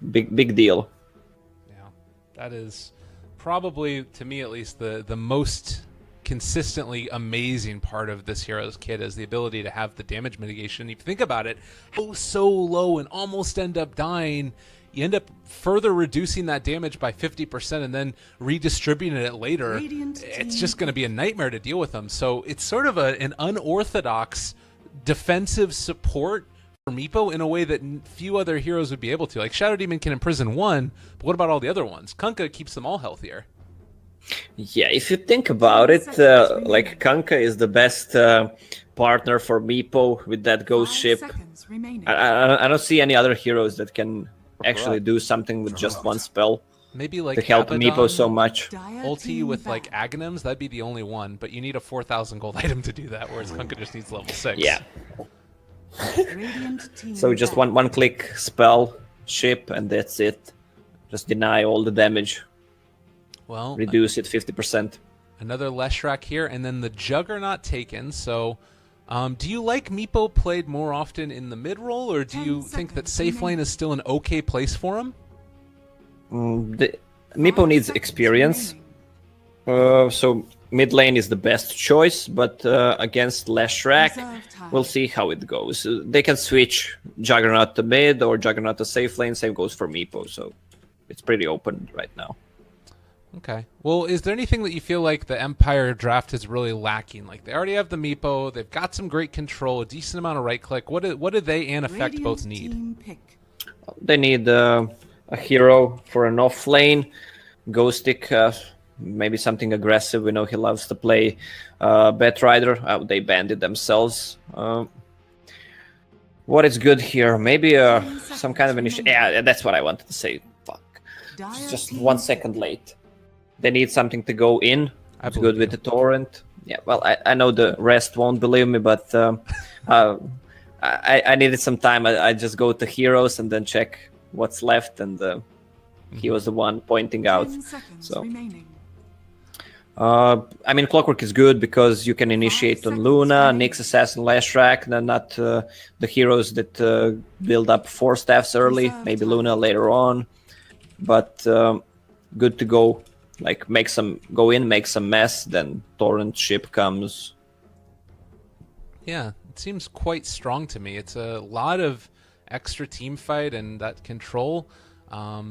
big deal. Yeah, that is probably, to me at least, the most consistently amazing part of this hero's kit is the ability to have the damage mitigation. If you think about it, go so low and almost end up dying, you end up further reducing that damage by 50% and then redistributing it later. It's just going to be a nightmare to deal with them. So it's sort of an unorthodox defensive support for Meepo in a way that few other heroes would be able to. Like Shadow Demon can imprison one, but what about all the other ones? Kunkka keeps them all healthier. Yeah, if you think about it, like Kunkka is the best partner for Meepo with that ghost ship. I don't see any other heroes that can actually do something with just one spell. Maybe like to help Abaddon, Meepo so much. Ulti with like Aghanims, that'd be the only one, but you need a 4,000 gold item to do that, whereas Kunkka just needs level 6. Yeah. So just one click spell, ship, and that's it. Just deny all the damage. Well, reduce it 50%. Another Leshrac here, and then the Juggernaut taken. So, do you like Meepo played more often in the mid role, or do you think that safe lane is still an okay place for him? Meepo needs experience, so mid lane is the best choice. But against Leshrac, we'll see how it goes. They can switch Juggernaut to mid or Juggernaut to safe lane. Same goes for Meepo, so it's pretty open right now. Okay. Well, is there anything that you feel like the Empire draft is really lacking? Like, they already have the Meepo, they've got some great control, a decent amount of right-click. What do they and Effect both need? They need a hero for an off-lane, Ghostic, maybe something aggressive. We know he loves to play Batrider. They banned it themselves. What is good here? Maybe some kind of initiative. Yeah, that's what I wanted to say. Fuck. It's just 1 second late. They need something to go in. It's good with the torrent. Yeah, well, I know the rest won't believe me, but I needed some time. I just go to heroes and then check what's left, and he was the one pointing out. So, I mean, Clockwork is good because you can initiate on Luna, Nyx, Assassin, Leshrac, and not the heroes that build up 4 staffs early. Maybe Luna later on, but good to go. Like, go in, make some mess, then torrent ship comes. Yeah, it seems quite strong to me. It's a lot of extra team fight and that control. I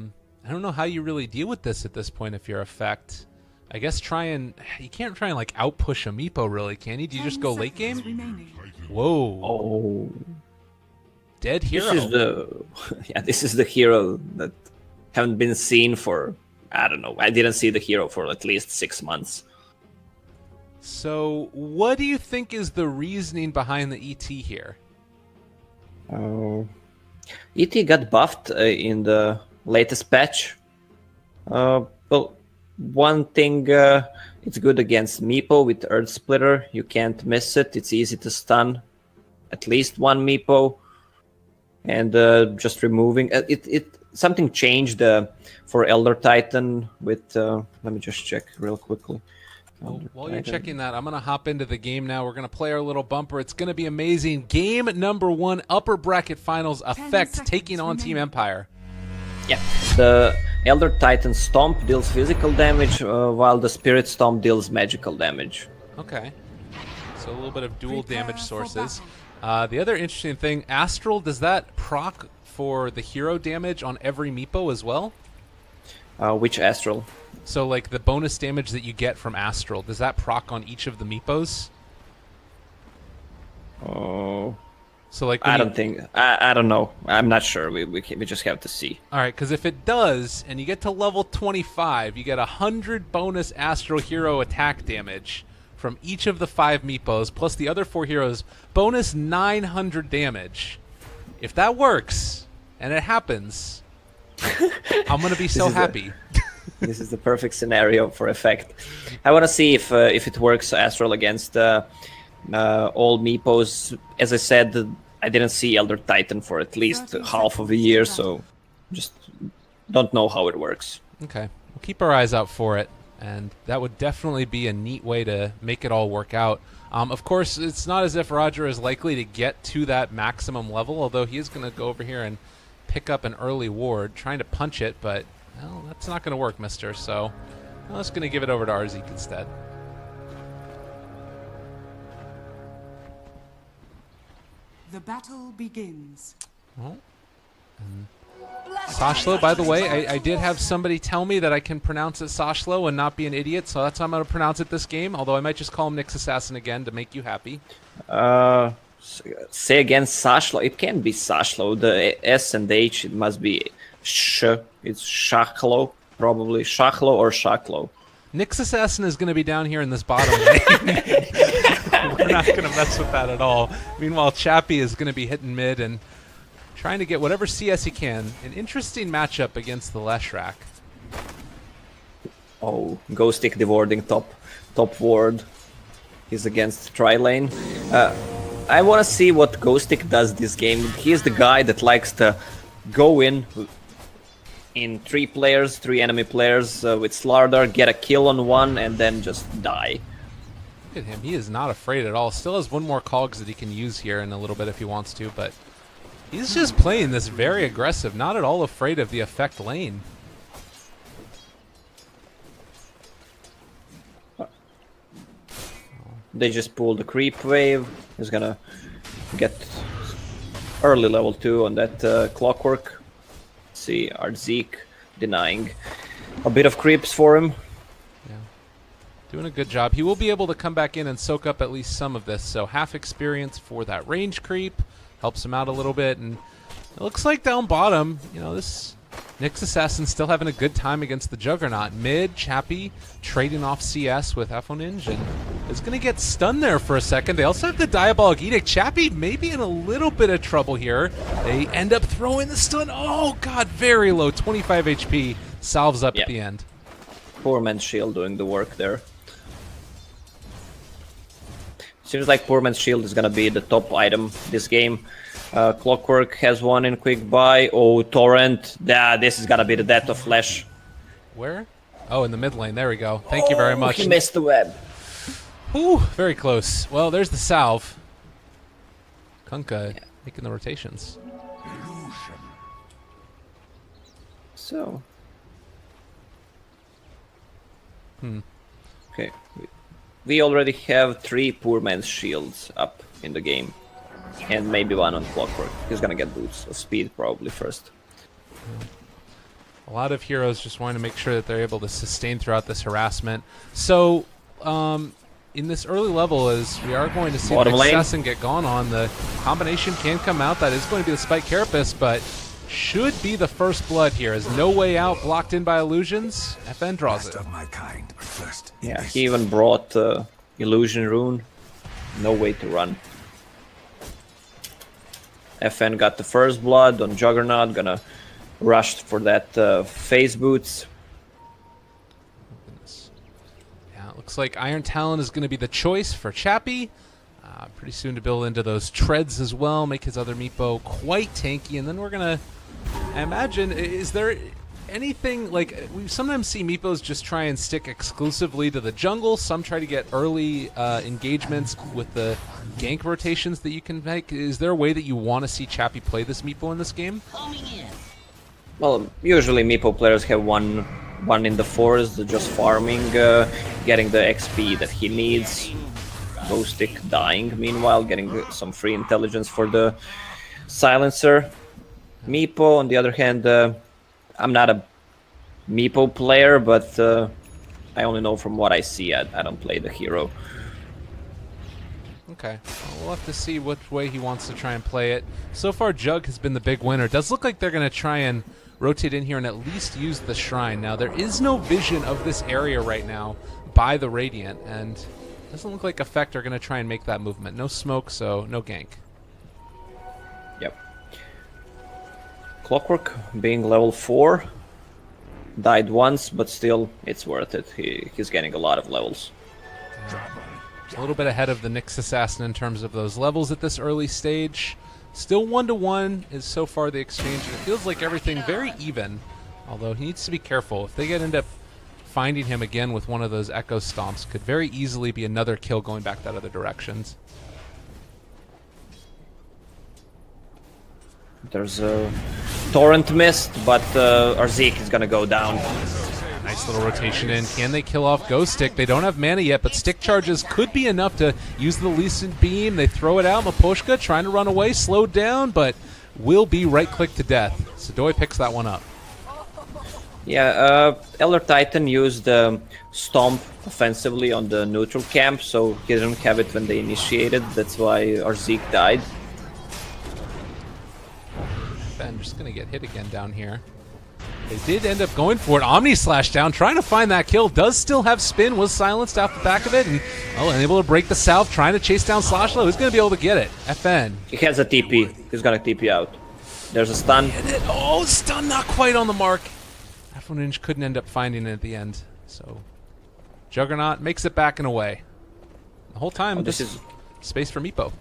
don't know how you really deal with this at this point if you're Effect. I guess you can't try and like outpush a Meepo really, can you? Do you just go late game? Whoa. Oh. Dead hero. This is the hero that haven't been seen for, I don't know. I didn't see the hero for at least 6 months. So, what do you think is the reasoning behind the ET here? ET got buffed in the latest patch. Well, one thing, it's good against Meepo with Earth Splitter. You can't miss it. It's easy to stun at least one Meepo. And just removing something changed for Elder Titan with let me just check real quickly. Well, while you're checking that, I'm going to hop into the game now. We're going to play our little bumper. It's going to be amazing. Game number 1, upper bracket finals, Effect taking on Team Empire. Yeah, the Elder Titan Stomp deals physical damage, while the Spirit Stomp deals magical damage. Okay, so a little bit of dual damage sources. The other interesting thing, Astral, does that proc for the hero damage on every Meepo as well? Which Astral? So, like, the bonus damage that you get from Astral, does that proc on each of the Meepos? Oh. So, like, I don't know. I'm not sure. We just have to see. All right, because if it does, and you get to level 25, you get 100 bonus Astral hero attack damage from each of the 5 Meepos, plus the other 4 heroes, bonus 900 damage. If that works, and it happens, I'm going to be so happy. This is the perfect scenario for Effect. I want to see if it works Astral against all Meepos. As I said, I didn't see Elder Titan for at least half of a year, so just don't know how it works. Okay, we'll keep our eyes out for it, and that would definitely be a neat way to make it all work out. Of course, it's not as if Roger is likely to get to that maximum level, although he is going to go over here and pick up an early ward, trying to punch it, but well, that's not going to work, mister. So I'm just going to give it over to Arzik instead. The battle begins. Well, Sashlo, by the way, I did have somebody tell me that I can pronounce it Sashlo and not be an idiot, so that's how I'm going to pronounce it this game, although I might just call him Nyx Assassin again to make you happy. Say again, Sashlo. It can't be Sashlo. The S and the H, it must be Sh. It's Shachlo, probably. Shachlo or Shaklo. Nyx Assassin is going to be down here in this bottom lane. We're not going to mess with that at all. Meanwhile, Chappie is going to be hitting mid and trying to get whatever CS he can. An interesting matchup against the Leshrac. Oh, Ghostic dewarding top ward. He's against Tri-Lane. I want to see what Ghostic does this game. He's the guy that likes to go in 3 enemy players with Slardar, get a kill on one, and then just die. Look at him. He is not afraid at all. Still has one more cogs that he can use here in a little bit if he wants to, but he's just playing this very aggressive, not at all afraid of the effect lane. They just pulled the creep wave. He's gonna get early level 2 on that clockwork. Let's see, Arzik denying a bit of creeps for him. Yeah, doing a good job. He will be able to come back in and soak up at least some of this, so half experience for that range creep. Helps him out a little bit, and it looks like down bottom, you know, this Nyx Assassin still having a good time against the Juggernaut. Mid, Chappie trading off CS with Ninja, and is going to get stunned there for a second. They also have the Diabolic Edict. Chappie maybe in a little bit of trouble here. They end up throwing the stun. Oh, God, very low. 25 HP. Salves up at the end. Poor man's shield doing the work there. Seems like Poor Man's Shield is gonna be the top item this game. Clockwork has one in quick buy. Oh, Torrent. Yeah, this is gonna be the death of Flash. Where? Oh, in the mid lane. There we go. Thank you very much. He missed the web. Whew, very close. Well, there's the salve. Kunkka making the rotations. So. Okay. We already have 3 Poor Man's Shields up in the game. And maybe one on Clockwork. He's gonna get boots of speed probably first. A lot of heroes just want to make sure that they're able to sustain throughout this harassment. So, in this early level, as we are going to see the assassin get gone on, the combination can come out. That is going to be the Spike Carapace, but should be the first blood here. As No Way Out blocked in by illusions. FN draws it. Of my kind, but first, Yeah, he even brought Illusion Rune. No way to run. FN got the first blood on Juggernaut. Gonna rush for that phase boots. Yeah, it looks like Iron Talon is going to be the choice for Chappie. Pretty soon to build into those treads as well, make his other Meepo quite tanky, and then we're going to, I imagine, is there anything, like, we sometimes see Meepos just try and stick exclusively to the jungle, some try to get early engagements with the gank rotations that you can make. Is there a way that you want to see Chappie play this Meepo in this game? Well, usually Meepo players have one in the forest, just farming, getting the XP that he needs. Ghostic dying, meanwhile, getting some free intelligence for the silencer. Meepo, on the other hand, I'm not a Meepo player, but I only know from what I see. I don't play the hero. Okay, well, we'll have to see which way he wants to try and play it. So far, Jug has been the big winner. It does look like they're going to try and rotate in here and at least use the Shrine. Now, there is no vision of this area right now by the Radiant, and it doesn't look like Effect are going to try and make that movement. No smoke, so no gank. Yep. Clockwork, being level 4, died once, but still, it's worth it. He's getting a lot of levels. A little bit ahead of the Nyx Assassin in terms of those levels at this early stage. Still 1-1 is so far the exchange, and it feels like everything very even, although he needs to be careful. If they end up finding him again with one of those Echo Stomps, could very easily be another kill going back that other directions. There's a Torrent missed, but Arzik is gonna go down. Nice little rotation in. Can they kill off Ghost Stick? They don't have mana yet, but stick charges could be enough to use the Lucent Beam. They throw it out. Miposhka trying to run away, slowed down, but will be right-click to death. Sadoy picks that one up. Yeah, Elder Titan used Stomp offensively on the neutral camp, so he didn't have it when they initiated. That's why Arzik died. Ben just going to get hit again down here. They did end up going for it. Omni Slash down, trying to find that kill. Does still have spin, was silenced off the back of it, and unable to break the South, trying to chase down Slashlow. Who's going to be able to get it? FN. He has a TP. He's gonna TP out. There's a stun. Oh, stun not quite on the mark. Ninja couldn't end up finding it at the end. So Juggernaut makes it back and away. The whole time, this is space for Meepo.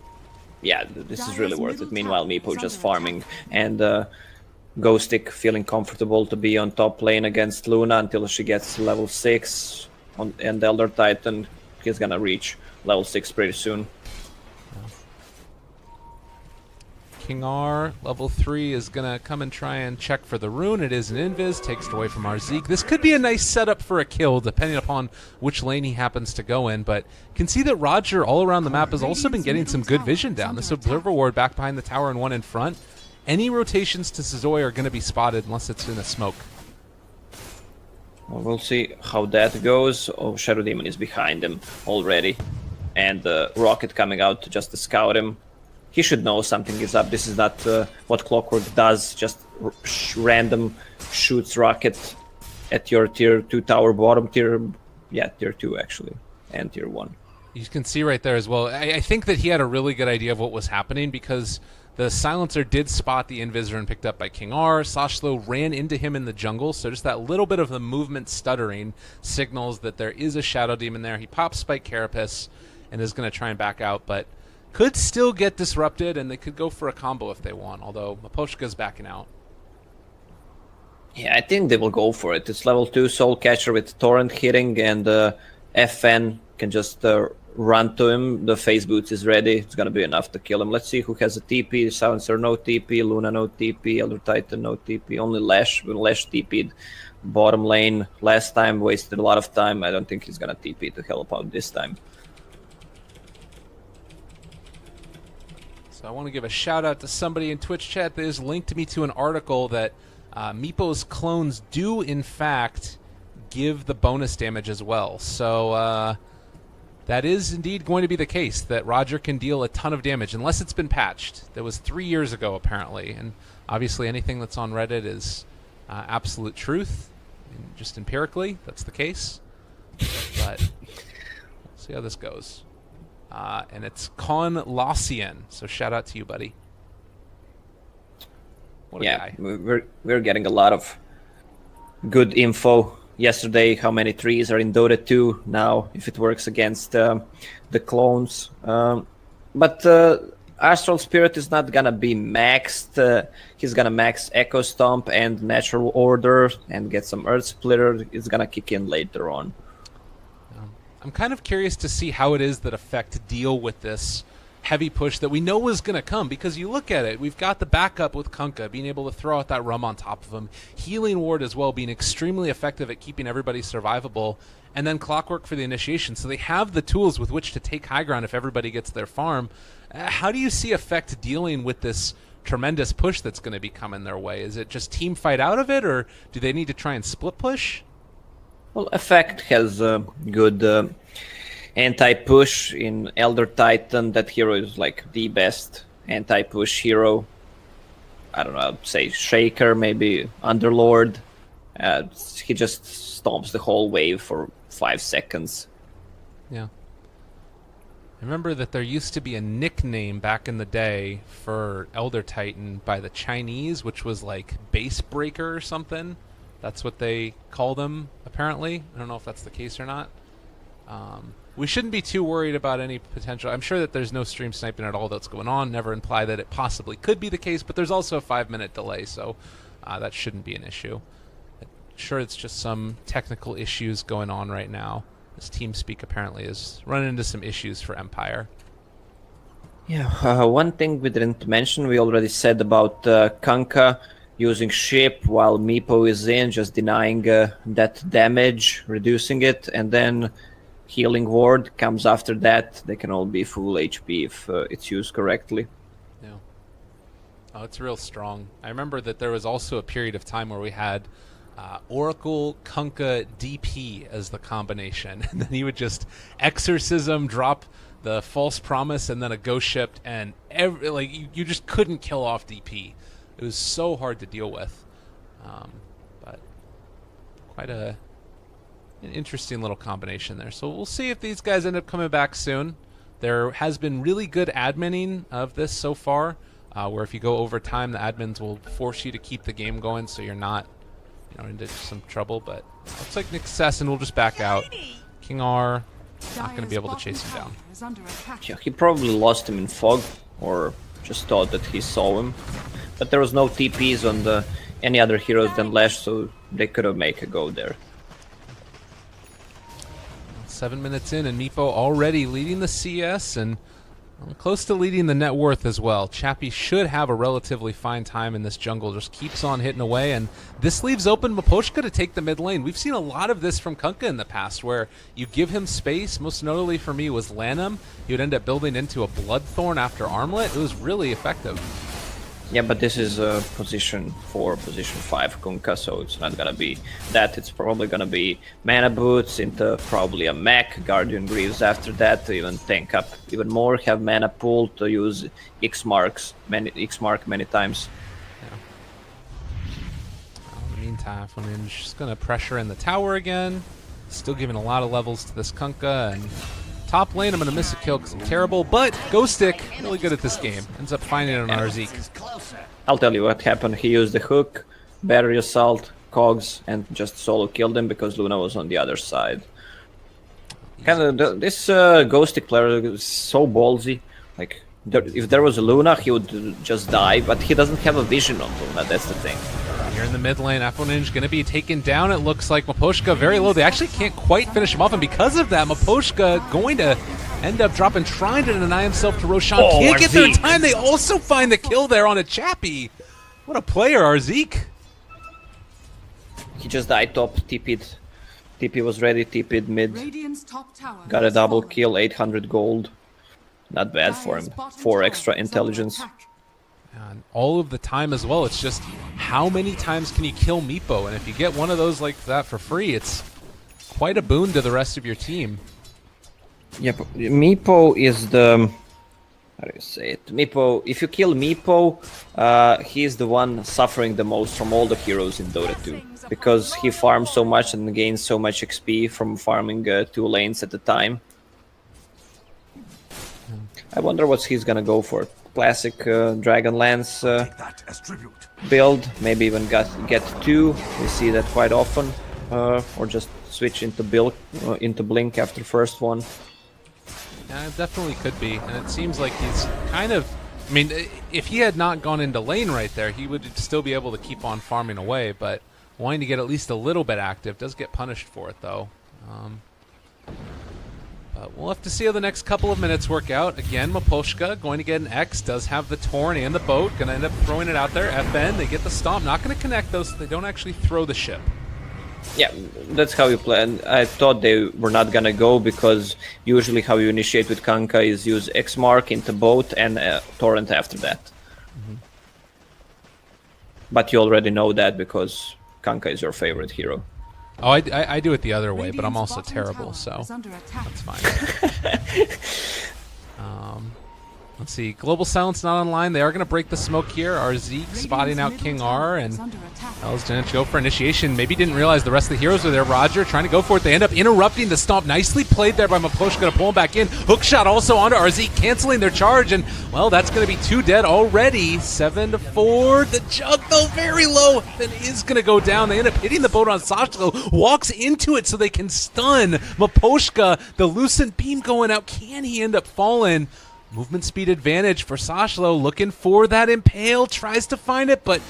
Yeah, this is really worth it. Meanwhile, Meepo just farming, and Ghostic feeling comfortable to be on top lane against Luna until she gets level 6. And Elder Titan, he's gonna reach level 6 pretty soon. King R, level 3, is going to come and try and check for the rune. It is an invis, takes it away from Arzik. This could be a nice setup for a kill, depending upon which lane he happens to go in, but you can see that Roger all around the map has also been getting some good vision down. This Observer Ward back behind the tower and one in front. Any rotations to Sazoy are going to be spotted unless it's in a smoke. Well, we'll see how that goes. Oh, Shadow Demon is behind him already, and Rocket coming out just to scout him. He should know something is up. This is not what Clockwork does, just random shoots rocket at your tier 2 tower, bottom tier, yeah, tier 2 actually, and tier 1. You can see right there as well. I think that he had a really good idea of what was happening because the Silencer did spot the Invisor and picked up by King R. Slashlow ran into him in the jungle, so just that little bit of the movement stuttering signals that there is a Shadow Demon there. He pops Spike Carapace and is going to try and back out, but could still get disrupted, and they could go for a combo if they want, although Miposhka's backing out. Yeah, I think they will go for it. It's level 2 Soul Catcher with Torrent hitting, and FN can just run to him. The Phase Boots is ready. It's going to be enough to kill him. Let's see who has a TP. Silencer, no TP. Luna, no TP. Elder Titan, no TP. Only Lash. Lash TP'd bottom lane last time. Wasted a lot of time. I don't think he's going to TP to help out this time. So I want to give a shout out to somebody in Twitch chat that has linked me to an article that Meepo's clones do in fact give the bonus damage as well. So that is indeed going to be the case, that Roger can deal a ton of damage unless it's been patched. That was 3 years ago apparently, and obviously anything that's on Reddit is absolute truth. And just empirically, that's the case. But we'll see how this goes. And it's Con Lossian, so shout out to you, buddy. What a guy. We're getting a lot of good info. Yesterday, how many trees are in Dota 2 now, if it works against the clones. But Astral Spirit is not gonna be maxed. He's gonna max Echo Stomp and Natural Order and get some Earth Splitter. It's gonna kick in later on. I'm kind of curious to see how it is that Effect deal with this heavy push that we know was going to come, because you look at it, we've got the backup with Kunkka being able to throw out that rum on top of him, Healing Ward as well being extremely effective at keeping everybody survivable, and then Clockwork for the initiation. So they have the tools with which to take high ground if everybody gets their farm. How do you see Effect dealing with this tremendous push that's going to be coming their way? Is it just team fight out of it, or do they need to try and split push? Well, Effect has a good anti-push in Elder Titan. That hero is like the best anti-push hero. I don't know, I'd say Shaker, maybe Underlord. He just stomps the whole wave for 5 seconds. Yeah. I remember that there used to be a nickname back in the day for Elder Titan by the Chinese, which was like Base Breaker or something. That's what they call them, apparently. I don't know if that's the case or not. We shouldn't be too worried about any potential. I'm sure that there's no stream sniping at all that's going on. Never imply that it possibly could be the case, but there's also a 5-minute delay, so that shouldn't be an issue. I'm sure it's just some technical issues going on right now. This TeamSpeak apparently is running into some issues for Empire. Yeah, one thing we didn't mention, we already said about Kunkka. using ship while Meepo is in, just denying that damage, reducing it, and then healing ward comes after that. They can all be full HP if it's used correctly. Yeah. Oh, it's real strong. I remember that there was also a period of time where we had Oracle, Kunkka, DP as the combination. And then he would just Exorcism, drop the False Promise, and then a Ghost Ship, and you just couldn't kill off DP. It was so hard to deal with. But quite an interesting little combination there. So we'll see if these guys end up coming back soon. There has been really good adminning of this so far, where if you go over time, the admins will force you to keep the game going so you're not into some trouble. But looks like Nick Sesson will just back out. King R not going to be able to chase him down. Yeah, he probably lost him in fog, or just thought that he saw him. But there was no TPs on any other heroes than Lash, so they could have made a go there. 7 minutes in, and Meepo already leading the CS and close to leading the net worth as well. Chappie should have a relatively fine time in this jungle, just keeps on hitting away, and this leaves open Miposhka to take the mid lane. We've seen a lot of this from Kunkka in the past, where you give him space. Most notably for me was Lanham. He would end up building into a Bloodthorn after Armlet. It was really effective. Yeah, but this is position 4, position 5 Kunkka, so it's not gonna be that. It's probably gonna be mana boots into probably a mech, Guardian Greaves after that to even tank up even more, have mana pool to use X-Mark many times. Yeah. Well, in the meantime, Ninja just gonna pressure in the tower again. Still giving a lot of levels to this Kunkka, and top lane, I'm going to miss a kill because I'm terrible, but Ghostic, really good at this game. Ends up finding it on Arzik. I'll tell you what happened. He used the hook, Battery Assault, Cogs, and just solo killed him because Luna was on the other side. This Ghostic player is so ballsy. Like, if there was a Luna, he would just die, but he doesn't have a vision on Luna, that's the thing. Here in the mid lane, Aponinj going to be taken down. It looks like Miposhka very low. They actually can't quite finish him off, and because of that, Miposhka going to end up dropping, trying to deny himself to Roshan. Can't get there in time. They also find the kill there on a Chappie. What a player, Arzik. He just died top, TP'd. TP was ready, TP'd mid. Top tower Got a double kill, 800 gold. Not bad for him. 4 extra intelligence. And all of the time as well. It's just how many times can you kill Meepo? And if you get one of those like that for free, it's quite a boon to the rest of your team. Yep, Meepo is the... How do you say it? Meepo, if you kill Meepo, he's the one suffering the most from all the heroes in Dota 2. Because he farms so much and gains so much XP from farming 2 lanes at a time. I wonder what he's gonna go for. Classic Dragonlance build, maybe even get 2. We see that quite often, or just switch into Blink after first one. Yeah, it definitely could be, and it seems like he's kind of... I mean, if he had not gone into lane right there, he would still be able to keep on farming away, but wanting to get at least a little bit active does get punished for it, though. But we'll have to see how the next couple of minutes work out. Again, Miposhka going to get an X, does have the Torn and the boat, going to end up throwing it out there. FN, they get the stomp, not going to connect those, so they don't actually throw the ship. Yeah, that's how you play. And I thought they were not gonna go because usually how you initiate with Kunkka is use X-Mark into boat and Torrent after that. But you already know that because Kunkka is your favorite hero. Oh, I do it the other way, but I'm also terrible, so that's fine. Let's see. Global Silence not online. They are going to break the smoke here. Arzik spotting out King R, and L's going to go for initiation. Maybe didn't realize the rest of the heroes were there. Roger trying to go for it. They end up interrupting the stomp. Nicely played there by Miposhka to pull him back in. Hookshot also onto Arzik, canceling their charge, and, well, that's going to be 2 dead already. 7-4. The jug fell very low. Then is going to go down. They end up hitting the boat on Sashlo. Walks into it so they can stun Miposhka. The Lucent Beam going out. Can he end up falling? Movement speed advantage for Sashlo, looking for that impale, tries to find it, but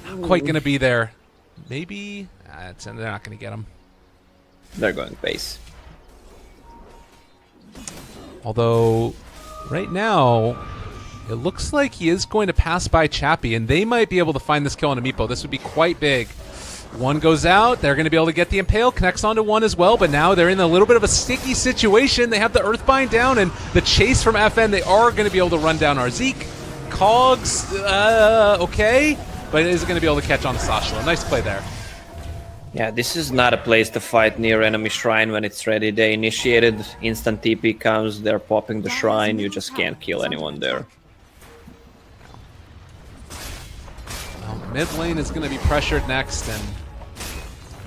not quite going to be there. Maybe they're not going to get him. They're going base. Although, right now, It looks like he is going to pass by Chappie, and they might be able to find this kill on a Meepo. This would be quite big. One goes out. They're going to be able to get the Impale. Connects onto one as well, but now they're in a little bit of a sticky situation. They have the Earthbind down, and the chase from FN. They are going to be able to run down Arzik. Cogs, okay, but it is going to be able to catch on to Sashlo. Nice play there. Yeah, this is not a place to fight near enemy shrine when it's ready. They initiated, instant TP comes, they're popping the shrine, you just can't kill anyone there. Well, mid lane is going to be pressured next, and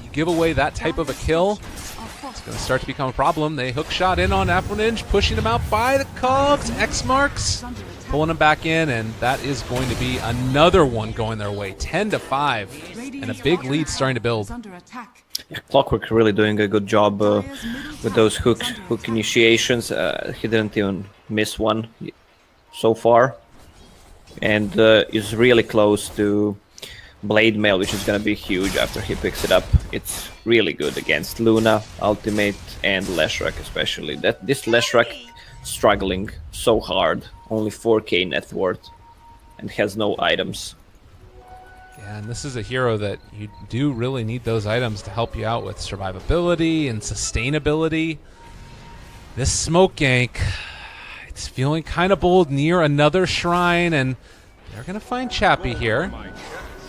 you give away that type of a kill, it's going to start to become a problem. They hook shot in on Apple pushing him out by the Cogs. X marks, pulling him back in, and that is going to be another one going their way. 10-5, and a big lead starting to build. Yeah, Clockwork really doing a good job with those hook initiations. He didn't even miss one so far, and is really close to Blade Mail, which is going to be huge after he picks it up. It's really good against Luna, Ultimate, and Leshrac especially. This Leshrac struggling so hard, only 4k net worth, and has no items. Yeah, and this is a hero that you do really need those items to help you out with survivability and sustainability. This smoke gank, it's feeling kind of bold near another shrine, and they're going to find Chappie here.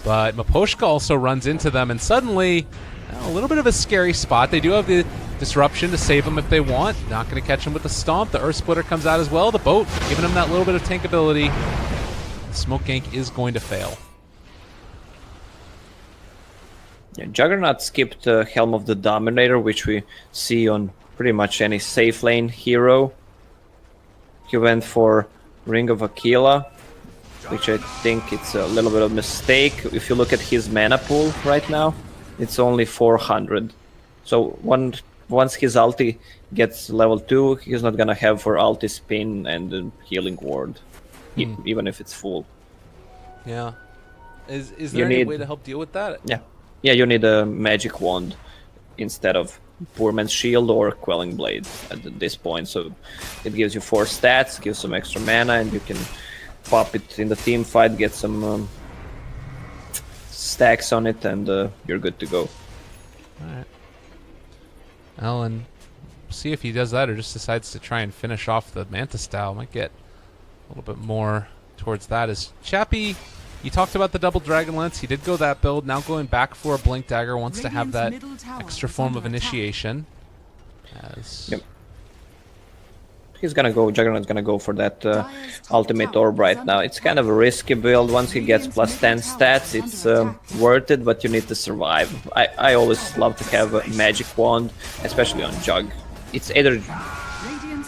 But Miposhka also runs into them, and suddenly a little bit of a scary spot. They do have the disruption to save him if they want. Not going to catch him with the stomp. The Earth Splitter comes out as well. The boat giving him that little bit of tankability. The smoke gank is going to fail. Yeah, Juggernaut skipped Helm of the Dominator, which we see on pretty much any safe lane hero. He went for Ring of Aquila, which I think it's a little bit of a mistake. If you look at his mana pool right now, it's only 400. So once his ulti gets level 2, he's not gonna have for ulti spin and the healing ward, even if it's full. Yeah. Is there any way to help deal with that? Yeah, you need a magic wand instead of Poor Man's Shield or Quelling Blade at this point. So it gives you 4 stats, gives some extra mana, and you can pop it in the team fight, get some stacks on it, and you're good to go. Alright. Alan, see if he does that or just decides to try and finish off the Manta style. Might get a little bit more towards that. As Chappie, you talked about the double Dragon Lance. He did go that build. Now going back for a Blink Dagger. Wants to have that extra form of initiation. Yep. He's gonna go, Juggernaut's gonna go for that ultimate orb right now. It's kind of a risky build. Once he gets plus 10 stats, it's worth it, but you need to survive. I always love to have a magic wand, especially on Jug. It's either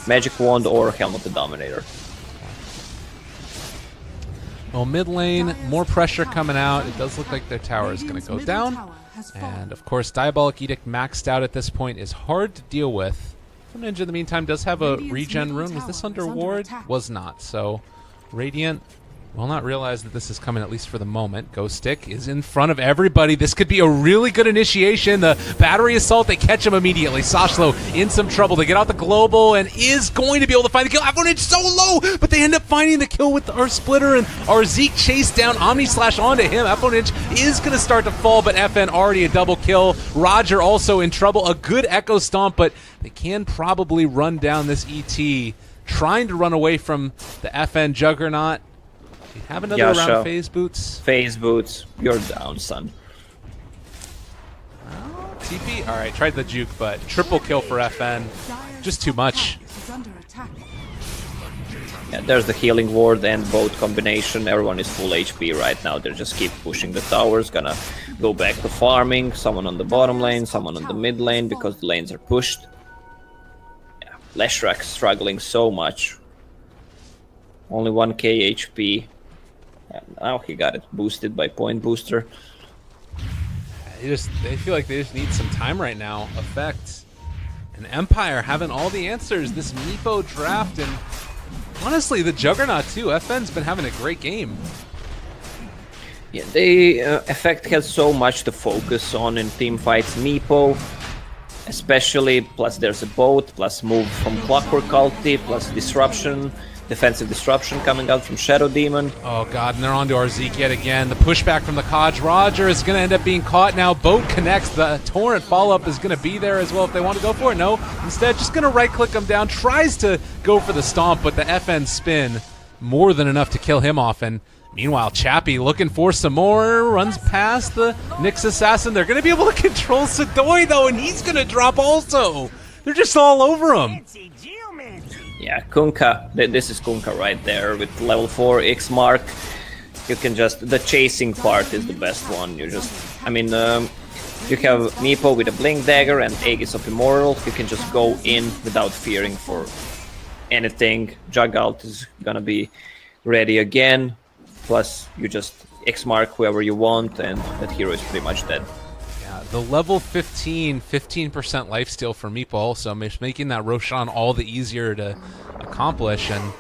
magic wand or Helm of the Dominator. Well, mid lane, more pressure coming out. It does look like their tower is going to go down. And of course, Diabolic Edict maxed out at this point is hard to deal with. Ninja, in the meantime, does have a regen rune. Was this under ward? Was not. So, Radiant will not realize that this is coming, at least for the moment. Ghost Stick is in front of everybody. This could be a really good initiation. The battery assault, they catch him immediately. Sashlo in some trouble. They get out the global and is going to be able to find the kill. Avonage so low, but they end up finding the kill with our splitter, and our Zeke chased down Omni Slash onto him. Avonage is going to start to fall, but FN already a double kill. Roger also in trouble. A good Echo Stomp, but they can probably run down this ET, trying to run away from the FN Juggernaut. You have another round of phase boots. Phase boots, you're down, son. TP? Alright, tried the juke, but triple kill for FN. Just too much. Yeah, there's the healing ward and both combination. Everyone is full HP right now. They just keep pushing the towers. Gonna go back to farming. Someone on the bottom lane, someone on the mid lane because the lanes are pushed. Yeah, Leshrac struggling so much. Only 1k HP. And now he got it boosted by Point Booster. They feel like they just need some time right now. Effect. And Empire having all the answers. This Meepo draft, and honestly, the Juggernaut too. FN's been having a great game. Yeah, the Effect has so much to focus on in team fights. Meepo, especially, plus there's a boat, plus move from Clockwork ulti, plus disruption. defensive disruption coming out from Shadow Demon. Oh god, and they're onto our Zeke yet again. The pushback from the Kodge. Roger is going to end up being caught now. Boat connects. The Torrent follow-up is going to be there as well if they want to go for it. No, instead just going to right-click him down. Tries to go for the stomp, but the FN spin more than enough to kill him off. And meanwhile, Chappie looking for some more. Runs past the Nyx Assassin. They're going to be able to control Sadoi, though, and he's going to drop also. They're just all over him. Yeah, Kunkka, this is Kunkka right there with level 4 X mark. You can just, the chasing part is the best one. You just, I mean, you have Meepo with a Blink Dagger and Aegis of Immortal. You can just go in without fearing for anything. Jugalt is gonna be ready again. Plus, you just X mark whoever you want, and that hero is pretty much dead. The level 15, 15% lifesteal for Meepo also makes making that Roshan all the easier to accomplish. And,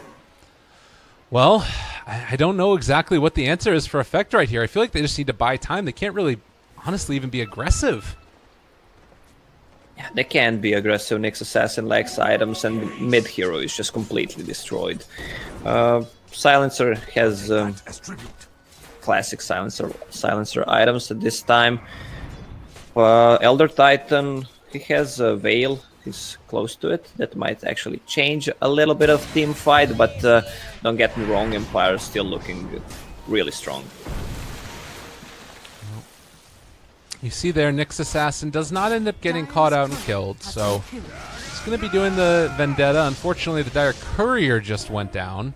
well, I don't know exactly what the answer is for Effect right here. I feel like they just need to buy time. They can't really, honestly, even be aggressive. Yeah, they can be aggressive. Nyx Assassin lacks items, and mid hero is just completely destroyed. Silencer has classic silencer items at this time. Elder Titan, he has a Veil, he's close to it. That might actually change a little bit of team fight, but don't get me wrong, Empire is still looking really strong. You see there, Nyx Assassin does not end up getting caught out and killed, so he's going to be doing the Vendetta. Unfortunately, the Dire Courier just went down,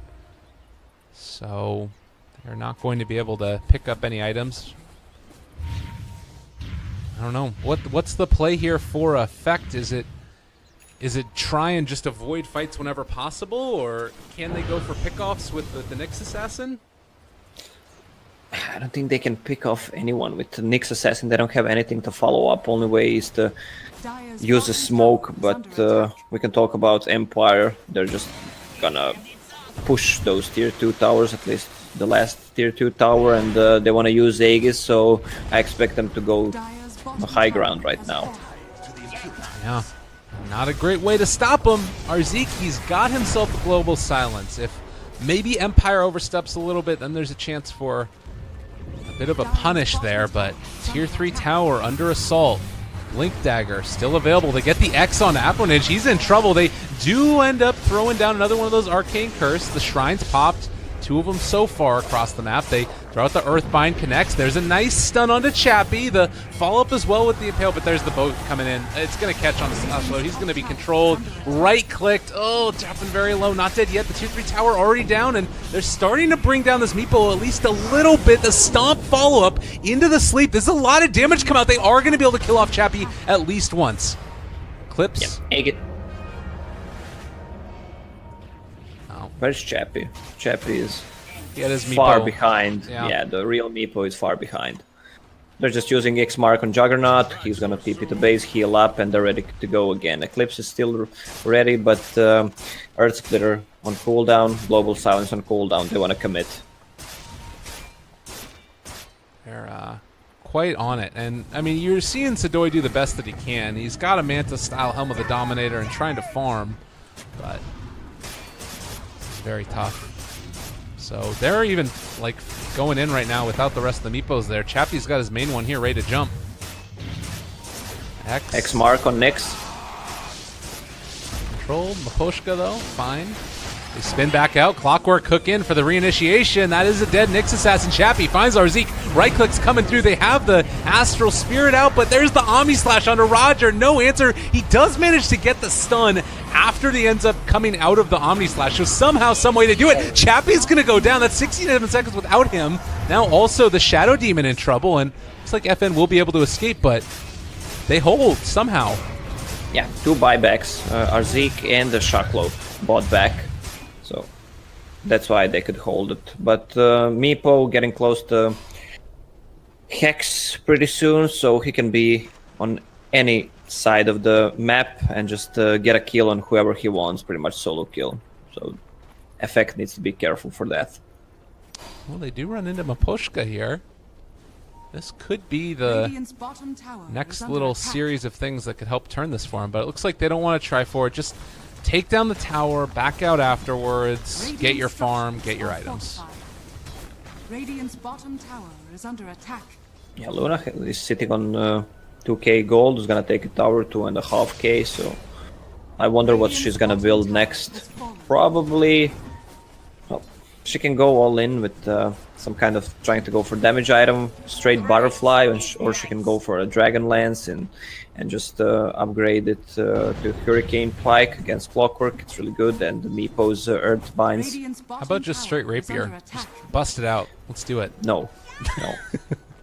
so they're not going to be able to pick up any items. I don't know. What's the play here for Effect? Is it try and just avoid fights whenever possible, or can they go for pickoffs with the Nyx Assassin? I don't think they can pick off anyone with the Nyx Assassin. They don't have anything to follow up. Only way is to use a smoke, but we can talk about Empire. They're just gonna push those tier 2 towers, at least the last tier 2 tower, and they want to use Aegis, so I expect them to go high ground right now. Yeah, not a great way to stop him. Arzik, he's got himself a global silence. If maybe Empire oversteps a little bit, then there's a chance for a bit of a punish there, but tier 3 tower under assault. Blink Dagger still available. They get the X on Apponage. He's in trouble. They do end up throwing down another one of those Arcane Curse. The Shrines popped. 2 of them so far across the map. They throw out the Earthbind, connects. There's a nice stun onto Chappie. The follow-up as well with the Impale, but there's the boat coming in. It's going to catch on the slash load. He's going to be controlled. Right-clicked. Oh, dropping very low. Not dead yet. The 2-3 tower already down, and they're starting to bring down this Meepo at least a little bit. The stomp follow-up into the sleep. There's a lot of damage come out. They are going to be able to kill off Chappie at least once. Clips. Yeah, where's Chappie? Chappie is far behind. Yeah, the real Meepo is far behind. They're just using X mark on Juggernaut. He's gonna TP to base, heal up, and they're ready to go again. Eclipse is still ready, but Earth Splitter on cooldown, Global Silence on cooldown. They want to commit. They're quite on it, and I mean, you're seeing Sadoi do the best that he can. He's got a Manta-style Helm of the Dominator and trying to farm, but very tough. So they're even like going in right now without the rest of the Meepos there. Chappie's got his main one here ready to jump. X mark on Nyx. Control Maposhka though, fine. They spin back out. Clockwork Cook in for the reinitiation. That is a dead Nyx Assassin. Chappie finds Arzik. Right click's coming through. They have the Astral Spirit out, but there's the Omni Slash onto Roger. No answer. He does manage to get the stun after he ends up coming out of the Omni Slash. So somehow, some way they do it. Chappie's going to go down. That's 67 seconds without him. Now also the Shadow Demon in trouble, and looks like FN will be able to escape, but they hold somehow. Yeah, 2 buybacks. Arzik and the Shaklo bought back. So that's why they could hold it. But Meepo getting close to Hex pretty soon, so he can be on any side of the map and just get a kill on whoever he wants, pretty much solo kill. So Effect needs to be careful for that. Well, they do run into Maposhka here. This could be the next little series of things that could help turn this for him, but it looks like they don't want to try for it. Just take down the tower, back out afterwards, get your farm, get your items. Radiant's bottom tower is under attack. Yeah, Luna is sitting on 2k gold, is gonna take a tower 2.5k, so I wonder what she's gonna build next. Probably, well, she can go all in with some kind of trying to go for damage item, straight butterfly, or she can go for a dragon lance and just upgrade it to hurricane pike against clockwork. It's really good, and the Meepo's earth binds. How about just straight rapier? Just bust it out. Let's do it. No.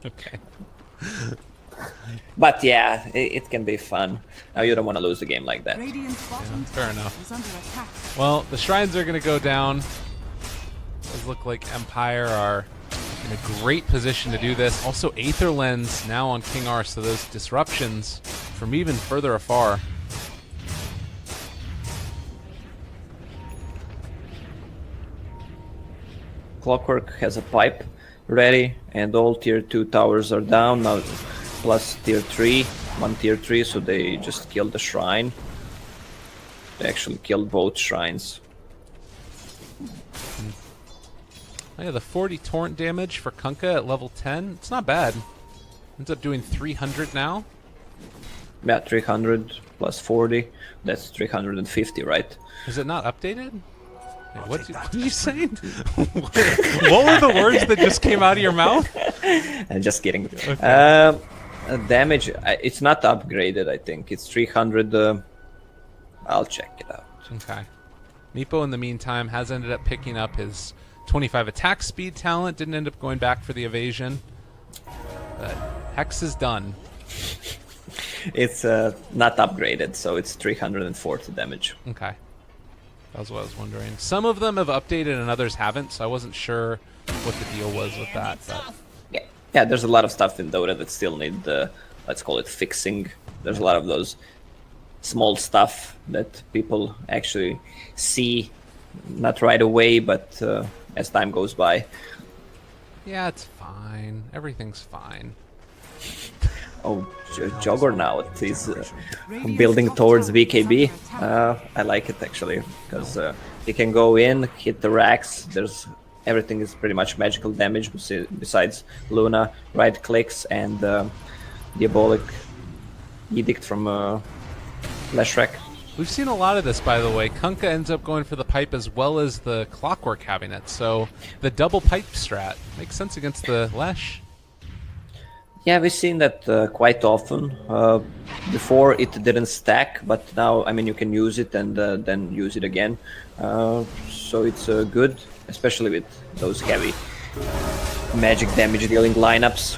Okay. But yeah, it can be fun. Now you don't want to lose a game like that. Fair enough. Well, the shrines are going to go down. Does look like Empire are in a great position to do this. Also, Aether Lens now on King R, so those disruptions from even further afar. Clockwork has a pipe ready, and all tier 2 towers are down now, plus tier 3, one tier 3, so they just killed the shrine. They actually killed both shrines. Oh yeah, the 40 torrent damage for Kunkka at level 10, it's not bad. Ends up doing 300 now. Yeah, 300 plus 40, that's 350, right? Is it not updated? Wait, what are you saying? What were the words that just came out of your mouth? I'm just kidding. Okay. Damage, it's not upgraded, I think. It's 300. I'll check it out. Okay. Meepo, in the meantime, has ended up picking up his 25 attack speed talent. Didn't end up going back for the evasion. But Hex is done. It's not upgraded, so it's 340 damage. Okay. That was what I was wondering. Some of them have updated and others haven't, so I wasn't sure what the deal was with that. But Yeah, there's a lot of stuff in Dota that still need, let's call it fixing. There's a lot of those small stuff that people actually see, not right away, but as time goes by. yeah, it's fine. Everything's fine. Oh, Juggernaut is building towards BKB. I like it actually, because he can go in, hit the racks. Everything is pretty much magical damage besides Luna, right clicks, and Diabolic Edict from Leshrac. We've seen a lot of this, by the way. Kunkka ends up going for the pipe as well as the Clockwork having it. So the double pipe strat makes sense against the Lesh. Yeah, we've seen that quite often. Before it didn't stack, but now, I mean, you can use it and then use it again. So it's good, especially with those heavy magic damage dealing lineups.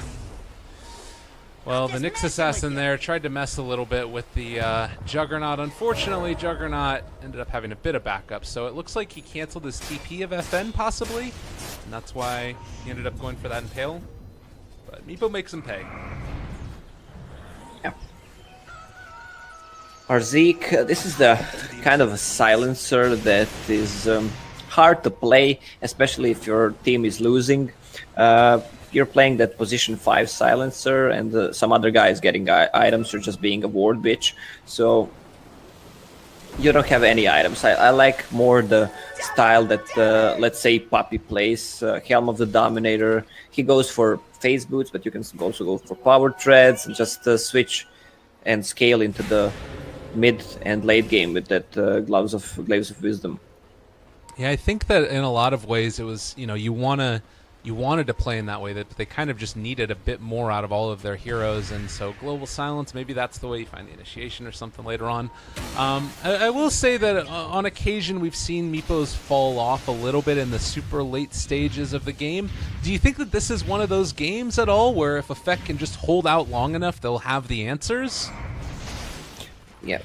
Well, the Nyx Assassin there tried to mess a little bit with the Juggernaut. Unfortunately, Juggernaut ended up having a bit of backup, so it looks like he canceled his TP of FN, possibly, and that's why he ended up going for that Impale. But Meepo makes him pay. Yeah. Our Zeke, this is the kind of a silencer that is hard to play, especially if your team is losing. You're playing that position 5 silencer, and some other guy is getting items. You're just being a ward bitch, so you don't have any items. I like more the style that, let's say, Puppy plays. Helm of the Dominator. He goes for phase boots, but you can also go for power treads and just switch and scale into the mid and late game with that Glaives of Wisdom. Yeah, I think that in a lot of ways it was, you wanted to play in that way, that they kind of just needed a bit more out of all of their heroes, and so Global Silence, maybe that's the way you find the initiation or something later on. I will say that on occasion we've seen Meepos fall off a little bit in the super late stages of the game. Do you think that this is one of those games at all where if Effect can just hold out long enough, they'll have the answers? Yeah,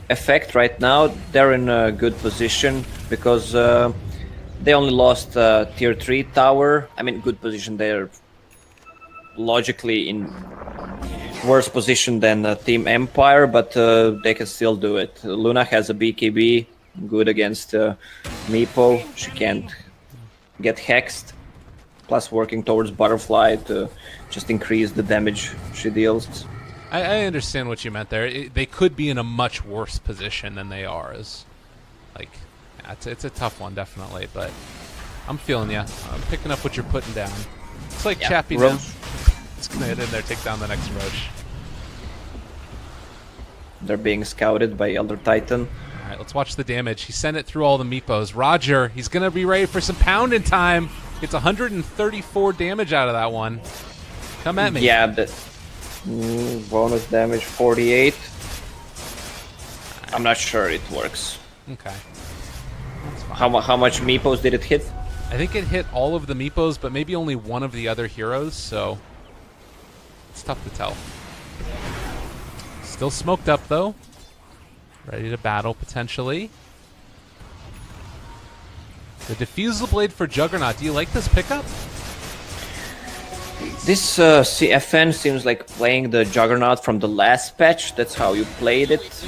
Effect right now, they're in a good position because they only lost tier 3 tower. I mean, good position. They're logically in worse position than Team Empire, but they can still do it. Luna has a BKB, good against Meepo. She can't get hexed. Plus working towards Butterfly to just increase the damage she deals. I understand what you meant there. They could be in a much worse position than they are. Like, yeah, it's a tough one, definitely, but I'm feeling you. I'm picking up what you're putting down. It's like Chappie now. It's going to hit in there, take down the next Roche. They're being scouted by Elder Titan. All right, let's watch the damage. He sent it through all the meepos. Roger, he's going to be ready for some pounding time. Gets 134 damage out of that one. Come at me. Yeah, the bonus damage 48. I'm not sure it works. Okay. How much meepos did it hit? I think it hit all of the meepos, but maybe only one of the other heroes, so it's tough to tell. Still smoked up, though. Ready to battle, potentially. The Diffusal Blade for Juggernaut. Do you like this pickup? This CFN seems like playing the Juggernaut from the last patch. That's how you played it.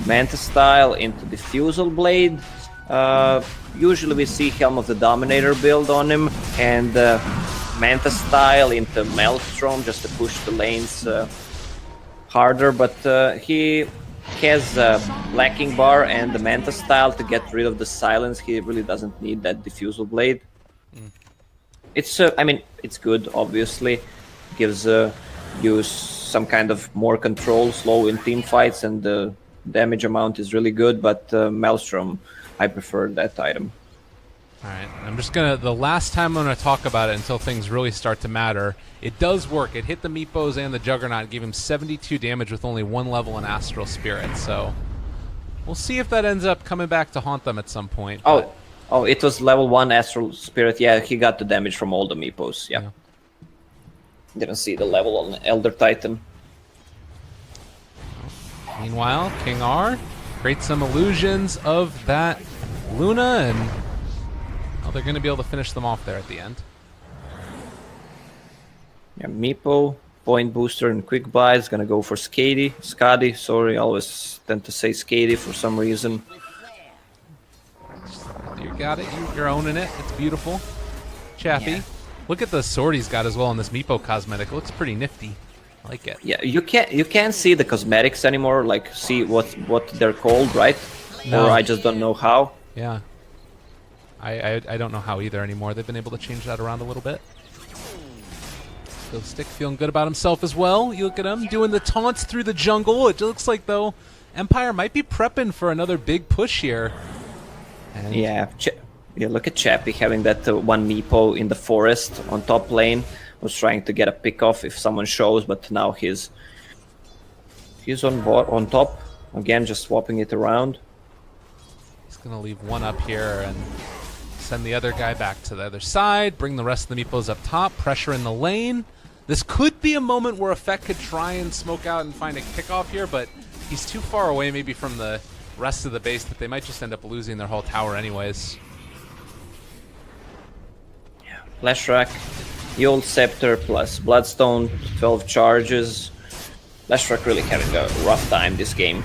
Manta style into Diffusal Blade. Usually we see Helm of the Dominator build on him, and Manta style into Maelstrom just to push the lanes harder, but he has Lacking Bar and the Manta style to get rid of the silence. He really doesn't need that Diffusal Blade. It's I mean, it's good, obviously. Gives you some kind of more control, slow in team fights, and the damage amount is really good, but Maelstrom, I prefer that item. Alright, I'm just gonna, the last time I'm gonna talk about it until things really start to matter. It does work. It hit the Meepos and the Juggernaut, gave him 72 damage with only 1 level in Astral Spirit, so we'll see if that ends up coming back to haunt them at some point. Oh, it was level 1 Astral Spirit. Yeah, he got the damage from all the Meepos. Yeah. Didn't see the level on Elder Titan. Meanwhile, King R creates some illusions of that Luna, and they're going to be able to finish them off there at the end. Yeah, Meepo, Point Booster, and Quick Buy is going to go for Skadi. Sorry, I always tend to say Skadi for some reason. You got it. You're owning it. It's beautiful. Chappie. Yeah. Look at the sword he's got as well on this Meepo cosmetic. It looks pretty nifty. I like it. Yeah, you can't see the cosmetics anymore. Like, see what they're called, right? No. Or I just don't know how. Yeah. I don't know how either anymore. They've been able to change that around a little bit. Stick feeling good about himself as well. You look at him doing the taunts through the jungle. It looks like, though, Empire might be prepping for another big push here. And yeah, look at Chappie having that one Meepo in the forest on top lane. Was trying to get a pick off if someone shows, but now he's on top again, just swapping it around. He's gonna leave one up here and send the other guy back to the other side. Bring the rest of the Meepos up top. Pressure in the lane. This could be a moment where Effect could try and smoke out and find a kickoff here, but he's too far away maybe from the rest of the base that they might just end up losing their whole tower anyways. Yeah, Flashrack, the old Scepter plus Bloodstone, 12 charges. Flashrack really having a rough time this game.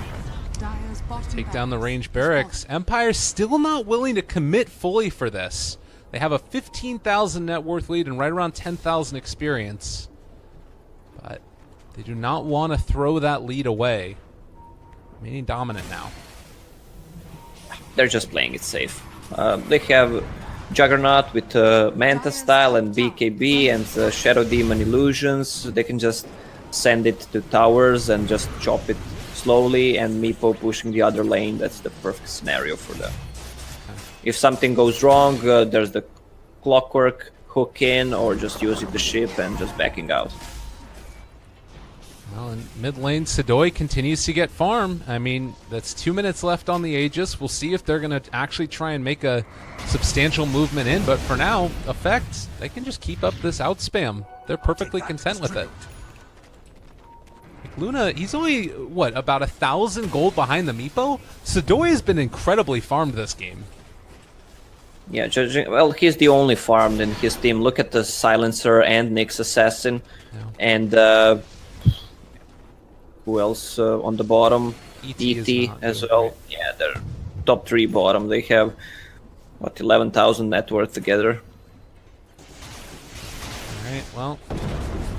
Take down the range barracks. Empire's still not willing to commit fully for this. They have a 15,000 net worth lead and right around 10,000 experience. But they do not want to throw that lead away. Remaining dominant now. They're just playing it safe. They have Juggernaut with Manta style and BKB and Shadow Demon illusions. They can just send it to towers and just chop it slowly, and Meepo pushing the other lane. That's the perfect scenario for them. If something goes wrong, there's the Clockwork, hook in, or just using the ship and just backing out. Well, in mid lane, Sidoi continues to get farm. I mean, that's 2 minutes left on the Aegis. We'll see if they're going to actually try and make a substantial movement in, but for now, Effect, they can just keep up this outspam. They're perfectly content with it. Luna, he's only, what, about 1,000 gold behind the Meepo? Sidoi has been incredibly farmed this game. Yeah, judging, well, he's the only farmed in his team. Look at the Silencer and Nyx Assassin. Yeah. And who else on the bottom? ET as well. Right. Yeah, they're top 3 bottom. They have, what, 11,000 net worth together. Alright, well,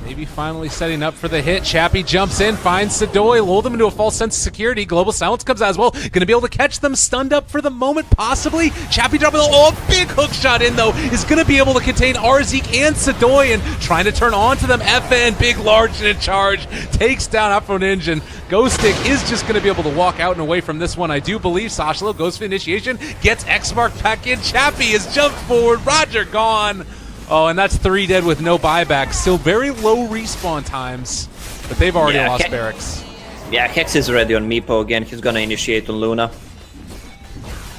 Maybe finally setting up for the hit. Chappie jumps in, finds Sadoy, lulled them into a false sense of security. Global Silence comes out as well. Going to be able to catch them, stunned up for the moment, possibly. Chappie dropping a big hook shot in, though, is going to be able to contain Arzik and Sadoy, and trying to turn on to them. FN, big, large, and in charge, takes down Afro Ninja. And Ghostic is just going to be able to walk out and away from this one, I do believe. Sashalo goes for initiation, gets X-Mark back in. Chappie has jumped forward. Roger gone. Oh, and that's 3 dead with no buyback. Still very low respawn times, but they've already lost barracks. Yeah, Hex is ready on Meepo again. He's gonna initiate on Luna.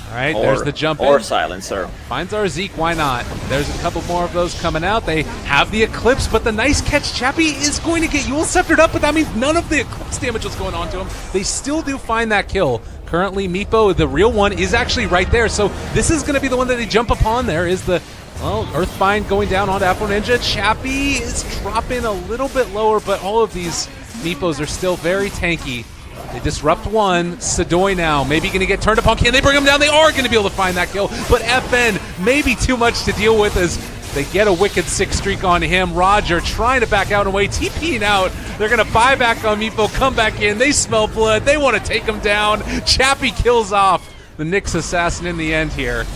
All right, there's the jump or in. Silencer. Finds our Zeke, why not? There's a couple more of those coming out. They have the Eclipse, but the nice catch. Chappie is going to get Yule Sceptered up, but that means none of the Eclipse damage was going on to him. They still do find that kill. Currently, Meepo, the real one, is actually right there. So this is going to be the one that they jump upon. There is the Earthbind going down onto Afro Ninja. Chappie is dropping a little bit lower, but all of these Meepos are still very tanky. They disrupt one. Sadoy now maybe going to get turned upon. Can they bring him down? They are going to be able to find that kill, but FN maybe too much to deal with as they get a wicked 6 streak on him. Roger trying to back out and away, TPing out. They're going to buy back on Meepo, come back in. They smell blood. They want to take him down. Chappie kills off the Nyx assassin in the end here,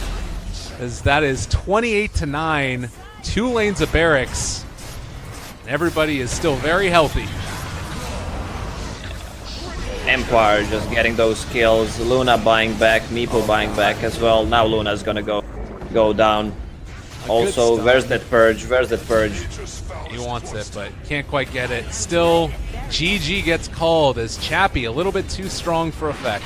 as that is 28-9, 2 lanes of barracks, and everybody is still very healthy. Empire just getting those kills. Luna buying back, Meepo buying back as well. Now Luna's gonna go down. Also, where's that purge? Where's that purge? He wants it, but can't quite get it. Still, GG gets called as Chappie a little bit too strong for effect.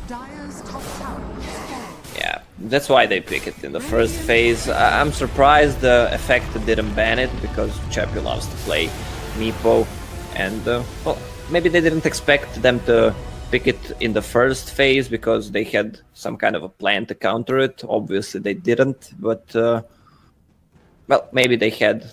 Dire's top tower is falling. Yeah, that's why they pick it in the first phase. I'm surprised the effect didn't ban it, because Chappie loves to play Meepo, and well, maybe they didn't expect them to pick it in the first phase because they had some kind of a plan to counter it. Obviously they didn't, but well, maybe they had.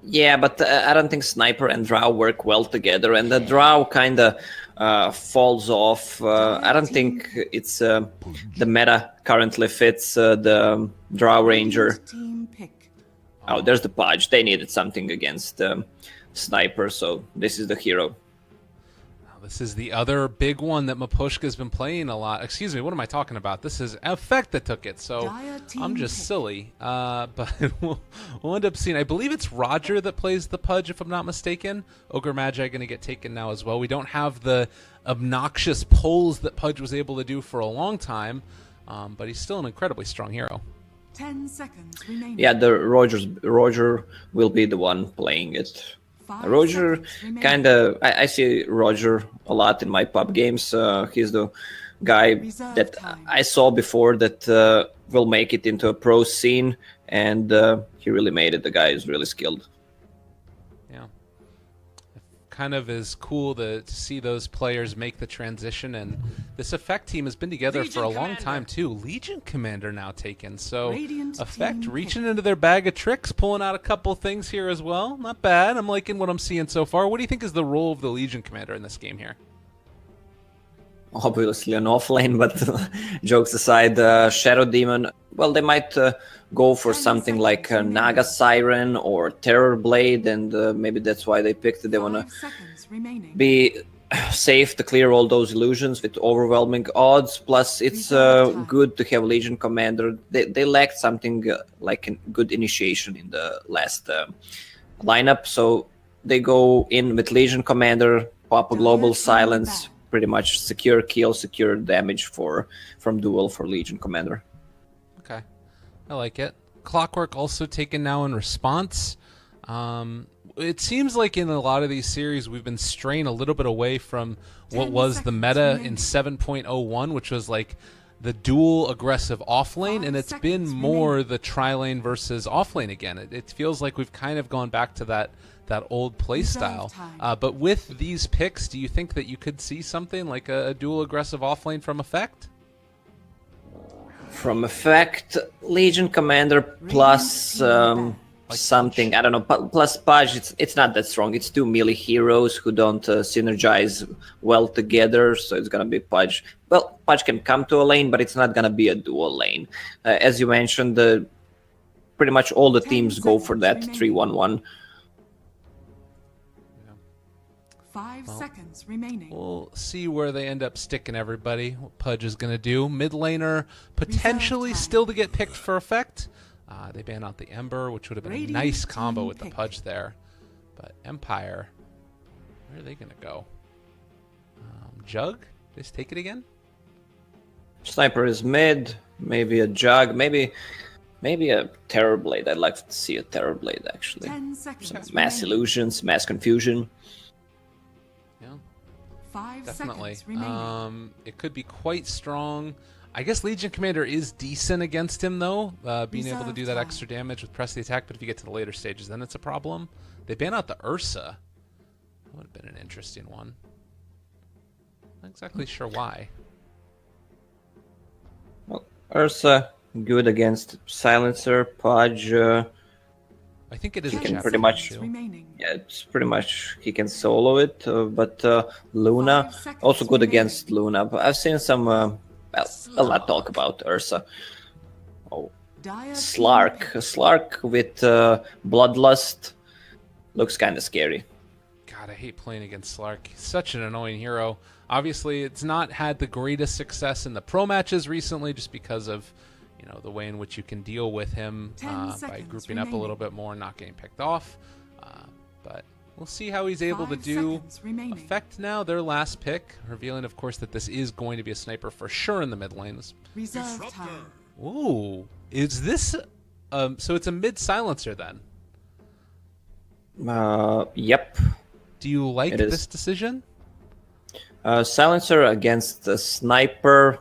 Yeah, but I don't think Sniper and Drow work well together, and the Drow kind of falls off. I don't think it's the meta currently fits the Drow Ranger. Team pick. Oh, there's the Pudge. They needed something against Sniper, so this is the hero. This is the other big one that Mapushka's been playing a lot. Excuse me, what am I talking about? This is Effect that took it, so I'm just silly. But we'll end up seeing, I believe it's Roger that plays the Pudge, if I'm not mistaken. Ogre Magi going to get taken now as well. We don't have the obnoxious pulls that Pudge was able to do for a long time, but he's still an incredibly strong hero. 10 seconds remaining. Yeah, the Roger will be the one playing it. Roger, kind of, I see Roger a lot in my pub games. He's the guy that I saw before that will make it into a pro scene, and he really made it. The guy is really skilled. Yeah. Kind of is cool to see those players make the transition, and this Effect team has been together for a long time too. Legion Commander now taken, so Effect reaching into their bag of tricks, pulling out a couple things here as well. Not bad. I'm liking what I'm seeing so far. What do you think is the role of the Legion Commander in this game here? obviously an offlane, but jokes aside, Shadow Demon, well, they might go for 10 something like seconds Naga Siren or Terror Blade, and maybe that's why they picked it. They want to 5 seconds remaining. be safe to clear all those illusions with overwhelming odds. Plus, it's good to have Legion Commander. They lacked something like a good initiation in the last lineup, so they go in with Legion Commander, pop a global Dire silence, back. pretty much secure kill, secure damage from duel for Legion Commander. Okay, I like it. Clockwork also taken now in response. It seems like in a lot of these series we've been straying a little bit away from what 10 was the seconds meta remaining. in 7.01, which was like the dual aggressive offlane, 5 and it's been seconds more remaining. the tri-lane versus offlane again. It feels like we've kind of gone back to that old play Reserve style. time. But with these picks, do you think that you could see something like a dual aggressive offlane from Effect? From effect, Legion Commander plus Like something, Pudge. I don't know, plus Pudge, it's not that strong. It's two melee heroes who don't synergize well together, so it's gonna be Pudge. Well, Pudge can come to a lane, but it's not gonna be a dual lane. As you mentioned, pretty much all the 10 teams go for that seconds 3-1-1. 5 seconds remaining. We'll see where they end up sticking everybody. What Pudge is going to do. Mid laner, potentially time. still to get picked for Effect. They ban out the Ember, which would have been a Radiant nice combo team with the pick. Pudge there. But Empire, where are they going to go? Jug? Just take it again? Sniper is mid, maybe a Jug, maybe a Terror Blade. I'd like to see a Terror Blade actually. 10 seconds Some mass remaining. illusions, mass confusion. Yeah, 5 definitely. seconds remaining. It could be quite strong. I guess Legion Commander is decent against him, though, being able to do that Reserve extra damage with press the attack, but if you get to the later stages, then it's a problem. They ban out the Ursa. That would have been an interesting one. Not exactly sure why. Well, Ursa, good against Silencer, Pudge. I think it is a 10 can chapter pretty much- too. remaining. Yeah, it's pretty much he can solo it, but Luna 5 seconds also good remaining. against Luna. But I've seen some, well, a lot talk about Ursa. Oh, Dire team Slark, pick. Slark with Bloodlust looks kind of scary. God, I hate playing against Slark. He's such an annoying hero. Obviously, it's not had the greatest success in the pro matches recently, just because of the way in which you can deal with him 10 by seconds grouping up a remaining. little bit more and not getting picked off. But we'll see how he's able to 5 do. seconds remaining. Effect now, their last pick, revealing, of course, that this is going to be a sniper for sure in the mid lane. Reserve time. Ooh, is this? So it's a mid silencer then. Yep. Do you like It is. this decision? Silencer against the Sniper.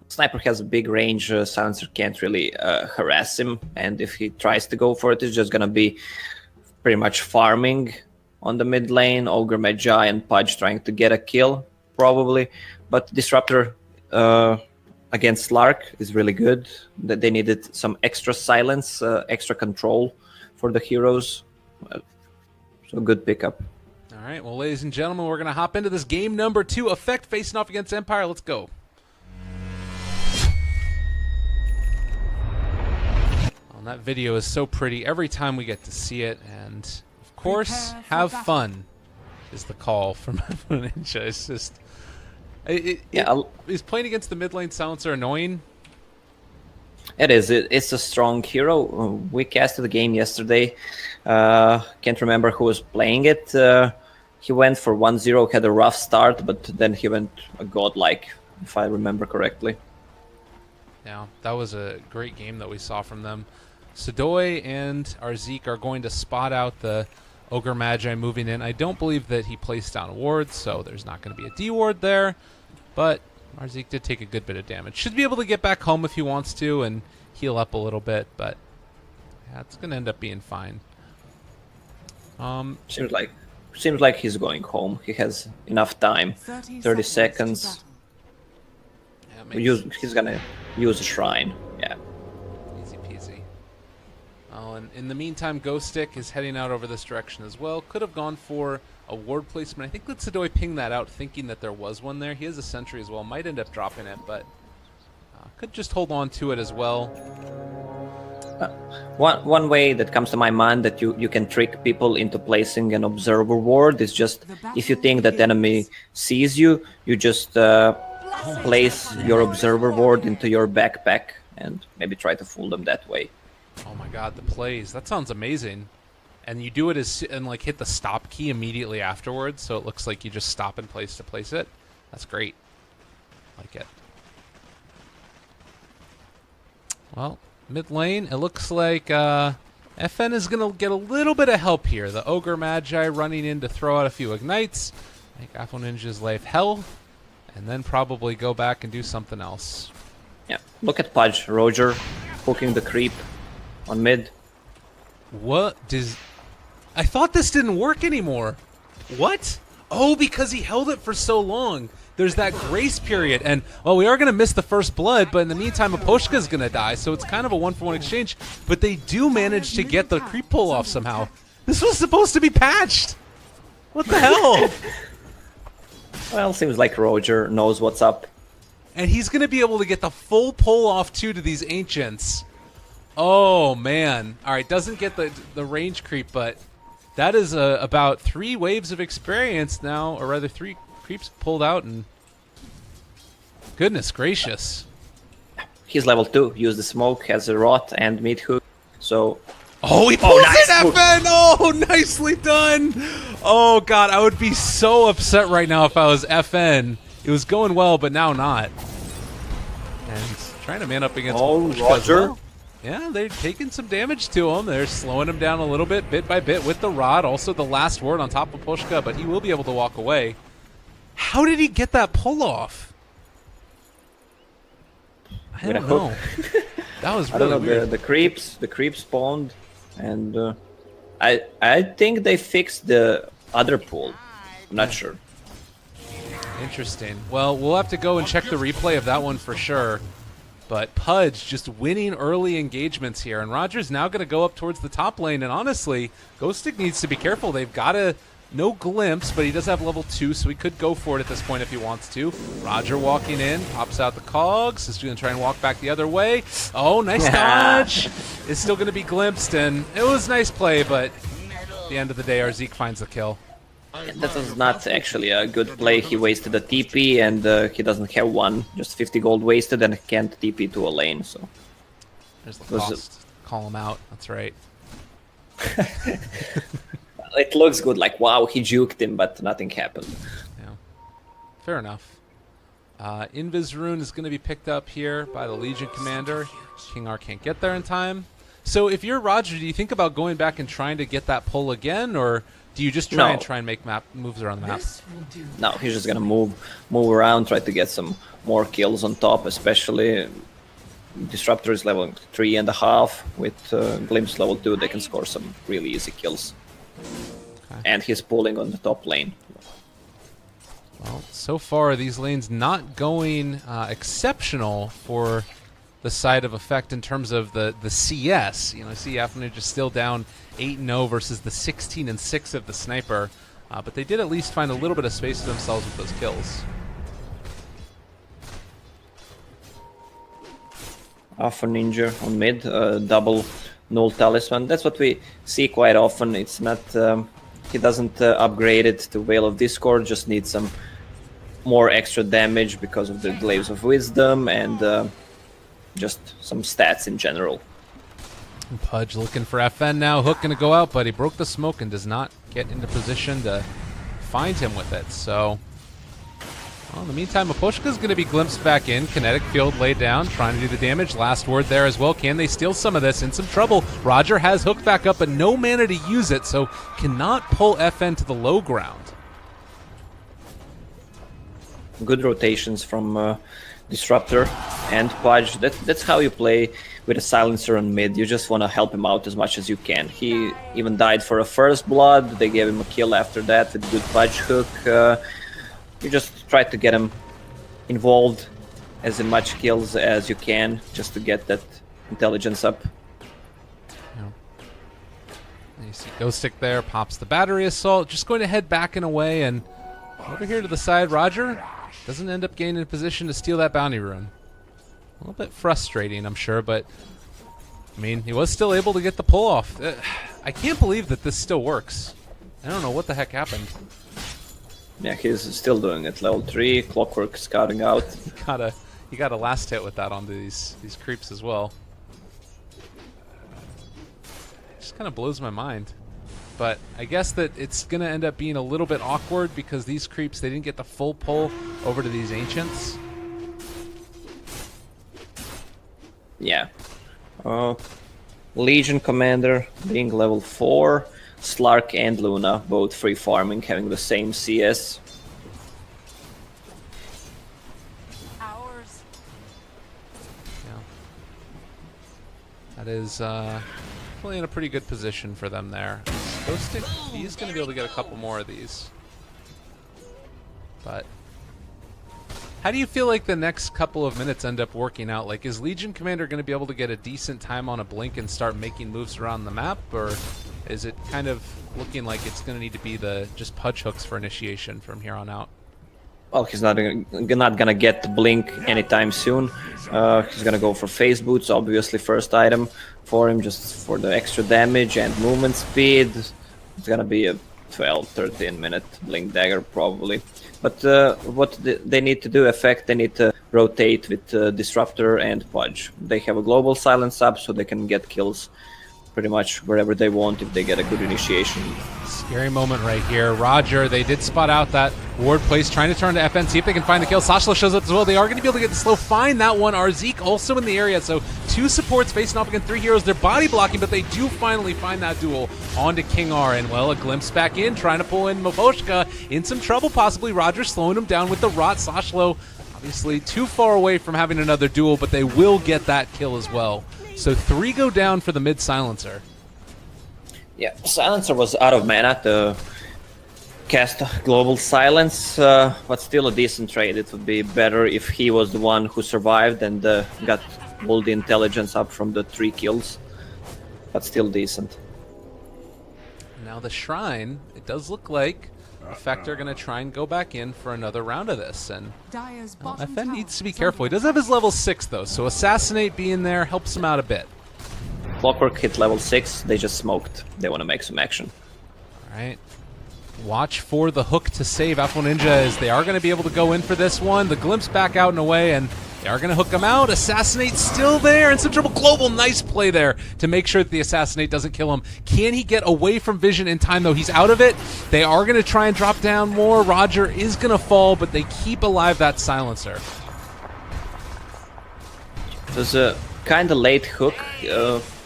Sniper has a big range. Silencer can't really harass him, and if he tries to go for it, it's just gonna be pretty much farming on the mid lane. Ogre Magi and Pudge trying to get a kill, probably. But Disruptor against Slark is really good. That they needed some extra silence, extra control for the heroes. So good pickup. All right, well, ladies and gentlemen, we're going to hop into this game number 2. Effect facing off against Empire. Let's go. Well, that video is so pretty every time we get to see it. And, of course, Prepare for have battle. fun is the call from Ninja. It's just... Yeah, Is playing against the mid lane silencer annoying? it is. It's a strong hero. We casted the game yesterday. Can't remember who was playing it. He went for 1-0, had a rough start, but then he went a godlike, if I remember correctly. Yeah, that was a great game that we saw from them. Sadoy and Arzik are going to spot out the Ogre Magi moving in. I don't believe that he placed down wards, so there's not going to be a D ward there. But Arzik did take a good bit of damage. Should be able to get back home if he wants to and heal up a little bit, but yeah, it's going to end up being fine. Seems like he's going home. He has enough time. 30 seconds. Yeah, He's gonna use a shrine. Yeah. easy peasy. Oh, And in the meantime, Ghost Stick is heading out over this direction as well. Could have gone for a ward placement. I think Litsadoi pinged that out thinking that there was one there. He has a sentry as well. Might end up dropping it, but could just hold on to it as well. One way that comes to my mind that you can trick people into placing an observer ward is just if you think that enemy sees you, you just place your observer ward into your backpack and maybe try to fool them that way. Oh my god, the plays. That sounds amazing. And you do it and like hit the stop key immediately afterwards, so it looks like you just stop in place to place it. That's great. Like it. Well, mid lane, it looks like FN is going to get a little bit of help here. The Ogre Magi running in to throw out a few ignites, make Apple Ninja's life hell, and then probably go back and do something else. Yeah, look at Pudge, Roger, hooking the creep on mid. What does... I thought this didn't work anymore. What? Oh, because he held it for so long. There's that grace period, and well, we are going to miss the first blood, but in the meantime, Aposhka's going to die, so it's kind of a one-for-one exchange. But they do manage to get the creep pull off somehow. This was supposed to be patched. What the hell? Well, seems like Roger knows what's up. And he's going to be able to get the full pull off too to these ancients. Oh man! All right, doesn't get the range creep, but that is about 3 waves of experience now, or rather 3 creeps pulled out, and goodness gracious. He's level 2, use the smoke, has a rot and mid hook, so... Oh, he pulls nice it, FN! Oh, nicely done! Oh god, I would be so upset right now if I was FN. It was going well, but now not. And trying to man up against Roger. Yeah, they're taking some damage to him. They're slowing him down a little bit by bit, with the rod. Also the last word on top of Pushka, but he will be able to walk away. How did he get that pull off? I don't know. That was really weird. The creeps spawned, and I think they fixed the other pull. I'm not sure. Interesting. Well, we'll have to go and check the replay of that one for sure. But Pudge just winning early engagements here, and Roger's now going to go up towards the top lane, and honestly, Ghostic needs to be careful. They've got no glimpse, but he does have level 2, so he could go for it at this point if he wants to. Roger walking in, pops out the cogs, is going to try and walk back the other way. Oh, nice dodge! It's still going to be glimpsed, and it was nice play, but at the end of the day, our Zeke finds the kill. That was not actually a good play. He wasted a TP and he doesn't have one. Just 50 gold wasted and can't TP to a lane. So there's the cost. Call him out. That's right. It looks good. Like, wow, he juked him, but nothing happened. Yeah, fair enough. Invis Rune is going to be picked up here by the Legion Commander. King R can't get there in time. So if you're Roger, do you think about going back and trying to get that pull again, or do you just try and make moves around the map? No, he's just gonna move around, try to get some more kills on top, especially Disruptor is level 3.5. With Glimpse level 2, they can score some really easy kills. Okay. And he's pulling on the top lane. Well, so far these lanes not going exceptional for the side of Effect in terms of the CS. You know, I see Afternoon just still down 8-0 versus the 16-6 of the Sniper, but they did at least find a little bit of space for themselves with those kills. Alpha Ninja on mid, double null talisman. That's what we see quite often. It's not he doesn't upgrade it to Veil of Discord, just needs some more extra damage because of the Glaives of Wisdom and just some stats in general. And Pudge looking for FN now. Hook going to go out, but he broke the smoke and does not get into position to find him with it. So, well, in the meantime, Aposhka's going to be glimpsed back in. Kinetic field laid down, trying to do the damage. Last word there as well. Can they steal some of this? In some trouble. Roger has Hook back up, but no mana to use it, so cannot pull FN to the low ground. Good rotations from Disruptor and Pudge. That's how you play with a Silencer on mid. You just want to help him out as much as you can. He even died for a first blood. They gave him a kill after that with good Pudge hook. You just try to get him involved as in much kills as you can, just to get that intelligence up. Yeah. And you see Ghost Stick there, pops the battery assault, just going to head back and away, and over here to the side, Roger doesn't end up gaining a position to steal that bounty rune. A little bit frustrating, I'm sure, but I mean, he was still able to get the pull off. I can't believe that this still works. I don't know what the heck happened. Yeah, he's still doing it. Level 3, Clockwork scouting out. He got a last hit with that onto these creeps as well. Just kind of blows my mind. But I guess that it's going to end up being a little bit awkward because these creeps, they didn't get the full pull over to these Ancients. Yeah. Legion Commander being level 4. Slark and Luna both free farming, having the same CS. Ours. Yeah. That is really in a pretty good position for them there. Ghost Stick, he's going to be able to get a couple more of these. But how do you feel like the next couple of minutes end up working out? Like, is Legion Commander going to be able to get a decent time on a blink and start making moves around the map? Or is it kind of looking like it's going to need to be the just pudge hooks for initiation from here on out? Well, he's not gonna get the blink anytime soon. He's gonna go for phase boots, obviously first item for him, just for the extra damage and movement speed. It's gonna be a 12-13 minute blink dagger probably. But what they need to do, they need to rotate with Disruptor and Pudge. They have a global silence up, so they can get kills pretty much wherever they want if they get a good initiation. Scary moment right here. Roger, they did spot out that ward place, trying to turn to FN, see if they can find the kill. Sashla shows up as well. They are going to be able to get the slow, find that one. Arzik also in the area, so 2 supports facing off against 3 heroes. They're body blocking, but they do finally find that duel onto King R. And, well, a glimpse back in, trying to pull in Mafoshka. In some trouble, possibly. Roger slowing him down with the Rot. Sashlo, obviously, too far away from having another duel, but they will get that kill as well. So 3 go down for the mid silencer. Yeah, silencer was out of mana to cast global silence, but still a decent trade. It would be better if he was the one who survived and got all the intelligence up from the 3 kills, but still decent. Now the Shrine, it does look like Effect are going to try and go back in for another round of this, and FN needs to be careful. He does have his level 6 though, so Assassinate being there helps him out a bit. Clockwork hit level 6, they just smoked. They want to make some action. Alright. Watch for the hook to save Apple Ninja, as they are going to be able to go in for this one. The glimpse back out and away, and they are going to hook him out. Assassinate still there, and some trouble. Global, nice play there to make sure that the Assassinate doesn't kill him. Can he get away from vision in time, though? He's out of it. They are going to try and drop down more. Roger is going to fall, but they keep alive that silencer. There's a kind of late hook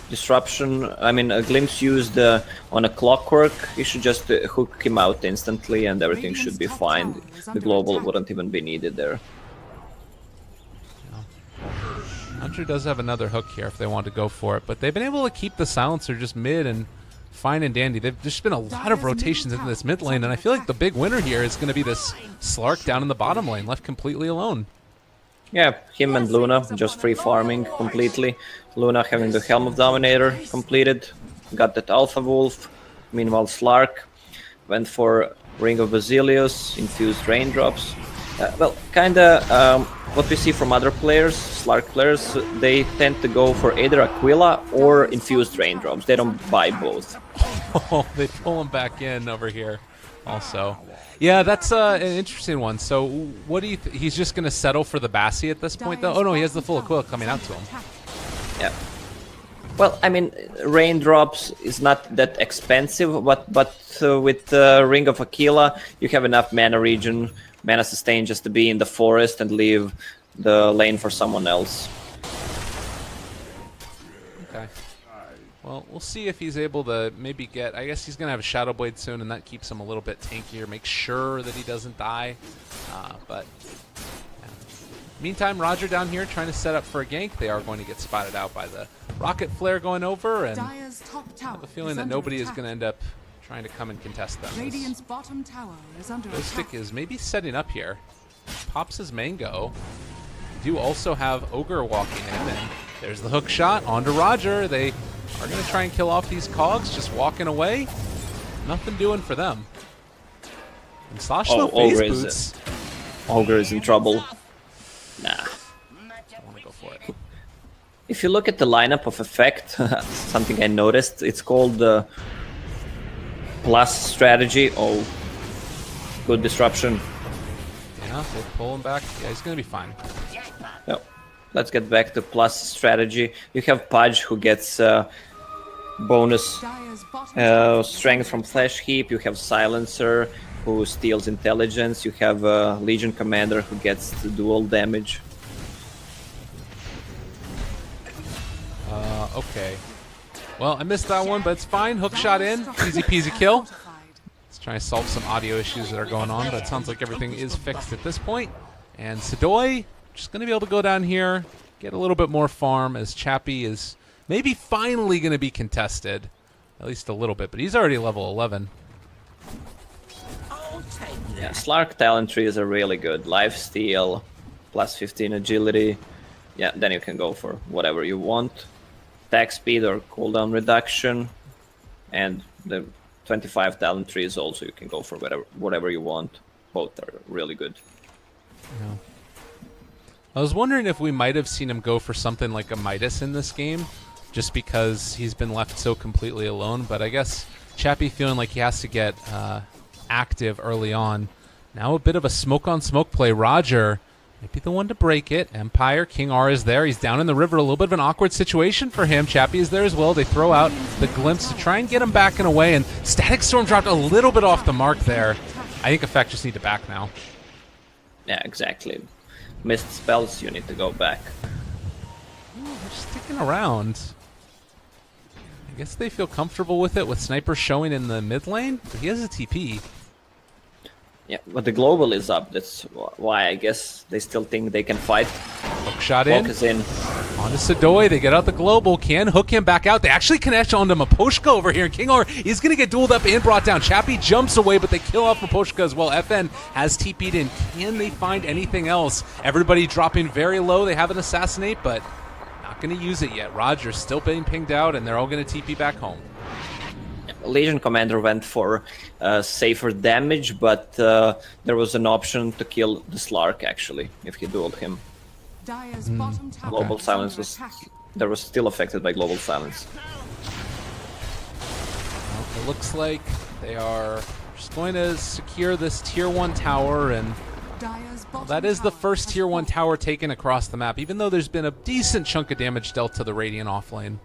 disruption. I mean, a glimpse used on a Clockwork. You should just hook him out instantly, and everything should be fine. The global wouldn't even be needed there. Hunter does have another hook here if they want to go for it, but they've been able to keep the silencer just mid and fine and dandy. There's just been a lot of rotations into this mid lane, and I feel like the big winner here is going to be this Slark down in the bottom lane, left completely alone. Yeah, him and Luna just free farming completely. Luna having the Helm of Dominator completed, got that Alpha Wolf. Meanwhile, Slark went for Ring of Basilius, infused raindrops. Well, kinda what we see from other players, Slark players, they tend to go for either Aquila or infused raindrops. They don't buy both. Oh, they pull him back in over here also. Yeah, that's an interesting one. So what do you he's just going to settle for the Bassi at this point, though? Oh, no, he has the full Aquila coming out to him. Yeah. Well, I mean, raindrops is not that expensive, but with Ring of Aquila, you have enough mana regen, mana sustain just to be in the forest and leave the lane for someone else. Okay. Well, we'll see if he's able to maybe get... I guess he's going to have a Shadow Blade soon, and that keeps him a little bit tankier. Make sure that he doesn't die. But yeah. Meantime, Roger down here trying to set up for a gank. They are going to get spotted out by the Rocket Flare going over, and I have a feeling that nobody is going to end up trying to come and contest them. Radiant's bottom tower is under Ghost attack. Stick is maybe setting up here. Pops his Mango. Do also have Ogre walking in, and there's the hook shot onto Roger. They are going to try and kill off these cogs, just walking away. Nothing doing for them. And Sashlo face boots. Ogre is in trouble. Nah. I want to go for it. If you look at the lineup of effect, something I noticed, it's called the plus strategy. Oh, good disruption. Yeah, they pull him back. Yeah, he's going to be fine. Yep. Let's get back to plus strategy. You have Pudge who gets bonus strength from Flash Heap. You have Silencer who steals intelligence. You have Legion Commander who gets the dual damage. Okay. Well, I missed that one, but it's fine. Hook shot in. Easy peasy kill. Let's try and solve some audio issues that are going on, but it sounds like everything is fixed at this point. And Sadoy just going to be able to go down here, get a little bit more farm as Chappie is maybe finally going to be contested. At least a little bit, but he's already level 11. Yeah, Slark talent trees are really good. Lifesteal, plus 15 agility. Yeah, then you can go for whatever you want. Attack speed or cooldown reduction. And the 25 talent trees also you can go for whatever you want. Both are really good. Yeah. I was wondering if we might have seen him go for something like a Midas in this game, just because he's been left so completely alone. But I guess Chappie feeling like he has to get active early on. Now a bit of a smoke-on-smoke play. Roger might be the one to break it. Empire, King R is there. He's down in the river. A little bit of an awkward situation for him. Chappie is there as well. They throw out the glimpse to try and get him backing away. And Static Storm dropped a little bit off the mark there. I think Effect just need to back now. Yeah, exactly. Missed spells, you need to go back. Ooh, they're sticking around. I guess they feel comfortable with it, with Sniper showing in the mid lane, but he has a TP. Yeah, but the global is up. That's why I guess they still think they can fight. Hook shot in. Focus in. On to Sadoy. They get out the global. Can hook him back out. They actually connect onto Maposhka over here. And King R is going to get dueled up and brought down. Chappie jumps away, but they kill off Maposhka as well. FN has TP'd in. Can they find anything else? Everybody dropping very low. They have an assassinate, but not going to use it yet. Roger's still being pinged out, and they're all going to TP back home. Legion Commander went for safer damage, but there was an option to kill the Slark, actually, if he dueled him. Global Silence was... There was still affected by Global Silence. Well, it looks like they are just going to secure this Tier 1 tower, and well, that is the first Tier 1 tower taken across the map, even though there's been a decent chunk of damage dealt to the Radiant offlane.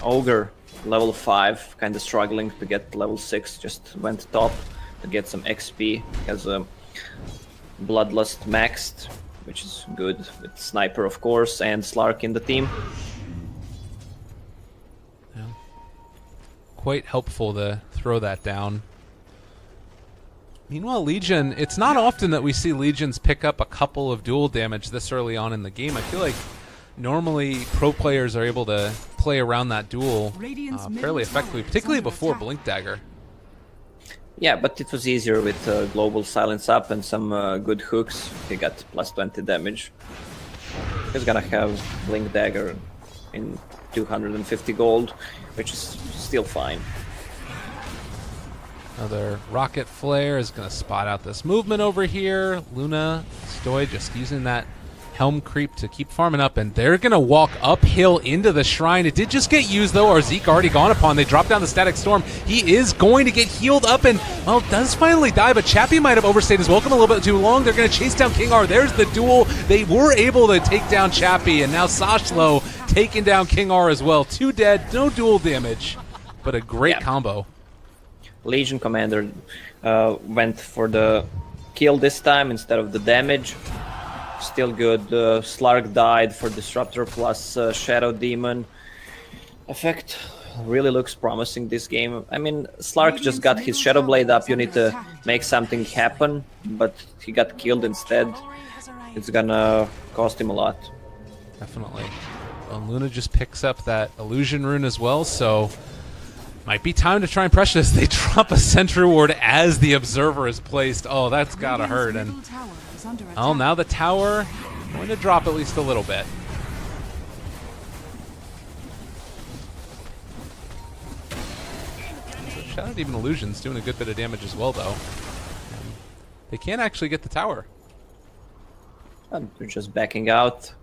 Ogre, level 5, kind of struggling to get level 6, just went top to get some XP. Has a Bloodlust maxed, which is good, with Sniper of course, and Slark in the team. Yeah. Quite helpful to throw that down. Meanwhile, Legion, it's not often that we see Legions pick up a couple of dual damage this early on in the game. I feel like normally pro players are able to play around that duel fairly effectively, particularly before Blink Dagger. Yeah, but it was easier with Global Silence up and some good hooks. He got plus 20 damage. He's gonna have Blink Dagger in 250 gold, which is still fine. Another Rocket Flare is going to spot out this movement over here. Luna, Stoy just using that Helm creep to keep farming up, and they're going to walk uphill into the shrine. It did just get used, though. Arzeek already gone upon. They drop down the Static Storm. He is going to get healed up and, well, does finally die, but Chappie might have overstayed his welcome a little bit too long. They're going to chase down King R. There's the duel. They were able to take down Chappie, and now Sashlo taking down King R as well. 2 dead, no dual damage, but a great combo. Legion Commander went for the kill this time instead of the damage. Still good. Slark died for Disruptor plus Shadow Demon. Effect really looks promising this game. I mean, Slark just got his Shadow Blade up. You need to make something happen, but he got killed instead. It's gonna cost him a lot. Definitely. Well, Luna just picks up that Illusion Rune as well, so might be time to try and pressure this. They drop a Sentry Ward as the Observer is placed. Oh, that's gotta hurt. And oh, now the tower going to drop at least a little bit. Shout out even Illusion's doing a good bit of damage as well, though. They can't actually get the tower. And we're just backing out,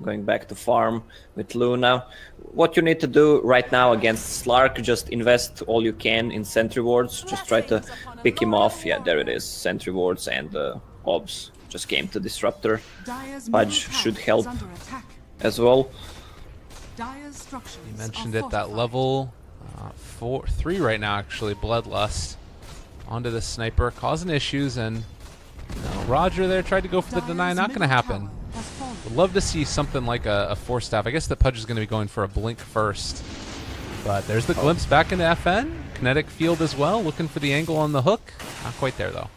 going back to farm with Luna. What you need to do right now against Slark, just invest all you can in sentry wards. Just try to pick him off. Yeah, there it is. Sentry wards and obs just came to Disruptor. Pudge should help as well. You mentioned it, that level 3 right now, actually, Bloodlust. Onto the sniper, causing issues, and Roger there tried to go for the deny, not going to happen. Would love to see something like a Force Staff. I guess that Pudge is going to be going for a blink first. But there's the glimpse back into FN. Kinetic field as well, looking for the angle on the hook. Not quite there, though.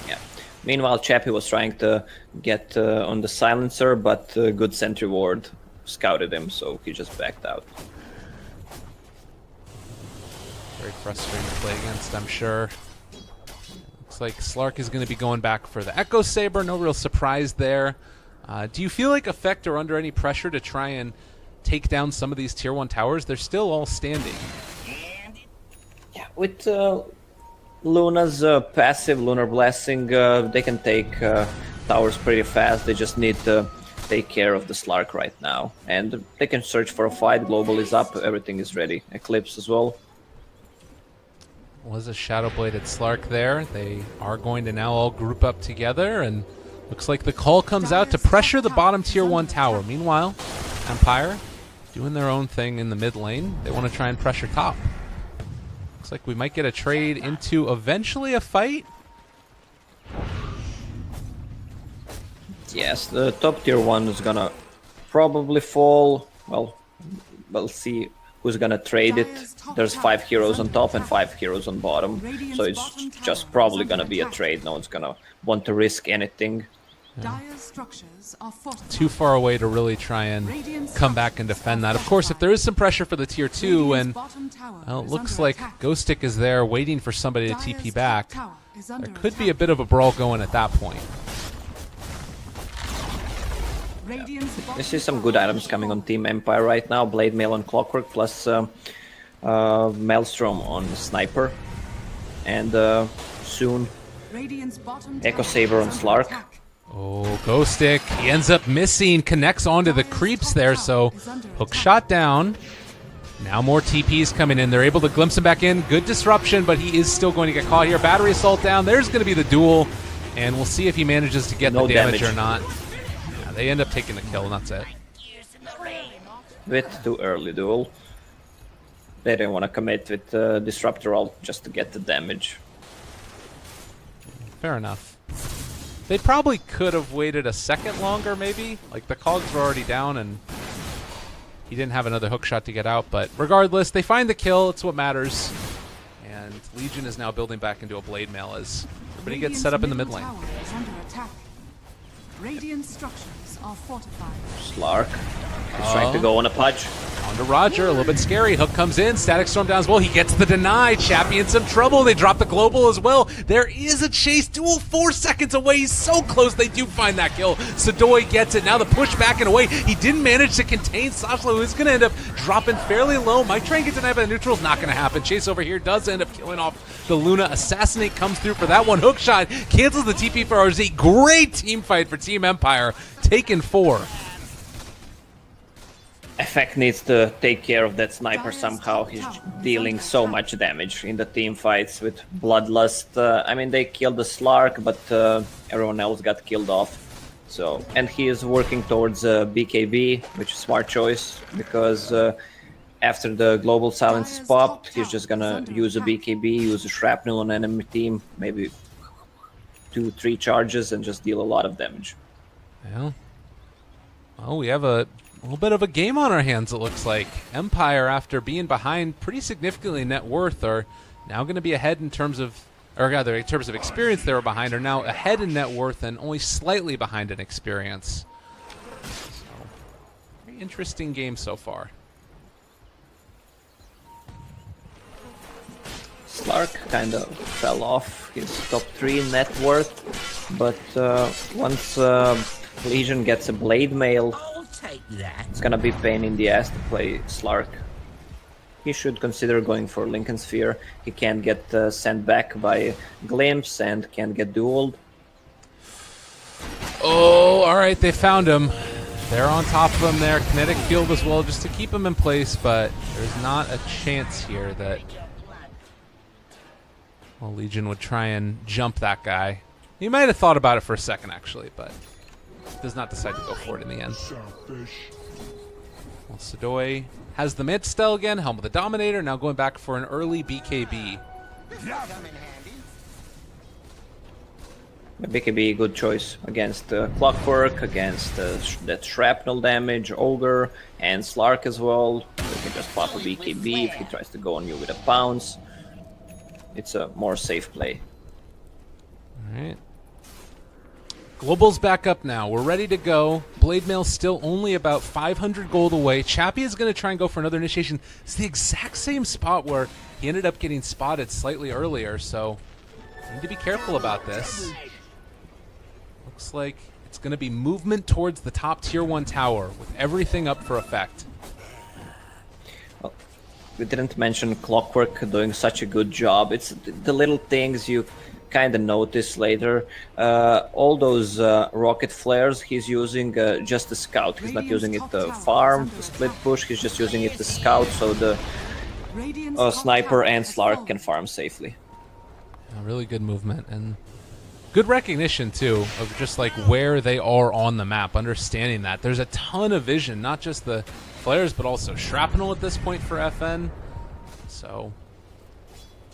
Yeah. Meanwhile, Chappie was trying to get on the silencer, but good sentry ward scouted him, so he just backed out. Very frustrating to play against, I'm sure. Looks like Slark is going to be going back for the Echo Saber. No real surprise there. Do you feel like Effect are under any pressure to try and take down some of these tier 1 towers? They're still all standing. Yeah, with Luna's passive Lunar Blessing, they can take towers pretty fast. They just need to take care of the Slark right now. And they can search for a fight. Global is up. Everything is ready. Eclipse as well. Was a Shadow Bladed Slark there. They are going to now all group up together, and looks like the call comes out to pressure the bottom tier 1 tower. Meanwhile, Empire doing their own thing in the mid lane. They want to try and pressure top. Looks like we might get a trade into eventually a fight. Yes, the top tier 1 is gonna probably fall. Well, we'll see who's gonna trade it. There's 5 heroes on top and 5 heroes on bottom, so it's just probably gonna be a trade. No one's gonna want to risk anything. Too far away to really try and come back and defend that. Of course, if there is some pressure for the tier 2, and well, it looks like Ghostic is there waiting for somebody to TP back, there could be a bit of a brawl going at that point. I see some good items coming on Team Empire right now. Blade Mail on Clockwork plus Maelstrom on Sniper. And soon Echo Saber on Slark. Oh, Ghostic, he ends up missing, connects onto the creeps there, so hook shot down. Now more TPs coming in. They're able to glimpse him back in. Good disruption, but he is still going to get caught here. Battery assault down. There's going to be the duel, and we'll see if he manages to get the damage or not. They end up taking the kill, and that's it. Bit too early duel. They didn't want to commit with Disruptor ult just to get the damage. Fair enough. They probably could have waited a second longer, maybe. Like, the cogs were already down, and he didn't have another hook shot to get out. But regardless, they find the kill. It's what matters. And Legion is now building back into a Blade Mail as everybody gets set up in the mid lane. Radiant structures are fortified. Slark is trying to go on a Pudge. On to Roger, a little bit scary. Hook comes in, Static Storm down as well. He gets the deny. Chappie in some trouble. They drop the global as well. There is a chase. Duel 4 seconds away. He's so close. They do find that kill. Sadoy gets it. Now the push back and away. He didn't manage to contain Sashlo, who's going to end up dropping fairly low. Might try and get denied by the neutrals. Not going to happen. Chase over here does end up killing off the Luna. Assassinate comes through for that one. Hook shot cancels the TP for RZ. Great team fight for Team Empire. Taken 4. Effect needs to take care of that sniper somehow. He's dealing so much damage in the team fights with Bloodlust. I mean, they killed the Slark, but everyone else got killed off. So, and he is working towards BKB, which is smart choice, because after the global silence is popped, he's just gonna use a BKB, use a shrapnel on enemy team, maybe 2-3 charges, and just deal a lot of damage. Well, we have a little bit of a game on our hands, it looks like. Empire, after being behind pretty significantly net worth, are now going to be ahead in terms of, or rather, in terms of experience they were behind, are now ahead in net worth and only slightly behind in experience. So, very interesting game so far. Slark kind of fell off his top 3 net worth, but once Legion gets a Blade Mail, it's gonna be pain in the ass to play Slark. he should consider going for Lincoln Sphere. He can't get sent back by Glimpse and can't get dueled. Oh, all right, they found him. They're on top of him there. Kinetic field as well, just to keep him in place, but there's not a chance here that Legion would try and jump that guy. He might have thought about it for a second, actually, but does not decide to go for it in the end. Well, Sidoi has the mid still again, Helm of the Dominator, now going back for an early BKB. BKB, good choice against Clockwork, against that shrapnel damage, Ogre, and Slark as well. You can just pop a BKB if he tries to go on you with a Pounce. It's a more safe play. Alright. Global's back up now. We're ready to go. Blade Mail's still only about 500 gold away. Chappie is going to try and go for another initiation. It's the exact same spot where he ended up getting spotted slightly earlier, so need to be careful about this. Looks like it's going to be movement towards the top tier 1 tower with everything up for effect. Well, we didn't mention Clockwork doing such a good job. It's the little things you kind of notice later. All those rocket flares he's using just to scout. He's not using it to farm, to split push. He's just using it to scout so the Sniper and Slark can farm safely. Really good movement and good recognition too of just like where they are on the map, understanding that there's a ton of vision, not just the flares but also shrapnel at this point for FN, so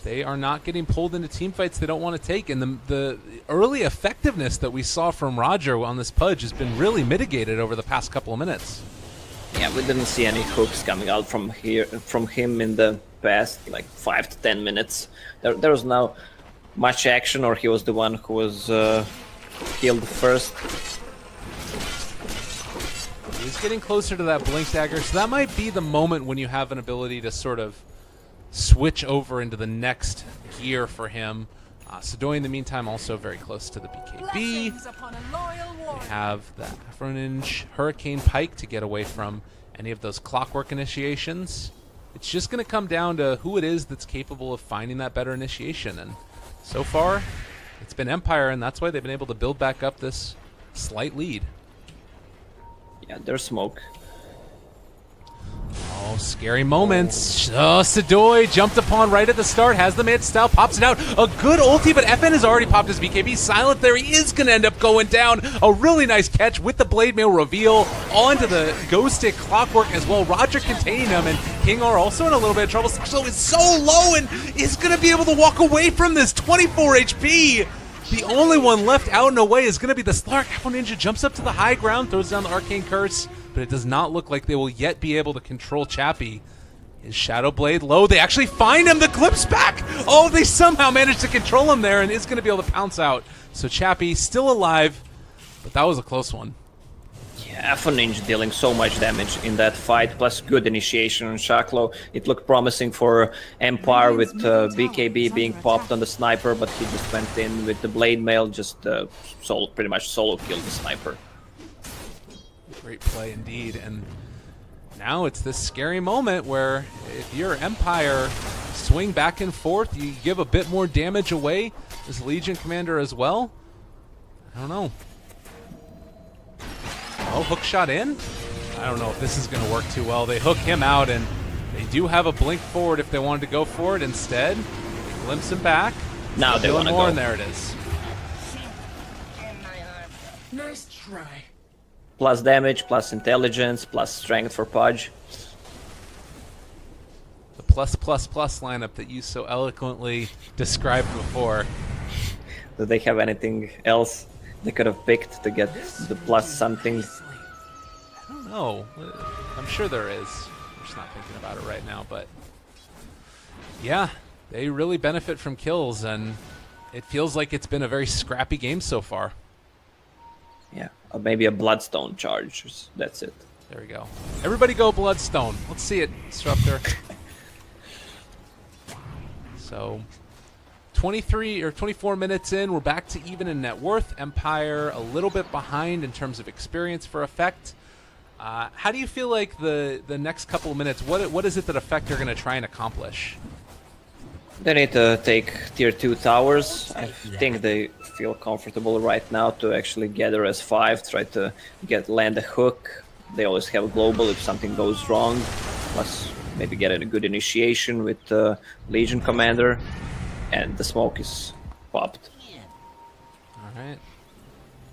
they are not getting pulled into team fights they don't want to take, and the early effectiveness that we saw from Roger on this Pudge has been really mitigated over the past couple of minutes. Yeah, we didn't see any hooks coming out from him in the past like 5 to 10 minutes. There was no much action, or he was the one who was killed first. He's getting closer to that blink dagger, so that might be the moment when you have an ability to sort of switch over into the next gear for him. Sidoi in the meantime also very close to the BKB. We have the Afroninge Hurricane Pike to get away from any of those Clockwork initiations. It's just going to come down to who it is that's capable of finding that better initiation, and so far it's been Empire, and that's why they've been able to build back up this slight lead. Yeah, there's smoke. Oh, scary moments. Oh, Sidoi jumped upon right at the start, has the mid style, pops it out. A good ulti, but FN has already popped his BKB. Silent there, he is going to end up going down. A really nice catch with the Blade Mail reveal onto the Ghost Stick Clockwork as well. Roger containing him, and King R also in a little bit of trouble. So it's so low and is going to be able to walk away from this. 24 HP. The only one left out and away is going to be the Slark. Afro Ninja jumps up to the high ground, throws down the Arcane Curse, but it does not look like they will yet be able to control Chappie. His Shadow Blade low. They actually find him. The clip's back. Oh, they somehow managed to control him there and is going to be able to pounce out. So Chappie still alive, but that was a close one. Yeah, Afroninge dealing so much damage in that fight, plus good initiation on Shaklo. It looked promising for Empire with BKB being popped on the Sniper, but he just went in with the Blade Mail, just pretty much solo killed the Sniper. Great play indeed, and now it's this scary moment where if you're Empire, swing back and forth, you give a bit more damage away. This Legion commander as well. I don't know. Oh, hook shot in? I don't know if this is going to work too well. They hook him out, and they do have a blink forward if they wanted to go for it. Instead, they glimpse him back. Now they want to go. And there it is. Nice try. Plus damage, plus intelligence, plus strength for Pudge. The plus lineup that you so eloquently described before. Do they have anything else they could have picked to get the plus something? I don't know. I'm sure there is. I'm just not thinking about it right now, but yeah, they really benefit from kills, and it feels like it's been a very scrappy game so far. Yeah, or maybe a Bloodstone charge. That's it. There we go. Everybody go Bloodstone. Let's see it, Disruptor. So 23 or 24 minutes in, we're back to even in net worth. Empire a little bit behind in terms of experience for effect. How do you feel like the next couple of minutes, what is it that Effect are going to try and accomplish? They need to take tier 2 towers. I think they feel comfortable right now to actually gather as 5, try to land a hook. They always have global if something goes wrong. Plus maybe get a good initiation with Legion Commander. And the smoke is popped. Alright.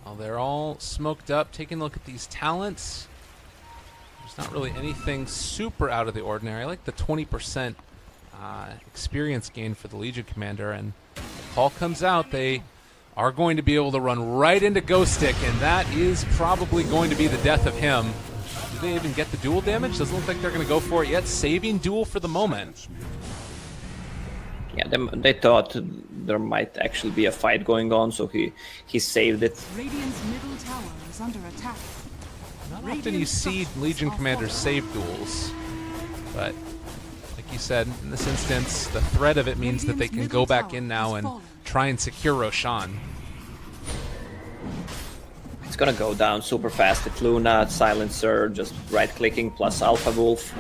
Well, they're all smoked up. Taking a look at these talents. There's not really anything super out of the ordinary. I like the 20% experience gain for the Legion Commander, and the call comes out. They are going to be able to run right into Ghost Stick, and that is probably going to be the death of him. Do they even get the dual damage? Doesn't look like they're going to go for it yet. Saving duel for the moment. Yeah, they thought there might actually be a fight going on, so he saved it. Radiant's middle tower is under attack. Not often you see Legion Commanders save duels, but like you said, in this instance, the threat of it means that they can go back in now and try and secure Roshan. It's gonna go down super fast with Luna, Silencer, just right-clicking plus Alpha Wolf.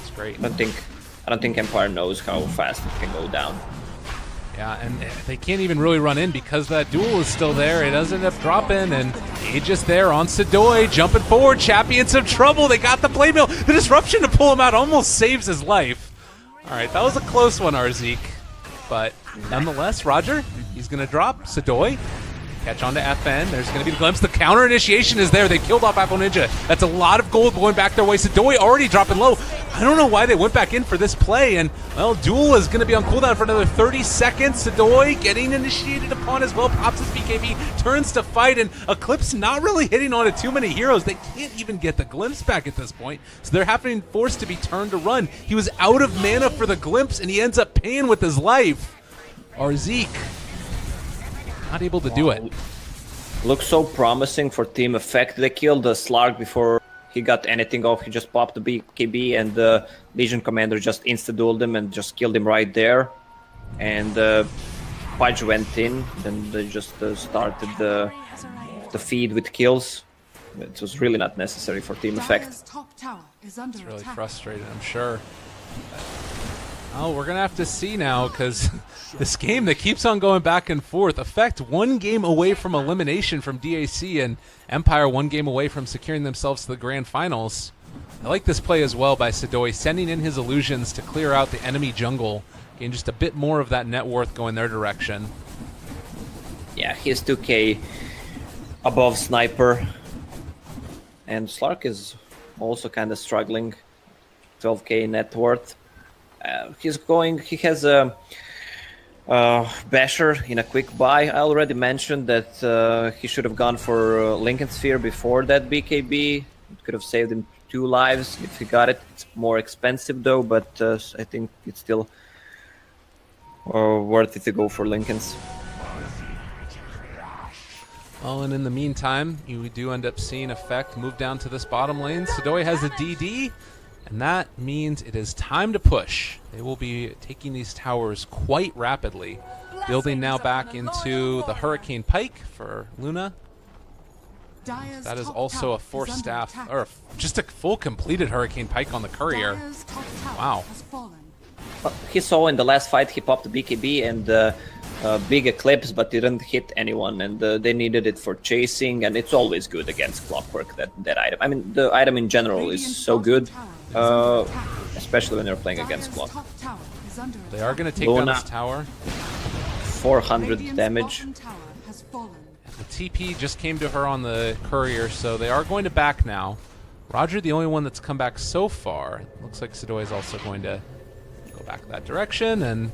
It's great. I don't think Empire knows how fast it can go down. Yeah, and they can't even really run in because that duel is still there. It does end up dropping, and Aegis there on Sidoi, jumping forward. Chappie in some trouble. They got the playmill. The disruption to pull him out almost saves his life. All right, that was a close one, Arzik. But nonetheless, Roger, he's going to drop Sidoi. Catch on to FN. There's going to be the glimpse. The counter initiation is there. They killed off Apple Ninja. That's a lot of gold going back their way. Sidoi already dropping low. I don't know why they went back in for this play. And, well, Duel is going to be on cooldown for another 30 seconds. Sidoi getting initiated upon as well. Pops his BKB, turns to fight. And Eclipse not really hitting onto too many heroes. They can't even get the glimpse back at this point. So they're having forced to be turned to run. He was out of mana for the glimpse, and he ends up paying with his life. Arzik not able to do it. Looks so promising for Team Effect. They killed the Slark before he got anything off. He just popped the BKB, and the Legion Commander just insta-dueled him and just killed him right there. And Pudge went in, then they just started the feed with kills. It was really not necessary for Team Effect. It's It's really frustrating, I'm sure. Oh, we're going to have to see now, because this game that keeps on going back and forth. Effect one game away from elimination from DAC, and Empire one game away from securing themselves to the grand finals. I like this play as well by Sidoi, sending in his illusions to clear out the enemy jungle, gain just a bit more of that net worth going their direction. Yeah, he's 2k above Sniper. And Slark is also kind of struggling. 12k net worth. He has a Basher in a quick buy. I already mentioned that he should have gone for Lincoln Sphere before that BKB. It could have saved him 2 lives if he got it. It's more expensive though, but I think it's still worth it to go for Lincolns. Well, and in the meantime, you do end up seeing Effect move down to this bottom lane. Sidoi has a DD. And that means it is time to push. They will be taking these towers quite rapidly. Building now back into the Hurricane Pike for Luna. That is also a Force Staff, or just a full completed Hurricane Pike on the Courier. Wow. He saw in the last fight he popped the BKB and big Eclipse, but didn't hit anyone, and they needed it for chasing, and it's always good against Clockwork, that item. I mean, the item in general is so good, especially when you're playing against Clock. They are going to take Luna, down this tower. 400 damage. The TP just came to her on the Courier, so they are going to back now. Roger, the only one that's come back so far. Looks like Sidoi is also going to go back that direction, and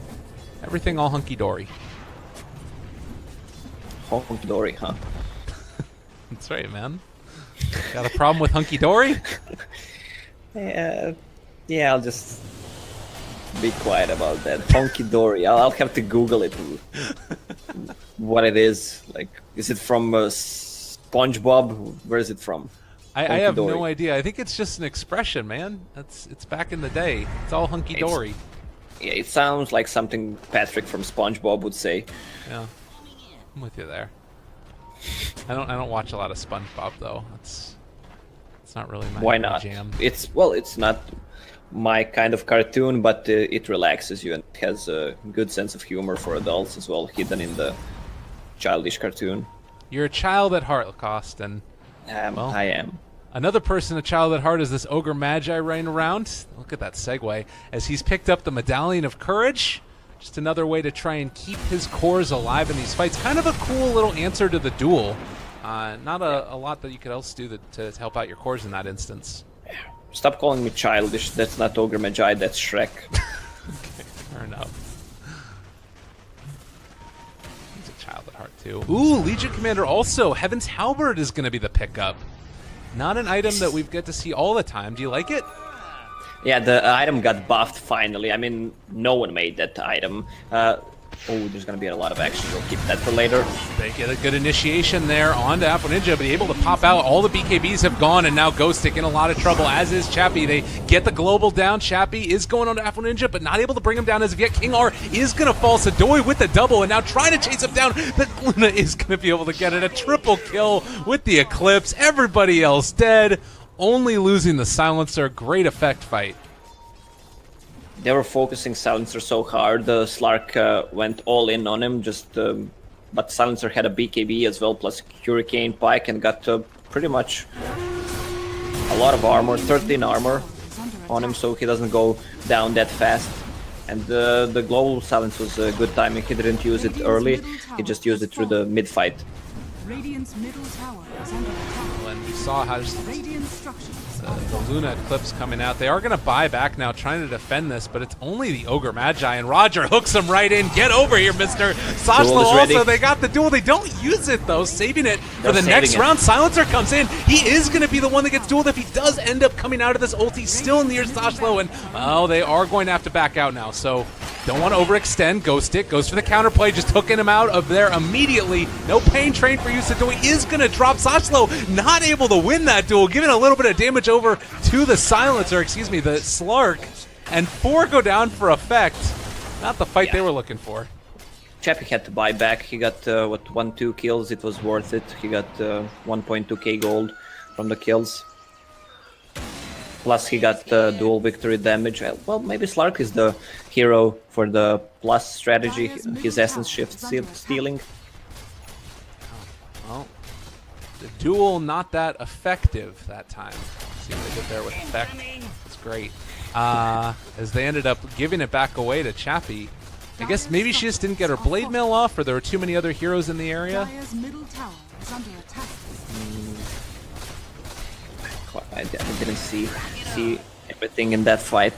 everything all hunky-dory. Hunky-dory, huh? That's right, man. Got a problem with hunky-dory? Yeah, I'll just be quiet about that. Hunky-dory. I'll have to Google it. What it is. Like, is it from SpongeBob? Where is it from? I have no idea. I think it's just an expression, man. It's back in the day. It's all hunky-dory. Yeah, it sounds like something Patrick from SpongeBob would say. Yeah, I'm with you there. I don't watch a lot of SpongeBob though. It's not really my Why not? jam. It's not my kind of cartoon, but it relaxes you and has a good sense of humor for adults as well, hidden in the childish cartoon. You're a child at heart, Lacoste, and well, I am. another person a child at heart is this Ogre Magi running around. Look at that segue as he's picked up the Medallion of Courage. Just another way to try and keep his cores alive in these fights. Kind of a cool little answer to the duel. Not a lot that you could else do to help out your cores in that instance. Stop calling me childish. That's not Ogre Magi, that's Shrek. Okay, fair enough. He's a child at heart too. Ooh, Legion Commander also. Heaven's Halberd is going to be the pickup. Not an item that we get to see all the time. Do you like it? Yeah, the item got buffed finally. I mean, no one made that item. Oh, there's gonna be a lot of action. We'll keep that for later. They get a good initiation there onto Afro Ninja, but able to pop out. All the BKBs have gone, and now Ghostic in a lot of trouble, as is Chappie. They get the global down. Chappie is going on to Afro Ninja, but not able to bring him down as of yet. King R is going to fall. Sadoi with the double, and now trying to chase him down. The Luna is going to be able to get it. A triple kill with the Eclipse. Everybody else dead. Only losing the Silencer. Great effect fight. They were focusing Silencer so hard. Slark went all in on him, but Silencer had a BKB as well, plus Hurricane Pike, and got pretty much a lot of armor, 13 armor on him, so he doesn't go down that fast. And the global silence was good timing. He didn't use it early, he just used it through the mid-fight. Radiant's middle tower is under attack. And we saw how Radiant structures the Luna Eclipse coming out. They are going to buy back now, trying to defend this, but it's only the Ogre Magi, and Roger hooks him right in. Get over here, Mr. Sashlo. Also, they got the duel. They don't use it, though, saving it for the next round. Silencer comes in. He is going to be the one that gets dueled if he does end up coming out of this ulti. Still near Sashlo, and, well, they are going to have to back out now, so don't want to overextend. Ghostic goes for the counterplay, just hooking him out of there immediately. No pain train for you. Sadoi is going to drop. Sashlo not able to win that duel, giving a little bit of damage over to the Silencer, the Slark, and 4 go down for effect. Not the fight they were looking for. Chappie had to buy back. He got, 1-2 kills. It was worth it. He got 1.2k gold from the kills. Plus he got dual victory damage. Well, maybe Slark is the hero for the plus strategy, his essence shift stealing. Well, the duel not that effective that time. See what they did there with effect. It's great. As they ended up giving it back away to Chappie. I guess maybe she just didn't get her blade mail off, or there were too many other heroes in the area. Dire's middle tower is under attack. I didn't see everything in that fight.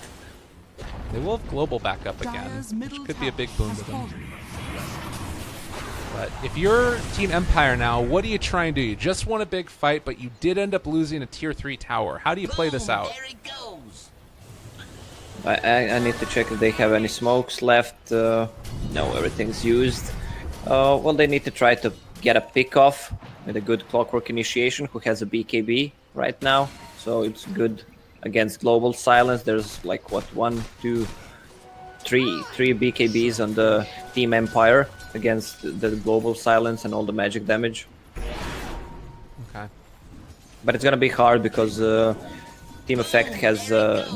They will have global back up again, which could be a big boon to them. But if you're Team Empire now, what do you try and do? You just won a big fight, but you did end up losing a tier 3 tower. How do you play this out? I need to check if they have any smokes left. No, everything's used. Well, they need to try to get a pick off with a good Clockwork Initiation, who has a BKB right now. So it's good against Global Silence. There's like, what, 1, 2, 3 BKBs on the Team Empire against the Global Silence and all the magic damage. Okay. But it's gonna be hard because Team Effect has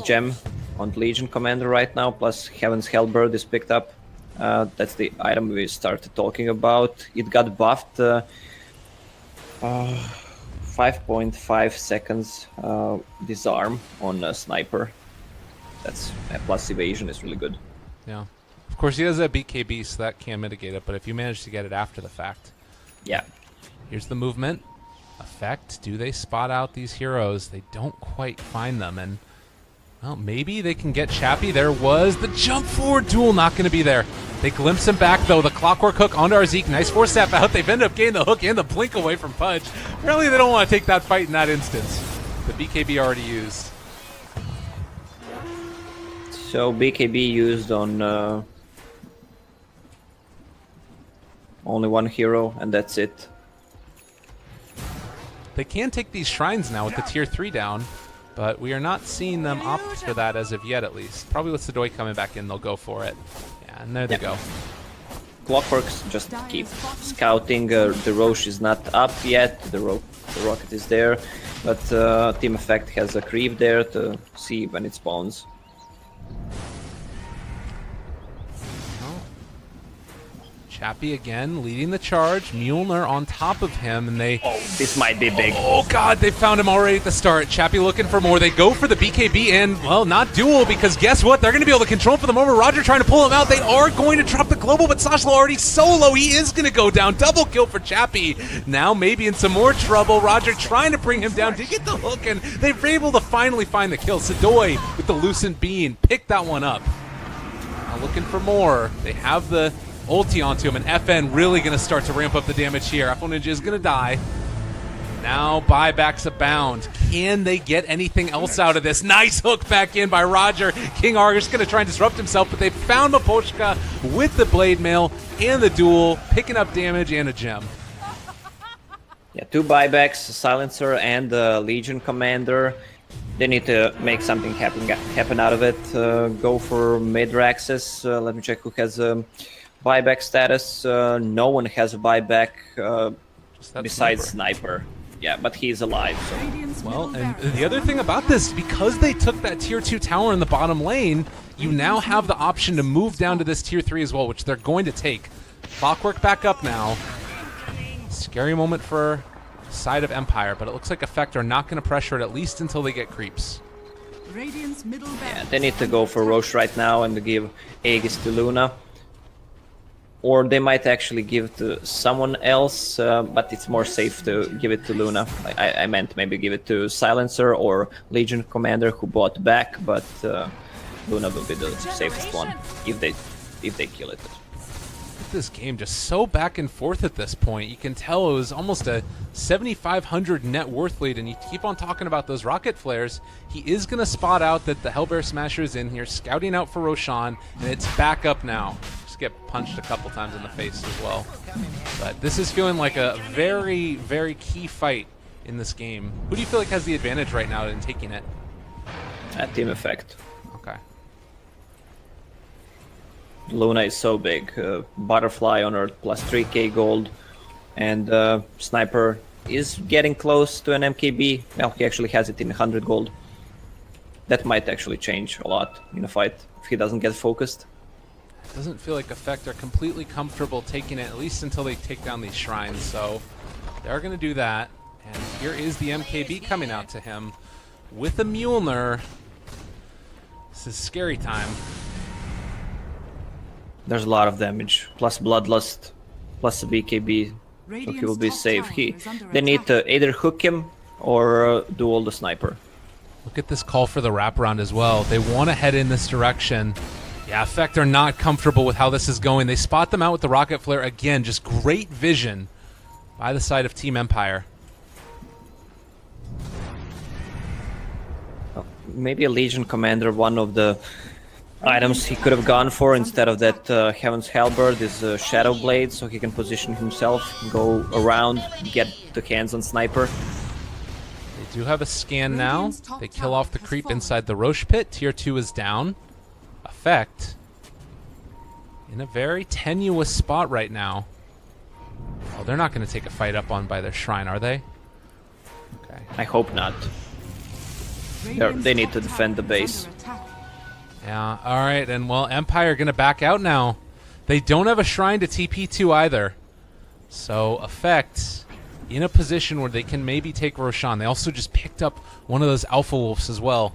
Gem on Legion Commander right now, plus Heaven's Hellbird is picked up. That's the item we started talking about. It got buffed 5.5 seconds disarm on a Sniper. That's plus evasion is really good. Yeah. Of course, he has a BKB, so that can mitigate it, but if you manage to get it after the fact. Yeah. Here's the movement. Effect. Do they spot out these heroes? They don't quite find them, and well, maybe they can get Chappie. There was the jump forward duel, not going to be there. They glimpse him back, though. The Clockwork Hook onto Arzeek. Nice 4-step out. They've ended up getting the hook and the blink away from Pudge. Apparently, they don't want to take that fight in that instance. The BKB already used. So BKB used on only one hero, and that's it. They can take these shrines now with the tier 3 down, but we are not seeing them opt for that as of yet, at least. Probably with Sadoi coming back in, they'll go for it. Yeah, and there they go. Clockworks just keep scouting. The Roche is not up yet. The rocket is there, but Team Effect has a creep there to see when it spawns. Chappie again leading the charge. Mjolnir on top of him, and they... Oh, this might be big. Oh, God, they found him already at the start. Chappie looking for more. They go for the BKB, and, well, not duel, because guess what? They're going to be able to control for the moment. Roger trying to pull him out. They are going to drop the global, but Sashlo already solo. He is going to go down. Double kill for Chappie. Now maybe in some more trouble. Roger trying to bring him down to get the hook, and they're able to finally find the kill. Sadoy with the Lucent Bean. Pick that one up. Now looking for more. They have the ulti onto him, and FN really going to start to ramp up the damage here. Apple Ninja is going to die. Now buybacks abound. Can they get anything else out of this? Nice hook back in by Roger. King Argus going to try and disrupt himself, but they found Mapochka with the blade mail and the duel, picking up damage and a gem. Yeah, 2 buybacks, a silencer and the Legion Commander. They need to make something happen out of it. Go for mid-Raxus. Let me check who has buyback status. No one has a buyback besides Sniper. Yeah, but he's alive. So. Well, and the other thing about this, because they took that tier 2 tower in the bottom lane, you now have the option to move down to this tier 3 as well, which they're going to take. Clockwork back up now. Scary moment for side of Empire, but it looks like Effect are not going to pressure it at least until they get creeps. Yeah, they need to go for Roche right now and give Aegis to Luna. Or they might actually give it to someone else, but it's more safe to give it to Luna. I meant maybe give it to Silencer or Legion Commander who bought back, but Luna will be the safest one if they kill it. This game just so back and forth at this point. You can tell it was almost a 7,500 net worth lead, and you keep on talking about those rocket flares. He is going to spot out that the Hellbear Smasher is in here, scouting out for Roshan, and it's back up now. Get punched a couple times in the face as well. But this is feeling like a very, very key fight in this game. Who do you feel like has the advantage right now in taking it? Team Effect. Okay. Luna is so big. Butterfly on Earth plus 3k gold. And Sniper is getting close to an MKB. Well, he actually has it in 100 gold. That might actually change a lot in a fight if he doesn't get focused. Doesn't feel like Effect are completely comfortable taking it, at least until they take down these shrines. So they're going to do that. And here is the MKB coming out to him with a Mjolnir. This is scary time. There's a lot of damage, plus Bloodlust, plus a BKB, so he will be safe. They need to either hook him or duel the Sniper. Look at this call for the wraparound as well. They want to head in this direction. Yeah, Effect are not comfortable with how this is going. They spot them out with the rocket flare again. Just great vision by the side of Team Empire. Maybe a Legion Commander, one of the items he could have gone for instead of that Heaven's Halberd is Shadow Blade, so he can position himself, go around, get the hands on Sniper. They do have a scan now. They kill off the creep inside the Roche pit. Tier 2 is down. Effect in a very tenuous spot right now. Oh, they're not going to take a fight up on by their shrine, are they? Okay. I hope not. They need to defend the base. Yeah, alright, and well, Empire going to back out now. They don't have a shrine to TP to either. So, Effect in a position where they can maybe take Roshan. They also just picked up one of those Alpha Wolves as well.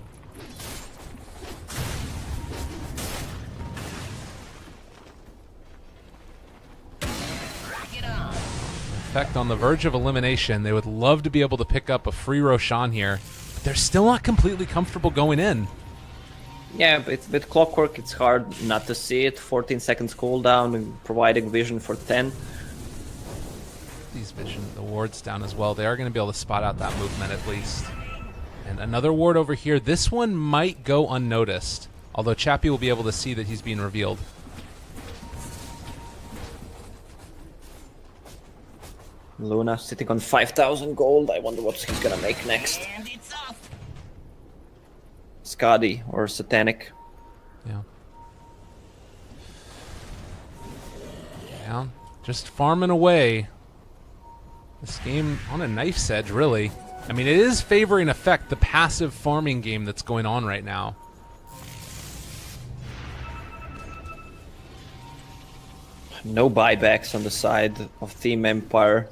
Effect on the verge of elimination. They would love to be able to pick up a free Roshan here, but they're still not completely comfortable going in. Yeah, but with Clockwork it's hard not to see it. 14 seconds cooldown and providing vision for 10. These vision, the wards down as well. They are going to be able to spot out that movement at least. And another ward over here. This one might go unnoticed, although Chappie will be able to see that he's being revealed. Luna sitting on 5,000 gold. I wonder what he's gonna make next. Skadi or Satanic. Yeah. Down, just farming away. This game on a knife's edge, really. I mean, it is favoring Effect, the passive farming game that's going on right now. No buybacks on the side of Team Empire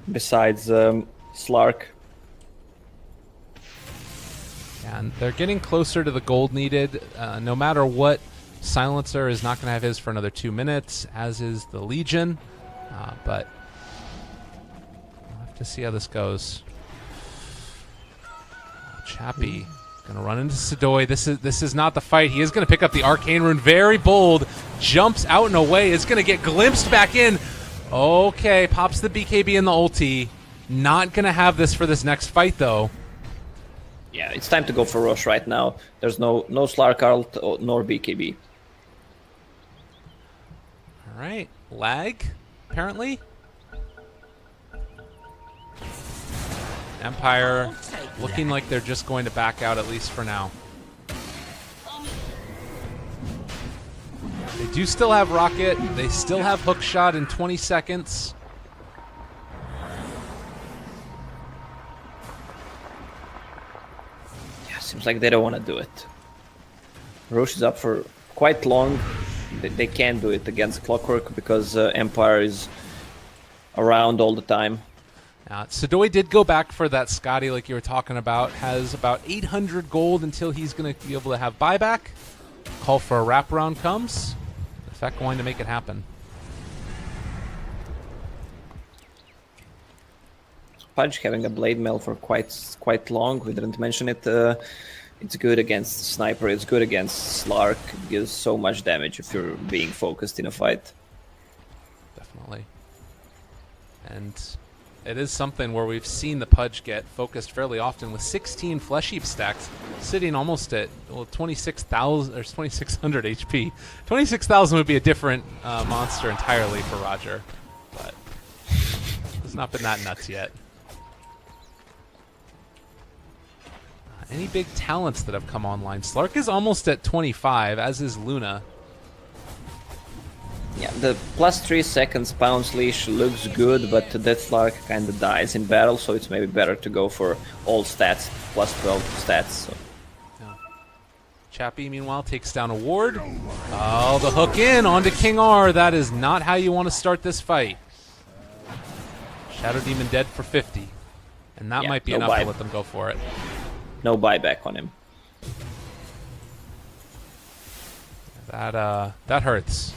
besides Slark. And they're getting closer to the gold needed. No matter what, Silencer is not going to have his for another 2 minutes, as is the Legion. But we'll have to see how this goes. Chappie going to run into Sidoi. This is not the fight. He is going to pick up the Arcane Rune. Very bold. Jumps out and away. Is going to get glimpsed back in. Okay, pops the BKB and the ulti. Not going to have this for this next fight, though. Yeah, it's time to go for Rosh right now. There's no Slark ult nor BKB. All right, lag, apparently. Empire looking like they're just going to back out, at least for now. They do still have Rocket. They still have Hookshot in 20 seconds. Yeah, seems like they don't want to do it. Rosh is up for quite long. They can't do it against Clockwork because Empire is around all the time. Sidoi did go back for that Scotty like you were talking about. Has about 800 gold until he's going to be able to have buyback. Call for a wraparound comes. Effect going to make it happen. Pudge having a blade mail for quite long. We didn't mention it. It's good against Sniper. It's good against Slark. It gives so much damage if you're being focused in a fight. Definitely. And it is something where we've seen the Pudge get focused fairly often with 16 Flesh Heap stacks, sitting almost at 26,000 or 2,600 HP. 26,000 would be a different monster entirely for Roger, but it's not been that nuts yet. Any big talents that have come online? Slark is almost at 25, as is Luna. Yeah, the plus 3 seconds bounce leash looks good, but that Slark kind of dies in battle, so it's maybe better to go for all stats, plus 12 stats. So. Yeah. Chappie, meanwhile, takes down a ward. Oh, the hook in onto King R. That is not how you want to start this fight. Shadow Demon dead for 50. And that might be enough to let them go for it. No buyback on him. That hurts.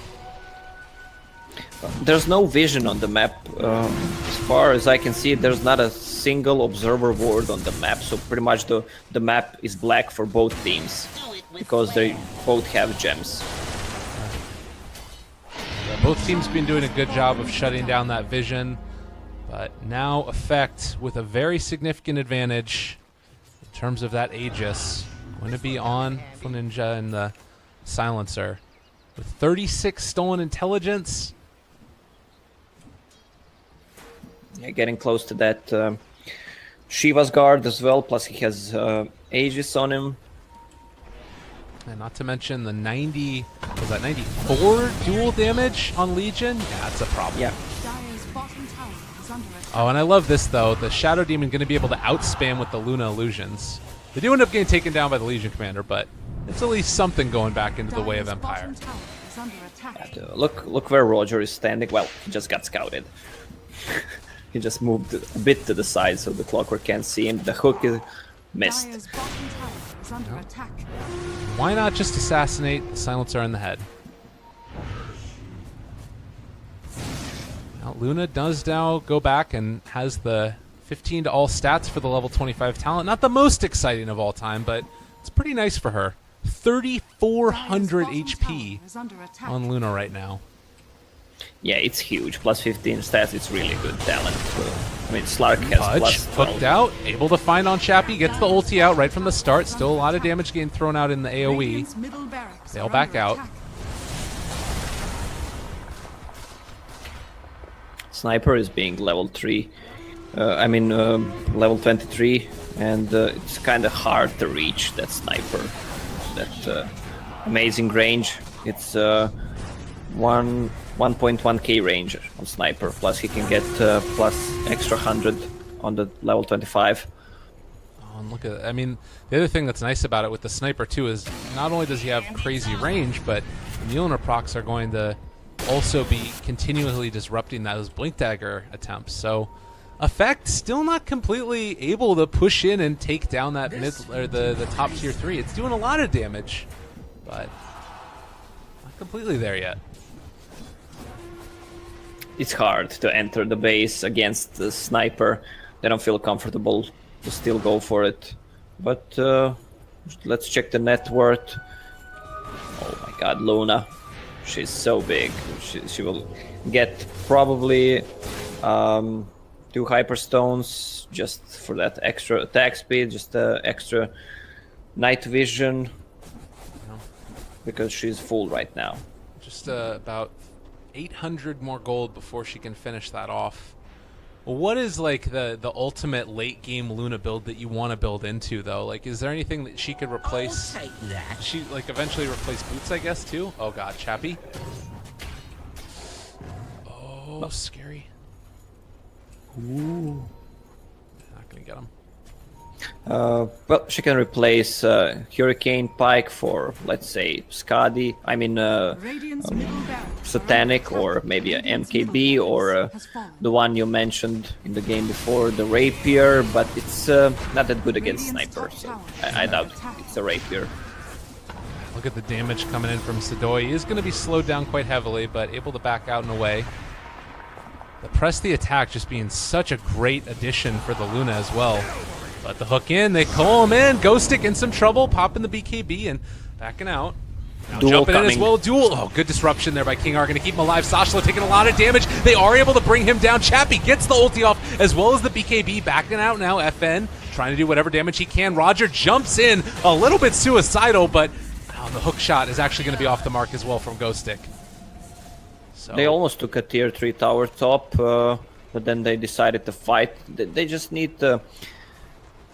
There's no vision on the map. As far as I can see, there's not a single observer ward on the map, so pretty much the map is black for both teams because they both have gems. Yeah, both teams been doing a good job of shutting down that vision, but now Effect with a very significant advantage in terms of that Aegis. Going to be on for Ninja and the Silencer with 36 stolen intelligence. Yeah, getting close to that Shiva's guard as well, plus he has Aegis on him. And not to mention the 94 dual damage on Legion? Yeah, that's a problem. Yeah. Dire's bottom tower is under attack. Oh, and I love this, though. The Shadow Demon going to be able to outspam with the Luna illusions. They do end up getting taken down by the Legion Commander, but it's at least something going back into the way of Dire's Empire. bottom tower is under attack. Look where Roger is standing. Well, he just got scouted. He just moved a bit to the side so the Clockwork can't see him. The hook is missed. Dire's bottom tower is under attack. Why not just assassinate the Silencer in the head? Now, Luna does now go back and has the 15 to all stats for the level 25 talent. Not the most exciting of all time, but it's pretty nice for her. 3,400 HP on Luna right now. Yeah, it's huge. Plus 15 stats, it's really good talent. I mean, Slark has Pudge plus 12. hooked out, able to find on Chappie, gets the ulti out right from the start. Still a lot of damage getting thrown out in the AoE. Radiant's middle barracks They'll are back under out. attack. Sniper is being level 3. Level 23, and it's kind of hard to reach that Sniper. That amazing range. It's 1.1k range on sniper. Plus he can get plus extra 100 on the level 25. Oh, and look at, I mean, the other thing that's nice about it with the sniper too is not only does he have crazy range, but the Mjolnir procs are going to also be continually disrupting those blink dagger attempts. So effect still not completely able to push in and take down that mid or the top tier 3. It's doing a lot of damage, but not completely there yet. It's hard to enter the base against the sniper. They don't feel comfortable to still go for it. But let's check the net worth. Oh my god, Luna. She's so big. She will get probably 2 hyperstones just for that extra attack speed, just extra night vision. Because she's full right now. Just about 800 more gold before she can finish that off. What is like the ultimate late game Luna build that you want to build into though? Like, is there anything that she could replace? I'll take that. She like eventually replace Boots, I guess too. Oh god, Chappie. Oh, scary. Ooh. Not gonna get him. Well, she can replace Hurricane Pike for, let's say, Skadi. I mean, Radiant's middle barracks Satanic, or maybe a MKB, or the one you mentioned in the game before, the Rapier. But it's not that good against Sniper, so I doubt it's a Rapier. Look at the damage coming in from Sidoi. He is going to be slowed down quite heavily, but able to back out and away. The press the attack just being such a great addition for the Luna as well. But the hook in, they call him in. Ghostic in some trouble, popping the BKB and backing out. Now Duel jumping coming. in as well. Duel. Oh, good disruption there by King R. Going to keep him alive. Sashla taking a lot of damage. They are able to bring him down. Chappie gets the ulti off as well as the BKB. Backing out now. FN trying to do whatever damage he can. Roger jumps in a little bit suicidal, but the hook shot is actually going to be off the mark as well from Ghostic. So They almost took a tier 3 tower top, but then they decided to fight. They just need to...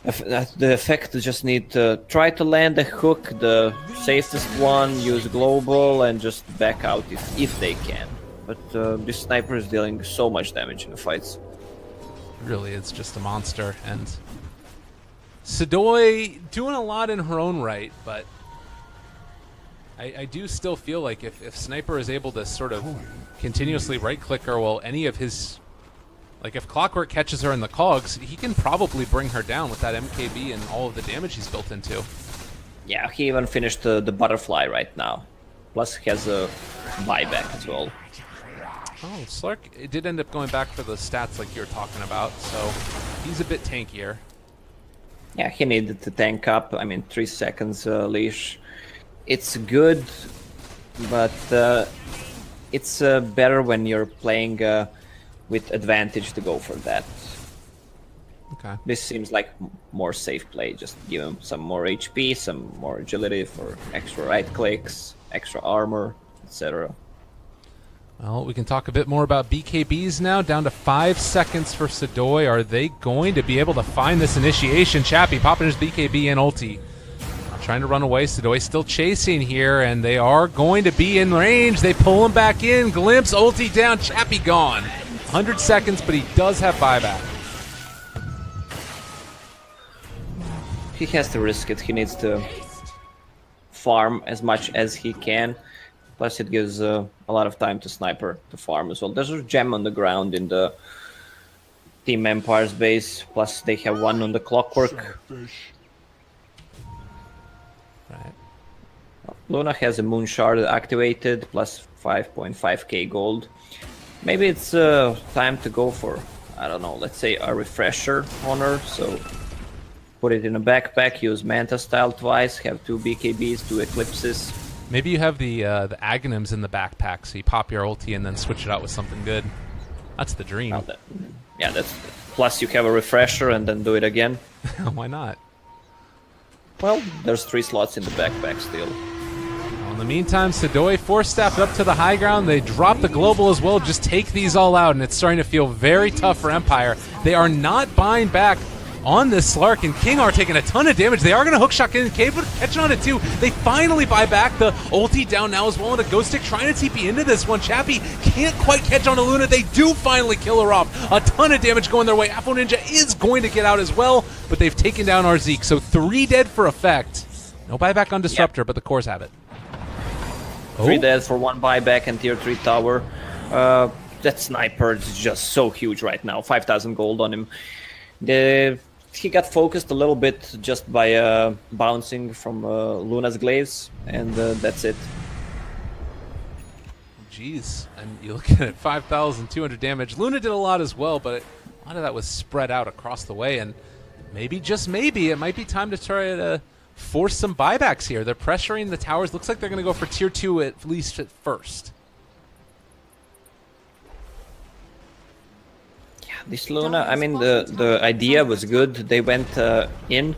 The effect just need to try to land a hook, the safest one, use global, and just back out if they can. But this sniper is dealing so much damage in the fights. really it's just a monster. And Sidoi doing a lot in her own right, but I do still feel like if Sniper is able to sort of continuously right-click her while any of his... Like, if Clockwork catches her in the cogs, he can probably bring her down with that MKB and all of the damage he's built into. Yeah, he even finished the butterfly right now. Plus he has a buyback as well. Oh, Slark it did end up going back for the stats like you were talking about, so he's a bit tankier. Yeah, he needed to tank up. I mean, 3 seconds leash. It's good, but it's better when you're playing with advantage to go for that. Okay. This seems like more safe play. Just give him some more HP, some more agility for extra right clicks, extra armor, etc. Well, we can talk a bit more about BKBs now. Down to 5 seconds for Sidoi. Are they going to be able to find this initiation? Chappie popping his BKB and ulti. Trying to run away. Sidoi still chasing here, and they are going to be in range. They pull him back in. Glimpse, ulti down. Chappie gone. 100 seconds, but he does have buyback. He has to risk it. He needs to farm as much as he can. Plus, it gives a lot of time to Sniper to farm as well. There's a gem on the ground in the Team Empire's base. Plus, they have one on the Clockwork. Right. Luna has a Moon Shard activated, plus 5.5k gold. Maybe it's time to go for, I don't know, let's say a refresher on her. So put it in a backpack, use Manta style twice, have 2 BKBs, 2 Eclipses. Maybe you have the Aghanims in the backpack, so you pop your ulti and then switch it out with something good. That's the dream. Now yeah, that's plus you have a refresher and then do it again. Why not? Well, there's 3 slots in the backpack still. Well, in the meantime, Sidoi force-staffed up to the high ground. They drop the global as well, just take these all out, and it's starting to feel very tough for Empire. They are not buying back on this Slark, and King are taking a ton of damage. They are going to hookshot in. Cave catching on it too. They finally buy back. The ulti down now as well, and a Ghost Stick trying to TP into this one. Chappie can't quite catch on to Luna. They do finally kill her off. A ton of damage going their way. Afro Ninja is going to get out as well, but they've taken down our Zeke. So 3 dead for effect. No buyback on Disruptor, but the cores have it. 3 dead for 1 buyback and tier 3 tower. That sniper is just so huge right now. 5,000 gold on him. He got focused a little bit just by bouncing from Luna's glaives, and that's it. Jeez, and you look at it, 5,200 damage. Luna did a lot as well, but a lot of that was spread out across the way, and maybe, just maybe, it might be time to try to force some buybacks here. They're pressuring the towers. Looks like they're going to go for tier 2 at least at first. This Luna, I mean, the idea was good. They went in,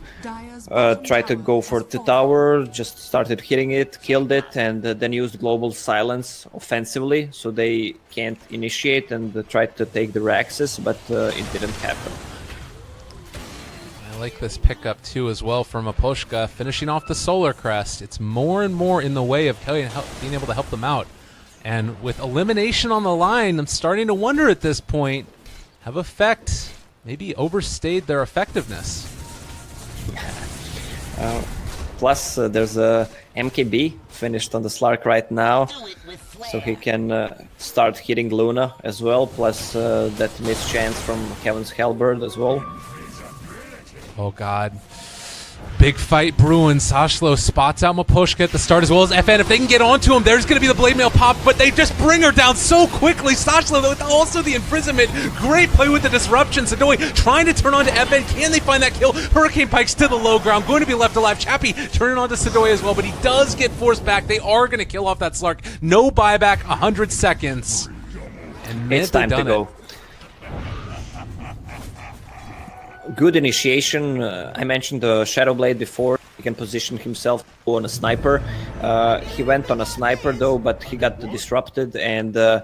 tried to go for the tower, just started hitting it, killed it, and then used global silence offensively, so they can't initiate, and tried to take the Raxus, but it didn't happen. I like this pickup too as well from Aposhka, finishing off the Solar Crest. It's more and more in the way of being able to help them out. And with elimination on the line, I'm starting to wonder at this point, have effect maybe overstayed their effectiveness. Plus, there's a MKB finished on the Slark right now, so he can start hitting Luna as well, plus that missed chance from Kevin's Halberd as well. Oh god. Big fight brewing. Sashlo spots out Mapushka at the start as well as FN. If they can get onto him, there's going to be the blade mail pop, but they just bring her down so quickly. Sashlo with also the imprisonment. Great play with the disruption. Sadoi trying to turn on to FN. Can they find that kill? Hurricane Pike's to the low ground, going to be left alive. Chappie turning on to Sadoi as well, but he does get forced back. They are going to kill off that Slark. No buyback, 100 seconds. And it's time to go. Good initiation. I mentioned the Shadow Blade before. He can position himself on a sniper. He went on a sniper though, but he got disrupted and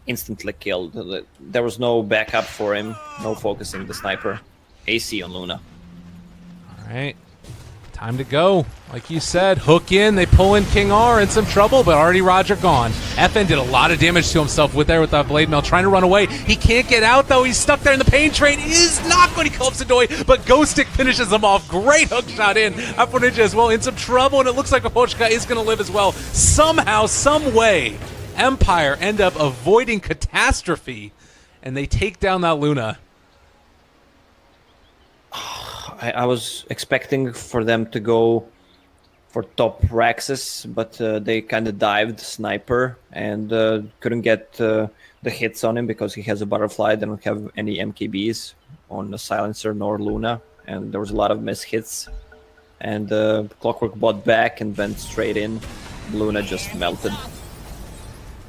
instantly killed. There was no backup for him, no focusing the sniper. AC on Luna. All right, time to go. Like you said, hook in. They pull in King R in some trouble, but already Roger gone. FN did a lot of damage to himself with that blade mail, trying to run away. He can't get out though. He's stuck there in the pain train. Is not going to kill up Sadoi, but Ghost Stick finishes him off. Great hook shot in. Afro Ninja as well in some trouble, and it looks like Apochka is going to live as well. Somehow, some way, Empire end up avoiding catastrophe, and they take down that Luna. I was expecting for them to go for top Raxus, but they kind of dived sniper and couldn't get the hits on him because he has a butterfly. They don't have any MKBs on the silencer nor Luna, and there was a lot of miss hits. And Clockwork bought back and went straight in. Luna just melted.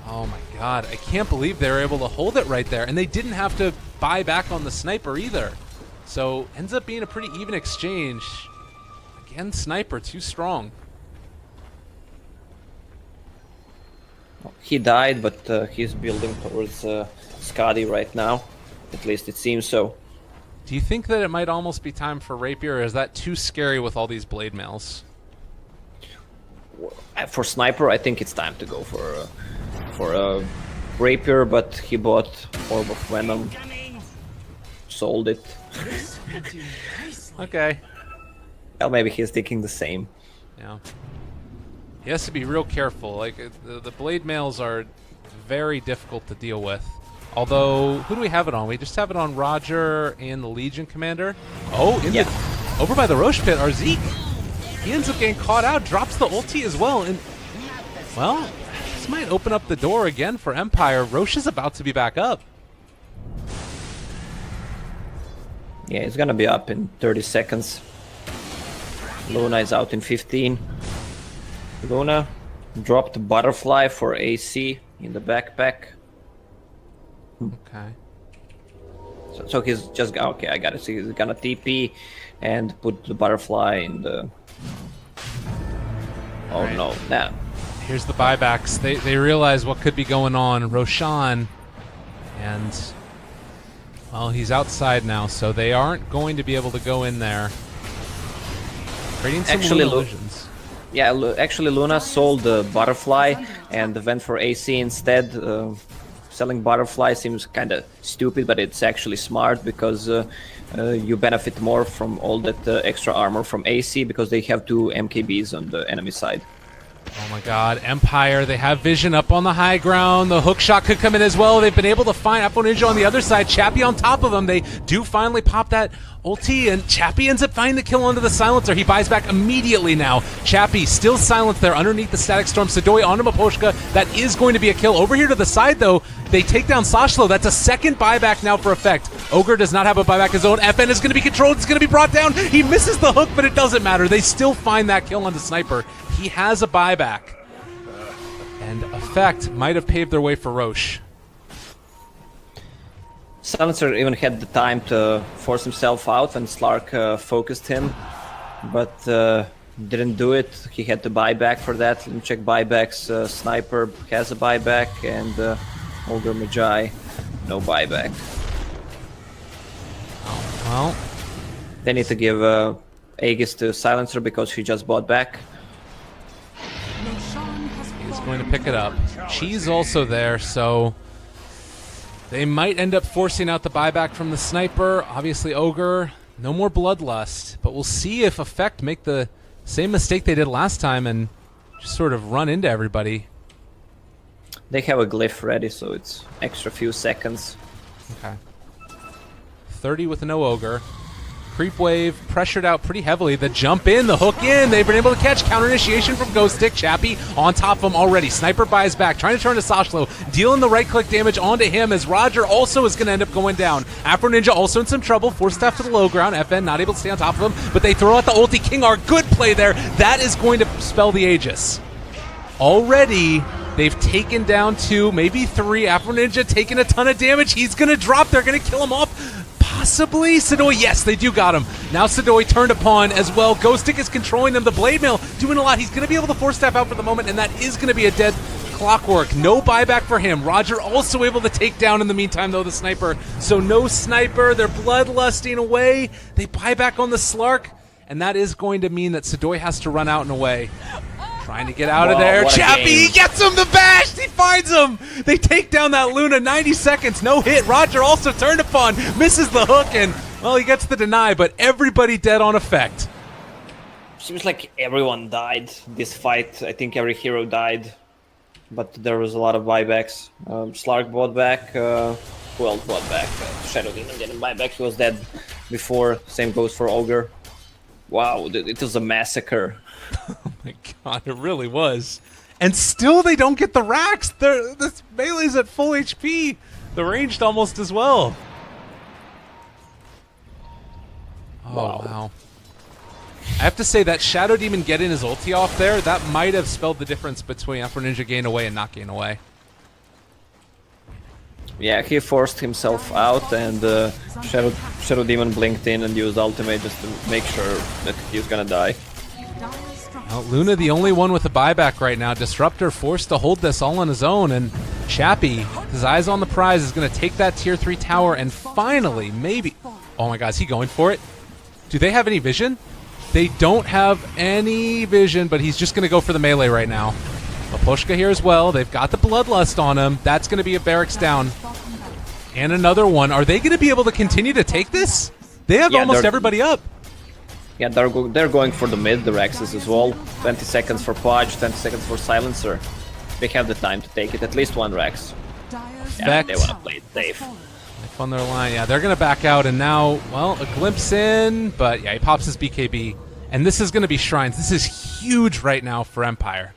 Oh my god, I can't believe they were able to hold it right there, and they didn't have to buy back on the sniper either. So ends up being a pretty even exchange. Again, sniper too strong. He died, but he's building towards Skadi right now. At least it seems so. Do you think that it might almost be time for Rapier, or is that too scary with all these blade mails? For sniper, I think it's time to go for a Rapier, but he bought Orb of Venom, sold it. Okay. Well, maybe he's thinking the same. Yeah. He has to be real careful. Like the blade mails are very difficult to deal with. Although, who do we have it on? We just have it on Roger and the Legion Commander. Oh, over by the Roche Pit, our Zeke. He ends up getting caught out, drops the ulti as well, and well, this might open up the door again for Empire. Roche is about to be back up. Yeah, it's gonna be up in 30 seconds. Luna is out in 15. Luna dropped Butterfly for AC in the backpack. Okay. So he's just, okay, I got it. So he's gonna TP and put the Butterfly in the... Oh right. no, nah. Here's the buybacks. They realize what could be going on. Roshan and Well, he's outside now, so they aren't going to be able to go in there. Creating some Actually, Luna look- illusions. Yeah, actually Luna sold the Butterfly and went for AC instead. Selling Butterfly seems kind of stupid, but it's actually smart because you benefit more from all that extra armor from AC because they have 2 MKBs on the enemy side. Oh my god, Empire, they have vision up on the high ground. The hook shot could come in as well. They've been able to find Afro Ninja on the other side. Chappie on top of them. They do finally pop that ulti, and Chappie ends up finding the kill onto the silencer. He buys back immediately now. Chappie still silenced there underneath the Static Storm. Sadoi onto Maposhka. That is going to be a kill. Over here to the side, though, they take down Sashlo. That's a second buyback now for effect. Ogre does not have a buyback of his own. FN is going to be controlled. It's going to be brought down. He misses the hook, but it doesn't matter. They still find that kill on the Sniper. He has a buyback. And effect might have paved their way for Roche. Silencer even had the time to force himself out when Slark focused him, but didn't do it. He had to buy back for that. Let me check buybacks. Sniper has a buyback, and Ogre Magi, no buyback. Well, They need to give Aegis to Silencer because he just bought back. Roshan has he's going to pick it up. She's also there, so they might end up forcing out the buyback from the Sniper. Obviously, Ogre, no more Bloodlust, but we'll see if Effect make the same mistake they did last time and just sort of run into everybody. They have a glyph ready, so it's extra few seconds. Okay. 30 with no Ogre. Creep Wave pressured out pretty heavily. The jump in, the hook in. They've been able to catch counter initiation from Ghost Stick. Chappie on top of him already. Sniper buys back, trying to turn to Sashlo. Dealing the right click damage onto him as Roger also is going to end up going down. Afro Ninja also in some trouble. Forced staff to the low ground. FN not able to stay on top of him, but they throw out the ulti. King R, good play there. That is going to spell the Aegis. Already, they've taken down 2, maybe 3. Afro Ninja taking a ton of damage. He's going to drop. They're going to kill him off. Possibly Sadoi. Yes, they do got him. Now Sadoi turned upon as well. Ghost Stick is controlling them. The Blade Mail doing a lot. He's going to be able to force staff out for the moment, and that is going to be a dead Clockwork. No buyback for him. Roger also able to take down in the meantime, though, the Sniper. So no Sniper. They're bloodlusting away. They buy back on the Slark, and that is going to mean that Sadoi has to run out and away. Trying to get out of Wow, there. what a Chappie, game. he gets him the bash. He finds him. They take down that Luna. 90 seconds, no hit. Roger also turned upon, misses the hook, and, well, he gets the deny, but everybody dead on effect. Seems like everyone died this fight. I think every hero died, but there was a lot of buybacks. Slark bought back. Who else bought back? Shadow Demon didn't buy back. He was dead before. Same goes for Ogre. Wow, it was a massacre. Oh my god, it really was. And still they don't get the racks. This melee's at full HP. The ranged almost as well. Oh, wow. I have to say that Shadow Demon getting his ulti off there, that might have spelled the difference between Afro Ninja gain away and not gain away. Yeah, he forced himself out, and Shadow Demon blinked in and used ultimate just to make sure that he was gonna die. Well, Luna the only one with a buyback right now. Disruptor forced to hold this all on his own, and Chappie, his eyes on the prize, is going to take that tier 3 tower and finally, maybe... Oh my god, is he going for it? Do they have any vision? They don't have any vision, but he's just going to go for the melee right now. Maposhka here as well. They've got the Bloodlust on him. That's going to be a barracks down. And another one. Are they going to be able to continue to take this? They have almost everybody up. Yeah, they're going for the mid, the Rexes as well. 20 seconds for Podge, 20 seconds for Silencer. They have the time to take it, at least one Rex. Yeah, they want to play it safe. On their line, yeah, they're going to back out, and now, well, a glimpse in, but yeah, he pops his BKB. And this is going to be Shrines. This is huge right now for Empire.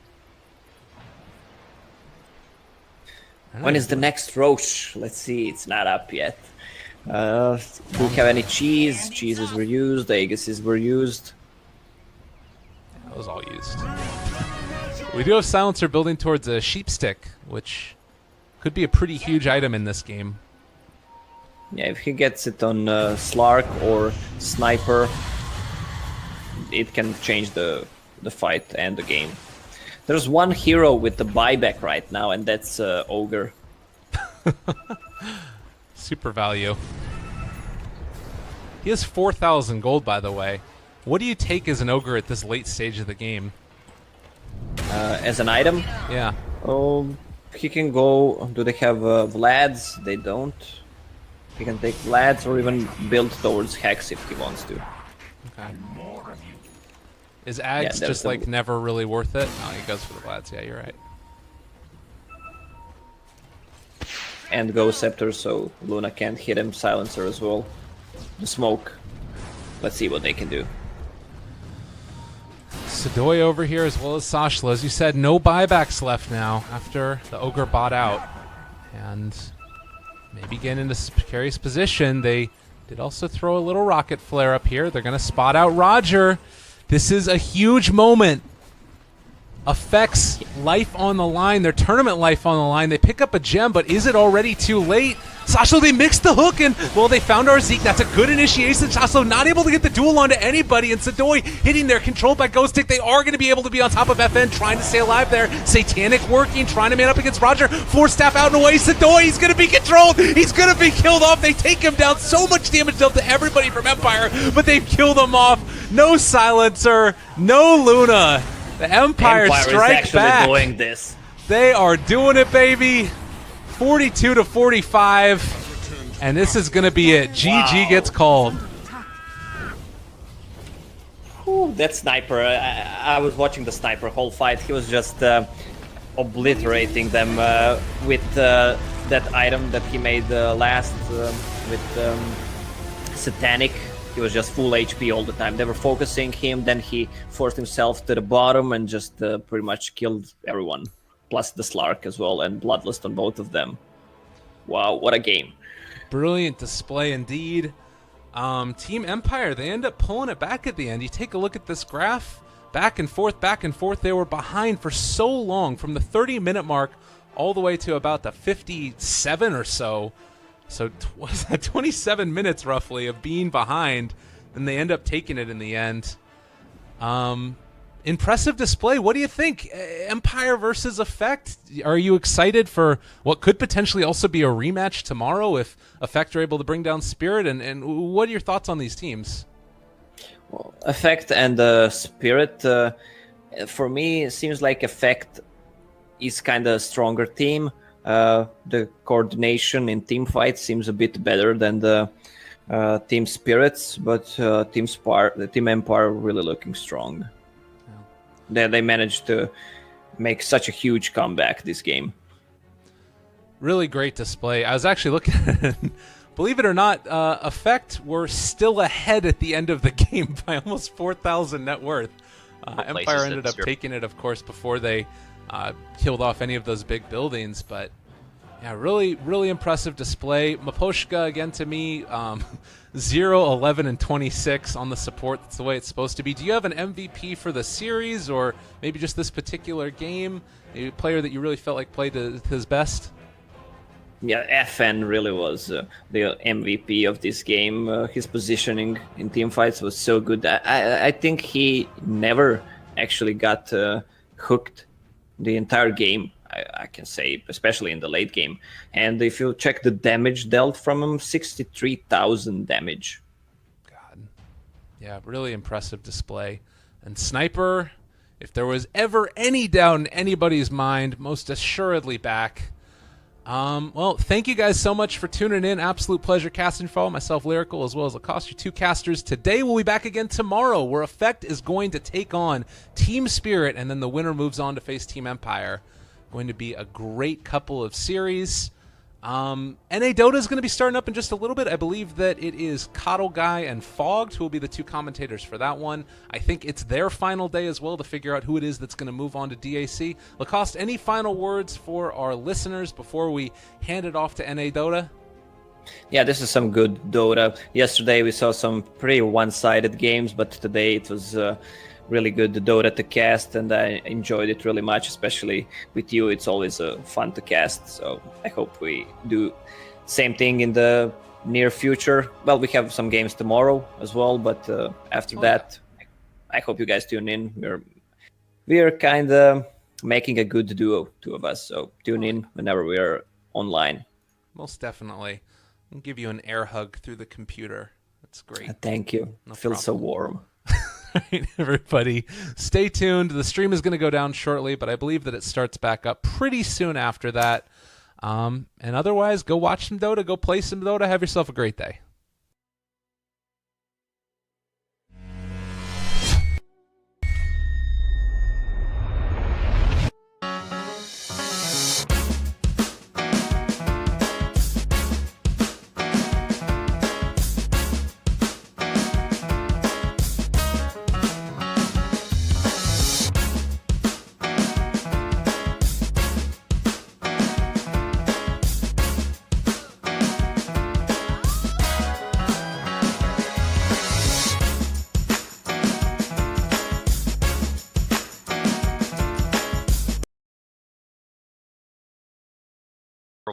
When is the next Roche? Let's see, it's not up yet. Do we have any cheese? Cheeses were used, Aegises were used. That was all used. We do have Silencer building towards a sheep stick, which could be a pretty huge item in this game. Yeah, if he gets it on Slark or Sniper, it can change the fight and the game. There's one hero with the buyback right now, and that's Ogre. Super value. He has 4,000 gold, by the way. What do you take as an ogre at this late stage of the game? As an item, Yeah. oh, he can go. Do they have Vlads? They don't. He can take Vlads or even build towards Hex if he wants to. Okay. Is Ags there's just like never really worth it? No, he goes for the Vlads. Yeah, you're right. And go Scepter, so Luna can't hit him. Silencer as well. The smoke. Let's see what they can do. Sadoy over here as well as Sashla. As you said, no buybacks left now after the ogre bought out. And maybe getting into a precarious position. They did also throw a little rocket flare up here. They're going to spot out Roger. This is a huge moment. Affects life on the line, their tournament life on the line. They pick up a gem, but is it already too late? Sasho, they mixed the hook, and, well, they found our Zeke. That's a good initiation. Sasho not able to get the duel onto anybody, and Sadoy hitting there, controlled by Ghost Stick. They are going to be able to be on top of FN, trying to stay alive there. Satanic working, trying to man up against Roger. Force staff out and away. Sadoy, he's going to be controlled. He's going to be killed off. They take him down. So much damage dealt to everybody from Empire, but they've killed him off. No Silencer, no Luna. The Empire strike is back. Doing this. They are doing it, baby. 42-45, and this is going to be it. GG gets called. Ooh, that sniper. I was watching the sniper whole fight. He was just obliterating them with that item that he made last with Satanic. He was just full HP all the time. They were focusing him, then he forced himself to the bottom and just pretty much killed everyone. Plus the Slark as well, and Bloodlust on both of them. Wow, what a game. Brilliant display indeed. Team Empire, they end up pulling it back at the end. You take a look at this graph. Back and forth, back and forth. They were behind for so long, from the 30-minute mark all the way to about the 57 or so. So was that 27 minutes roughly of being behind, and they end up taking it in the end. Impressive display. What do you think? Empire versus Effect. Are you excited for what could potentially also be a rematch tomorrow if Effect are able to bring down Spirit? And what are your thoughts on these teams? Well, Effect and Spirit, for me, it seems like Effect is kind of a stronger team. The coordination in team fights seems a bit better than the Team Spirits, but the Team Empire really looking strong. Yeah. They managed to make such a huge comeback this game. Really great display. I was actually looking at it. Believe it or not, Effect were still ahead at the end of the game by almost 4,000 net worth. Empire ended up taking it, of course, before they killed off any of those big buildings, but yeah, really, really impressive display. Maposhka, again, to me, 0, 11, and 26 on the support. That's the way it's supposed to be. Do you have an MVP for the series, or maybe just this particular game? A player that you really felt like played to his best? Yeah, FN really was the MVP of this game. His positioning in team fights was so good. I think he never actually got hooked the entire game, I can say, especially in the late game. And if you check the damage dealt from him, 63,000 damage. God. Yeah, really impressive display. And Sniper, if there was ever any doubt in anybody's mind, most assuredly back. Well, thank you guys so much for tuning in. Absolute pleasure casting for all, myself, Lyrical, as well as Lacoste, your two casters. Today we'll be back again tomorrow, where Effect is going to take on Team Spirit, and then the winner moves on to face Team Empire. Going to be a great couple of series. NA Dota is going to be starting up in just a little bit. I believe that it is coL Guy and Fogged who will be the two commentators for that one. I think it's their final day as well to figure out who it is that's going to move on to DAC. Lacoste, any final words for our listeners before we hand it off to NA Dota? Yeah, this is some good Dota. Yesterday we saw some pretty one-sided games, but today it was really good Dota to cast, and I enjoyed it really much, especially with you. It's always fun to cast, so I hope we do same thing in the near future. Well, we have some games tomorrow as well, but after that, I hope you guys tune in. We're kind of making a good duo, two of us, so tune in whenever we're online. Most definitely. I'll give you an air hug through the computer. That's great. Thank you. No Feels so warm. Right, everybody, stay tuned. The stream is going to go down shortly, but I believe that it starts back up pretty soon after that. And otherwise, go watch some Dota, go play some Dota. Have yourself a great day.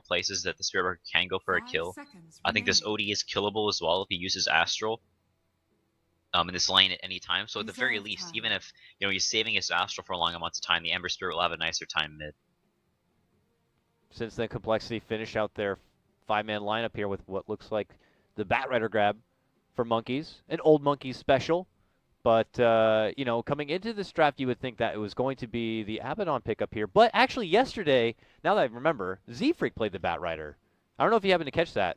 Places that the Spirit Breaker can go for a kill. I think this OD is killable as well if he uses Astral in this lane at any time. So at the very least, even if he's saving his Astral for a long amount of time, the Ember Spirit will have a nicer time mid. Since then, Complexity finished out their 5-man lineup here with what looks like the Batrider grab for Monkeys, an old Monkeys special. But, coming into this draft, you would think that it was going to be the Abaddon pickup here. But actually, yesterday, now that I remember, Z-Freak played the Batrider. I don't know if you happened to catch that,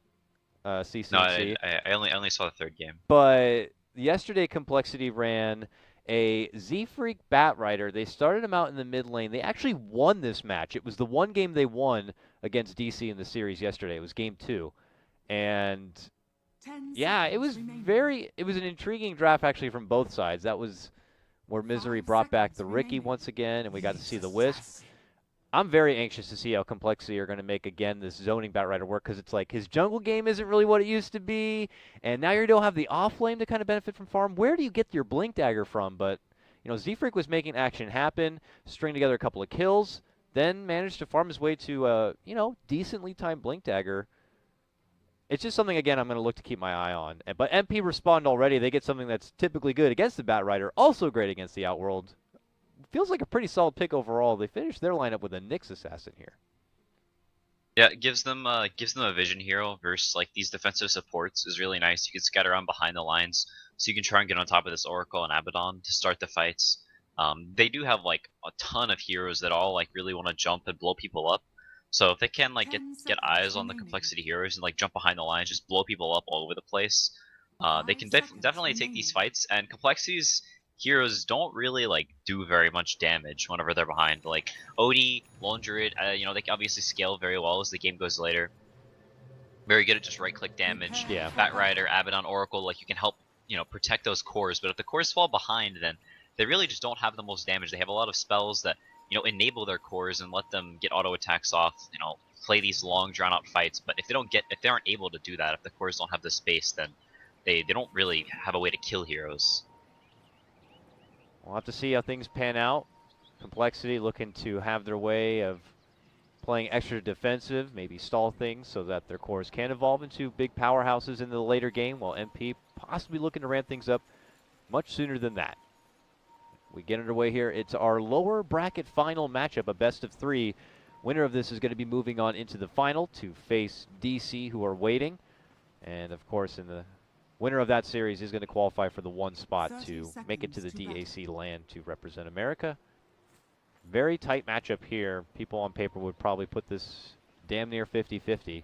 CCC. No, I only saw the third game. But yesterday, Complexity ran a Z-Freak Batrider. They started him out in the mid lane. They actually won this match. It was the one game they won against DC in the series yesterday. It was game 2. And yeah, it was an intriguing draft actually from both sides. That was where Misery brought back the Riki once again, and we got to see the Wisp. I'm very anxious to see how Complexity are going to make, again, this zoning Batrider work, because it's like his jungle game isn't really what it used to be, and now you don't have the off-lane to kind of benefit from farm. Where do you get your Blink Dagger from? But, Z-Freak was making action happen, string together a couple of kills, then managed to farm his way to, decently timed Blink Dagger. It's just something, again, I'm going to look to keep my eye on. But MP respond already. They get something that's typically good against the Batrider, also great against the Outworld. Feels like a pretty solid pick overall. They finished their lineup with a Nyx assassin here. Yeah, it gives them a vision hero versus like these defensive supports is really nice. You can scatter around behind the lines, so you can try and get on top of this Oracle and Abaddon to start the fights. They do have like a ton of heroes that all like really want to jump and blow people up. So if they can like get eyes on the Complexity heroes and like jump behind the lines, just blow people up all over the place, they can definitely take these fights. And Complexity's heroes don't really like do very much damage whenever they're behind. Like OD, Lone Druid, they can obviously scale very well as the game goes later. Very good at just right-click damage. Yeah. Batrider, Abaddon, Oracle, like you can help protect those cores. But if the cores fall behind, then they really just don't have the most damage. They have a lot of spells that enable their cores and let them get auto attacks off. Play these long drawn-out fights. But if they aren't able to do that, if the cores don't have the space, then they don't really have a way to kill heroes. We'll have to see how things pan out. Complexity looking to have their way of playing extra defensive, maybe stall things so that their cores can evolve into big powerhouses in the later game, while MP possibly looking to ramp things up much sooner than that. We get underway here. It's our lower bracket final matchup, a best of 3. Winner of this is going to be moving on into the final to face DC, who are waiting. And of course, in the winner of that series is going to qualify for the 1 spot to make it to the DAC LAN to represent America. Very tight matchup here. People on paper would probably put this damn near 50-50,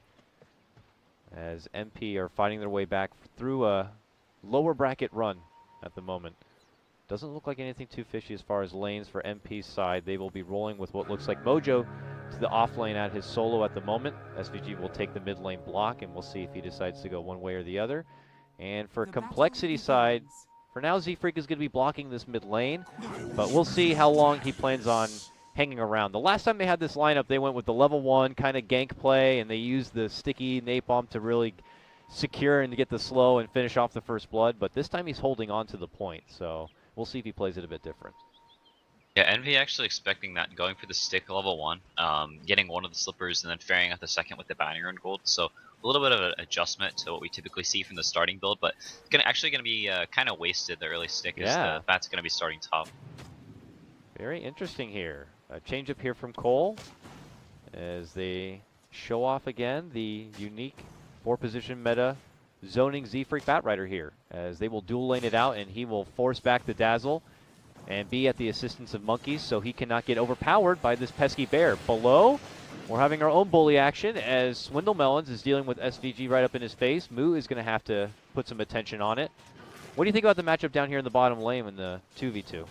as MP are fighting their way back through a lower bracket run at the moment. Doesn't look like anything too fishy as far as lanes for MP's side. They will be rolling with what looks like Mojo to the off lane at his solo at the moment. SVG will take the mid lane block, and we'll see if he decides to go one way or the other. And for Complexity side, for now Z-Freak is going to be blocking this mid lane, but we'll see how long he plans on hanging around. The last time they had this lineup, they went with the level 1 kind of gank play, and they used the sticky napalm to really secure and to get the slow and finish off the first blood, but this time he's holding on to the point, so we'll see if he plays it a bit different. Yeah, Envy actually expecting that, going for the stick level 1, getting one of the slippers, and then ferrying out the second with the bounty rune gold. So a little bit of an adjustment to what we typically see from the starting build, but it's actually going to be kind of wasted, the early stick, as the Bat's going to be starting top. Very interesting here. A change up here from coL as they show off again the unique 4-position meta zoning Z-Freak Batrider here, as they will dual lane it out, and he will force back the Dazzle and be at the assistance of Monkeys so he cannot get overpowered by this pesky bear. Below, we're having our own bully action as Swindle Melons is dealing with SVG right up in his face. Moo is going to have to put some attention on it. What do you think about the matchup down here in the bottom lane in the 2v2?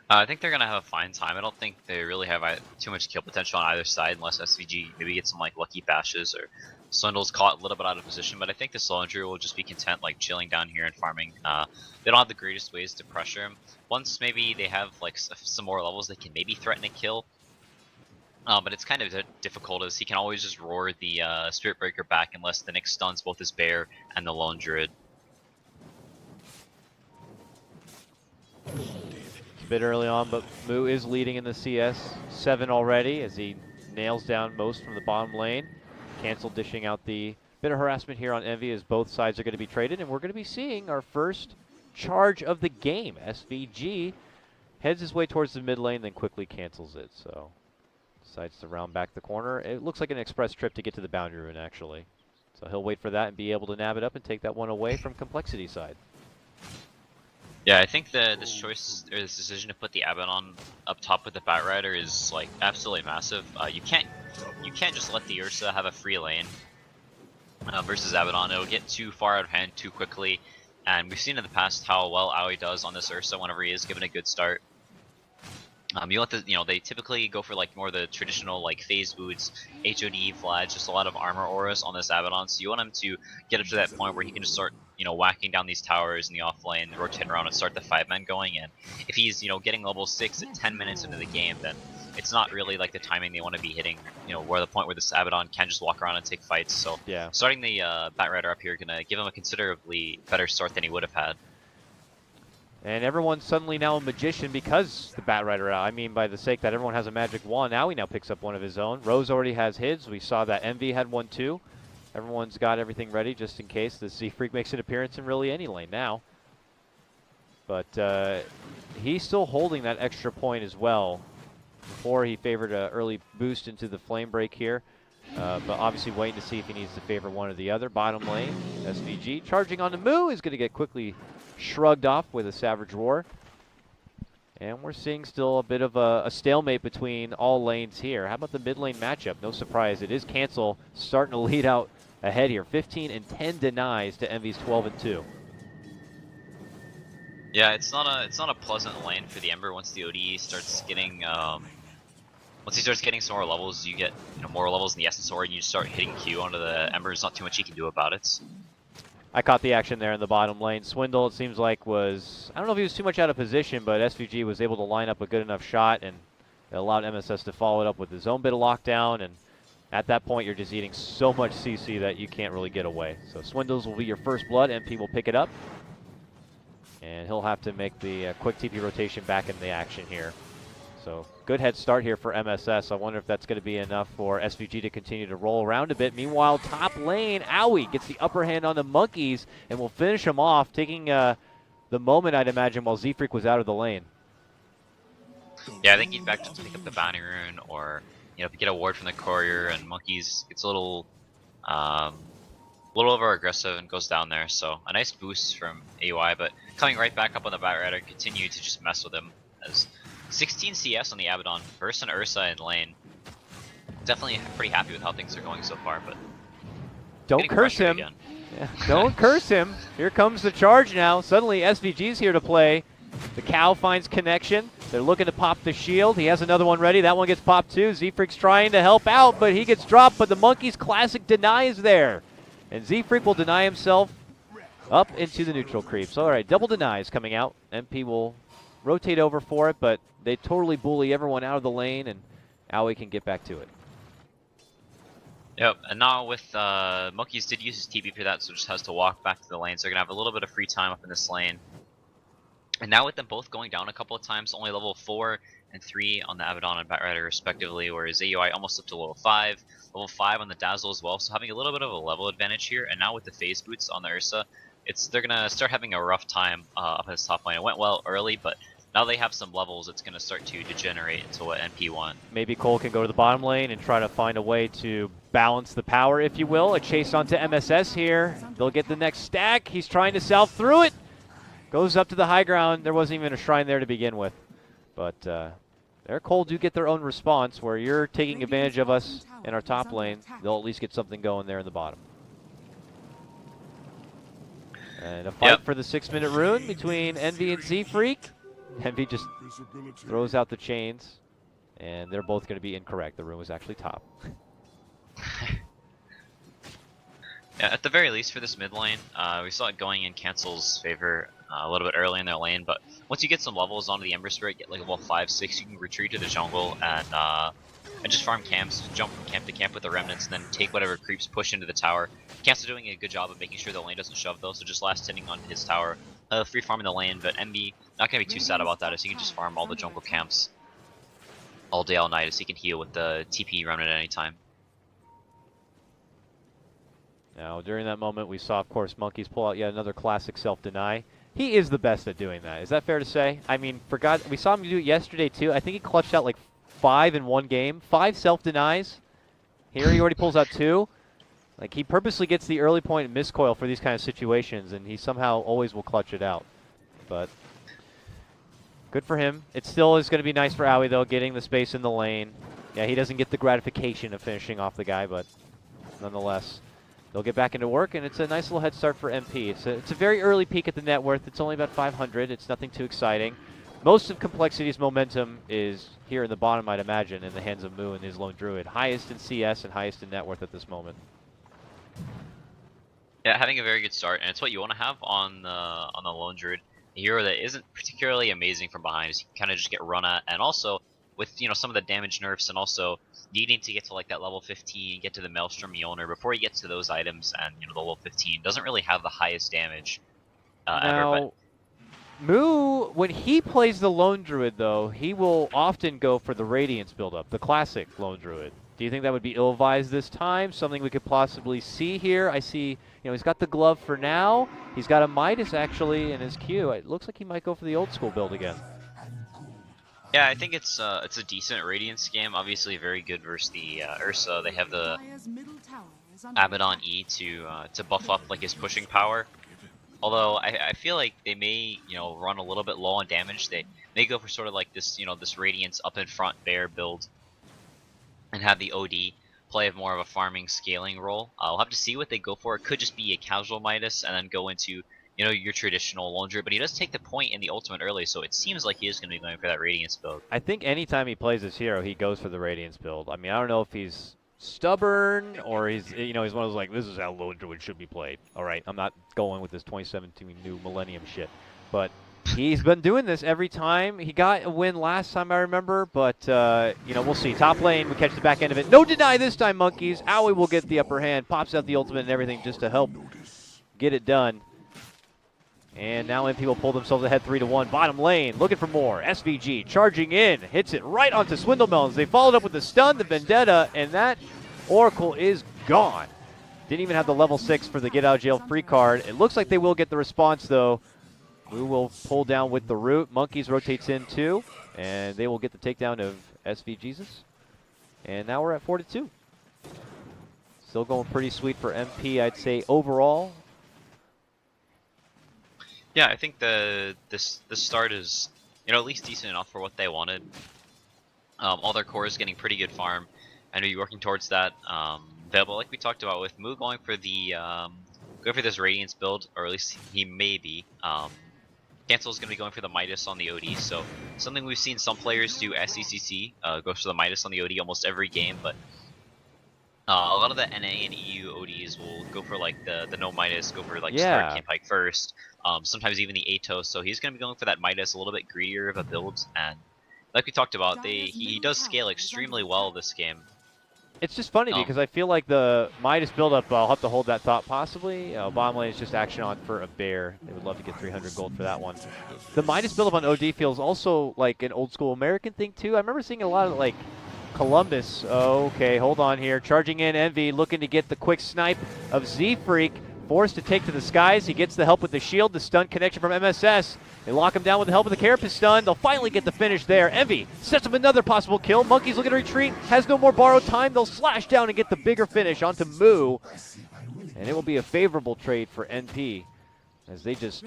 I think they're going to have a fine time. I don't think they really have too much kill potential on either side unless SVG maybe gets some like lucky bashes or Swindle's caught a little bit out of position. But I think the Soldier will just be content like chilling down here and farming. They don't have the greatest ways to pressure him. Once maybe they have like some more levels, they can maybe threaten a kill. But it's kind of difficult as he can always just roar the Spirit Breaker back unless the Nyx stuns both his bear and the Lone Druid. It's a bit early on, but Moo is leading in the CS 7 already as he nails down most from the bottom lane. Cancel dishing out the bit of harassment here on Envy as both sides are going to be traded, and we're going to be seeing our first charge of the game. SVG heads his way towards the mid lane, then quickly cancels it. So decides to round back the corner. It looks like an express trip to get to the boundary rune, actually. So he'll wait for that and be able to nab it up and take that one away from Complexity side. Yeah, I think this choice or this decision to put the Abaddon up top with the Batrider is like absolutely massive. You can't just let the Ursa have a free lane versus Abaddon. It'll get too far out of hand too quickly, and we've seen in the past how well Aoi does on this Ursa whenever he is given a good start. You let they typically go for like more the traditional like phase boots, HOD, Vlad, just a lot of armor auras on this Abaddon. So you want him to get up to that point where he can just start, whacking down these towers in the off lane, rotate around and start the 5-man going. And if he's, getting level 6 at 10 minutes into the game, then it's not really like the timing they want to be hitting, where the point where this Abaddon can just walk around and take fights. So yeah, starting the Batrider up here gonna give him a considerably better start than he would have had. And everyone's suddenly now a magician because the Batrider out. I mean, by the sake that everyone has a magic wand, now he now picks up one of his own. Rose already has his. We saw that Envy had one too. Everyone's got everything ready just in case the Z-Freak makes an appearance in really any lane now. But he's still holding that extra point as well. Before he favored an early boost into the flame break here. But obviously waiting to see if he needs to favor one or the other. Bottom lane, SVG charging on the Moo is going to get quickly shrugged off with a Savage Roar. And we're seeing still a bit of a stalemate between all lanes here. How about the mid lane matchup? No surprise, it is Cancel starting to lead out ahead here. 15 and 10 denies to Envy's 12 and 2. Yeah, it's not a pleasant lane for the Ember once the OD starts getting once he starts getting some more levels. You get more levels in the Essence Sword and you start hitting Q onto the Ember. There's not too much he can do about it. I caught the action there in the bottom lane. Swindle, it seems like, was, I don't know if he was too much out of position, but SVG was able to line up a good enough shot, and it allowed MSS to follow it up with his own bit of lockdown, and at that point, you're just eating so much CC that you can't really get away. So Swindles will be your first blood. MP will pick it up, and he'll have to make the quick TP rotation back in the action here. So good head start here for MSS. I wonder if that's going to be enough for SVG to continue to roll around a bit. Meanwhile, top lane, Aoi gets the upper hand on the Monkeys and will finish him off, taking the moment, I'd imagine, while Z-Freak was out of the lane. Yeah, I think he'd back to pick up the bounty rune or, get a ward from the courier, and Monkeys gets a little over aggressive and goes down there. So a nice boost from AY, but coming right back up on the Batrider, continue to just mess with him as 16 CS on the Abaddon versus an Ursa in lane. Definitely pretty happy with how things are going so far, but don't curse him. Yeah, don't curse him. Here comes the charge now. Suddenly SVG's here to play. The cow finds connection. They're looking to pop the shield. He has another one ready. That one gets popped too. Z-Freak's trying to help out, but he gets dropped, but the Monkeys classic denies there. And Z-Freak will deny himself up into the neutral creeps. All right, double denies coming out. MP will rotate over for it, but they totally bully everyone out of the lane, and Aoi can get back to it. Yep, and now with Monkeys did use his TP for that, so just has to walk back to the lane. So they're going to have a little bit of free time up in this lane. And now with them both going down a couple of times, only level 4 and 3 on the Abaddon and Batrider respectively, whereas AUI almost up to level 5 on the Dazzle as well, so having a little bit of a level advantage here. And now with the phase boots on the Ursa, they're going to start having a rough time up at this top lane. It went well early, but now they have some levels, it's going to start to degenerate into what NP want. Maybe coL can go to the bottom lane and try to find a way to balance the power, if you will. A chase onto MSS here. They'll get the next stack. He's trying to south through it. Goes up to the high ground. There wasn't even a shrine there to begin with. But their coL do get their own response, where you're taking advantage of us in our top lane. They'll at least get something going there in the bottom. And a fight for the 6-minute rune between Envy and Z-Freak. Envy just throws out the chains, and they're both going to be incorrect. The rune was actually top. Yeah, at the very least for this mid lane, we saw it going in Cancel's favor a little bit early in their lane, but once you get some levels onto the Ember Spirit, get like level 5, 6, you can retreat to the jungle and just farm camps, jump from camp to camp with the remnants, and then take whatever creeps push into the tower. Cancel's doing a good job of making sure the lane doesn't shove though, so just last hitting on his tower, free farming the lane, but Envy not gonna be too sad about that, as he can just farm all the jungle camps all day, all night, as he can heal with the TP remnant at any time. Now, during that moment, we saw, of course, Monkeys pull out yet another classic self-deny. He is the best at doing that. Is that fair to say? I mean, we saw him do it yesterday, too. I think he clutched out like 5 in one game. 5 self-denies. Here he already pulls out 2. Like, he purposely gets the early point and miscoil for these kind of situations, and he somehow always will clutch it out. But good for him. It still is going to be nice for Owie, though, getting the space in the lane. Yeah, he doesn't get the gratification of finishing off the guy, but nonetheless, they'll get back into work, and it's a nice little head start for MP. It's a very early peak at the net worth. It's only about 500. It's nothing too exciting. Most of Complexity's momentum is here in the bottom, I'd imagine, in the hands of Moo and his Lone Druid. Highest in CS and highest in net worth at this moment. Yeah, having a very good start, and it's what you want to have on the Lone Druid. A hero that isn't particularly amazing from behind, is you can kind of just get run at, and also with some of the damage nerfs, and also needing to get to like that level 15, get to the Maelstrom Mjolnir before he gets to those items, and the level 15 doesn't really have the highest damage ever. But Moo, when he plays the Lone Druid, though, he will often go for the Radiance build-up, the classic Lone Druid. Do you think that would be ill-advised this time? Something we could possibly see here? I see, he's got the glove for now. He's got a Midas, actually, in his queue. It looks like he might go for the old-school build again. yeah, I think it's a decent Radiance game. Obviously, very good versus the Ursa. They have the Abaddon E to buff up like his pushing power. Although I feel like they may run a little bit low on damage. They may go for sort of like this this Radiance up in front bear build, and have the OD play more of a farming scaling role. We'll have to see what they go for. It could just be a casual Midas and then go into your traditional Lone Druid, but he does take the point in the ultimate early, so it seems like he is going to be going for that Radiance build. I think anytime he plays this hero, he goes for the Radiance build. I mean, I don't know if he's stubborn or he's he's one of those like, this is how Lone Druid should be played. All right, I'm not going with this 2017 new Millennium shit, but he's been doing this every time. He got a win last time, I remember, but we'll see. Top lane, we catch the back end of it. No deny this time, Monkeys. Owie will get the upper hand, pops out the ultimate and everything just to help get it done. And now MP will pull themselves ahead 3-1. Bottom lane, looking for more. SVG charging in, hits it right onto Swindlemelons. They followed up with the stun, the Vendetta, and that Oracle is gone. Didn't even have the level 6 for the get out of jail free card. It looks like they will get the response though. We will pull down with the root. Monkeys rotates in too, and they will get the takedown of SV Jesus. And now we're at 4-2. Still going pretty sweet for MP, I'd say overall. Yeah, I think the start is at least decent enough for what they wanted. All their core is getting pretty good farm, and we're working towards that. But like we talked about with Moo going for this Radiance build, or at least he may be. Cancel is going to be going for the Midas on the OD, so something we've seen some players do SECC, goes for the Midas on the OD almost every game, but a lot of the NA and EU ODs will go for like the no Midas, go for like start camp hike first, sometimes even the Atos, so he's going to be going for that Midas, a little bit greedier of a build, and like we talked about, he does scale extremely well this game. It's just funny because I feel like the Midas buildup, I'll have to hold that thought possibly. Bottom lane is just action on for a bear. They would love to get 300 gold for that one. The Midas buildup on OD feels also like an old school American thing too. I remember seeing a lot of like Columbus. Okay, hold on here. Charging in Envy, looking to get the quick snipe of Z-Freak. forced to take to the skies. He gets the help with the shield, the stun connection from MSS. They lock him down with the help of the Carapace stun. They'll finally get the finish there. Envy sets up another possible kill. Monkey's looking to retreat, has no more borrowed time. They'll slash down and get the bigger finish onto Moo. And it will be a favorable trade for NP as they just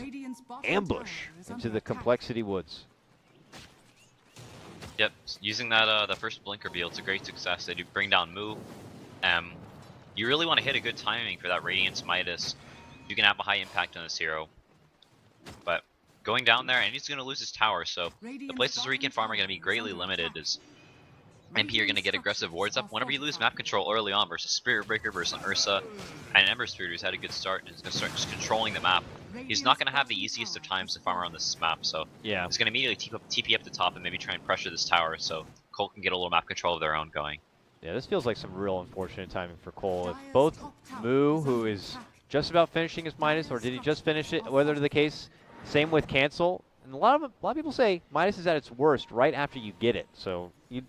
ambush into the Complexity Woods. Yep, using that the first blink reveal, it's a great success. They do bring down Moo. You really want to hit a good timing for that Radiance Midas. You can have a high impact on this hero. But going down there, and he's going to lose his tower, so the places where he can farm are going to be greatly limited as MP are going to get aggressive wards up. Whenever you lose map control early on versus Spirit Breaker versus an Ursa, and Ember Spirit who's had a good start and is going to start just controlling the map, he's not going to have the easiest of times to farm around this map, so yeah, he's going to immediately TP up the top and maybe try and pressure this tower so coL can get a little map control of their own going. Yeah, this feels like some real unfortunate timing for coL. If both Moo, who is just about finishing his Midas, or did he just finish it, whether the case, same with cancel. And a lot of people say Midas is at its worst right after you get it. So you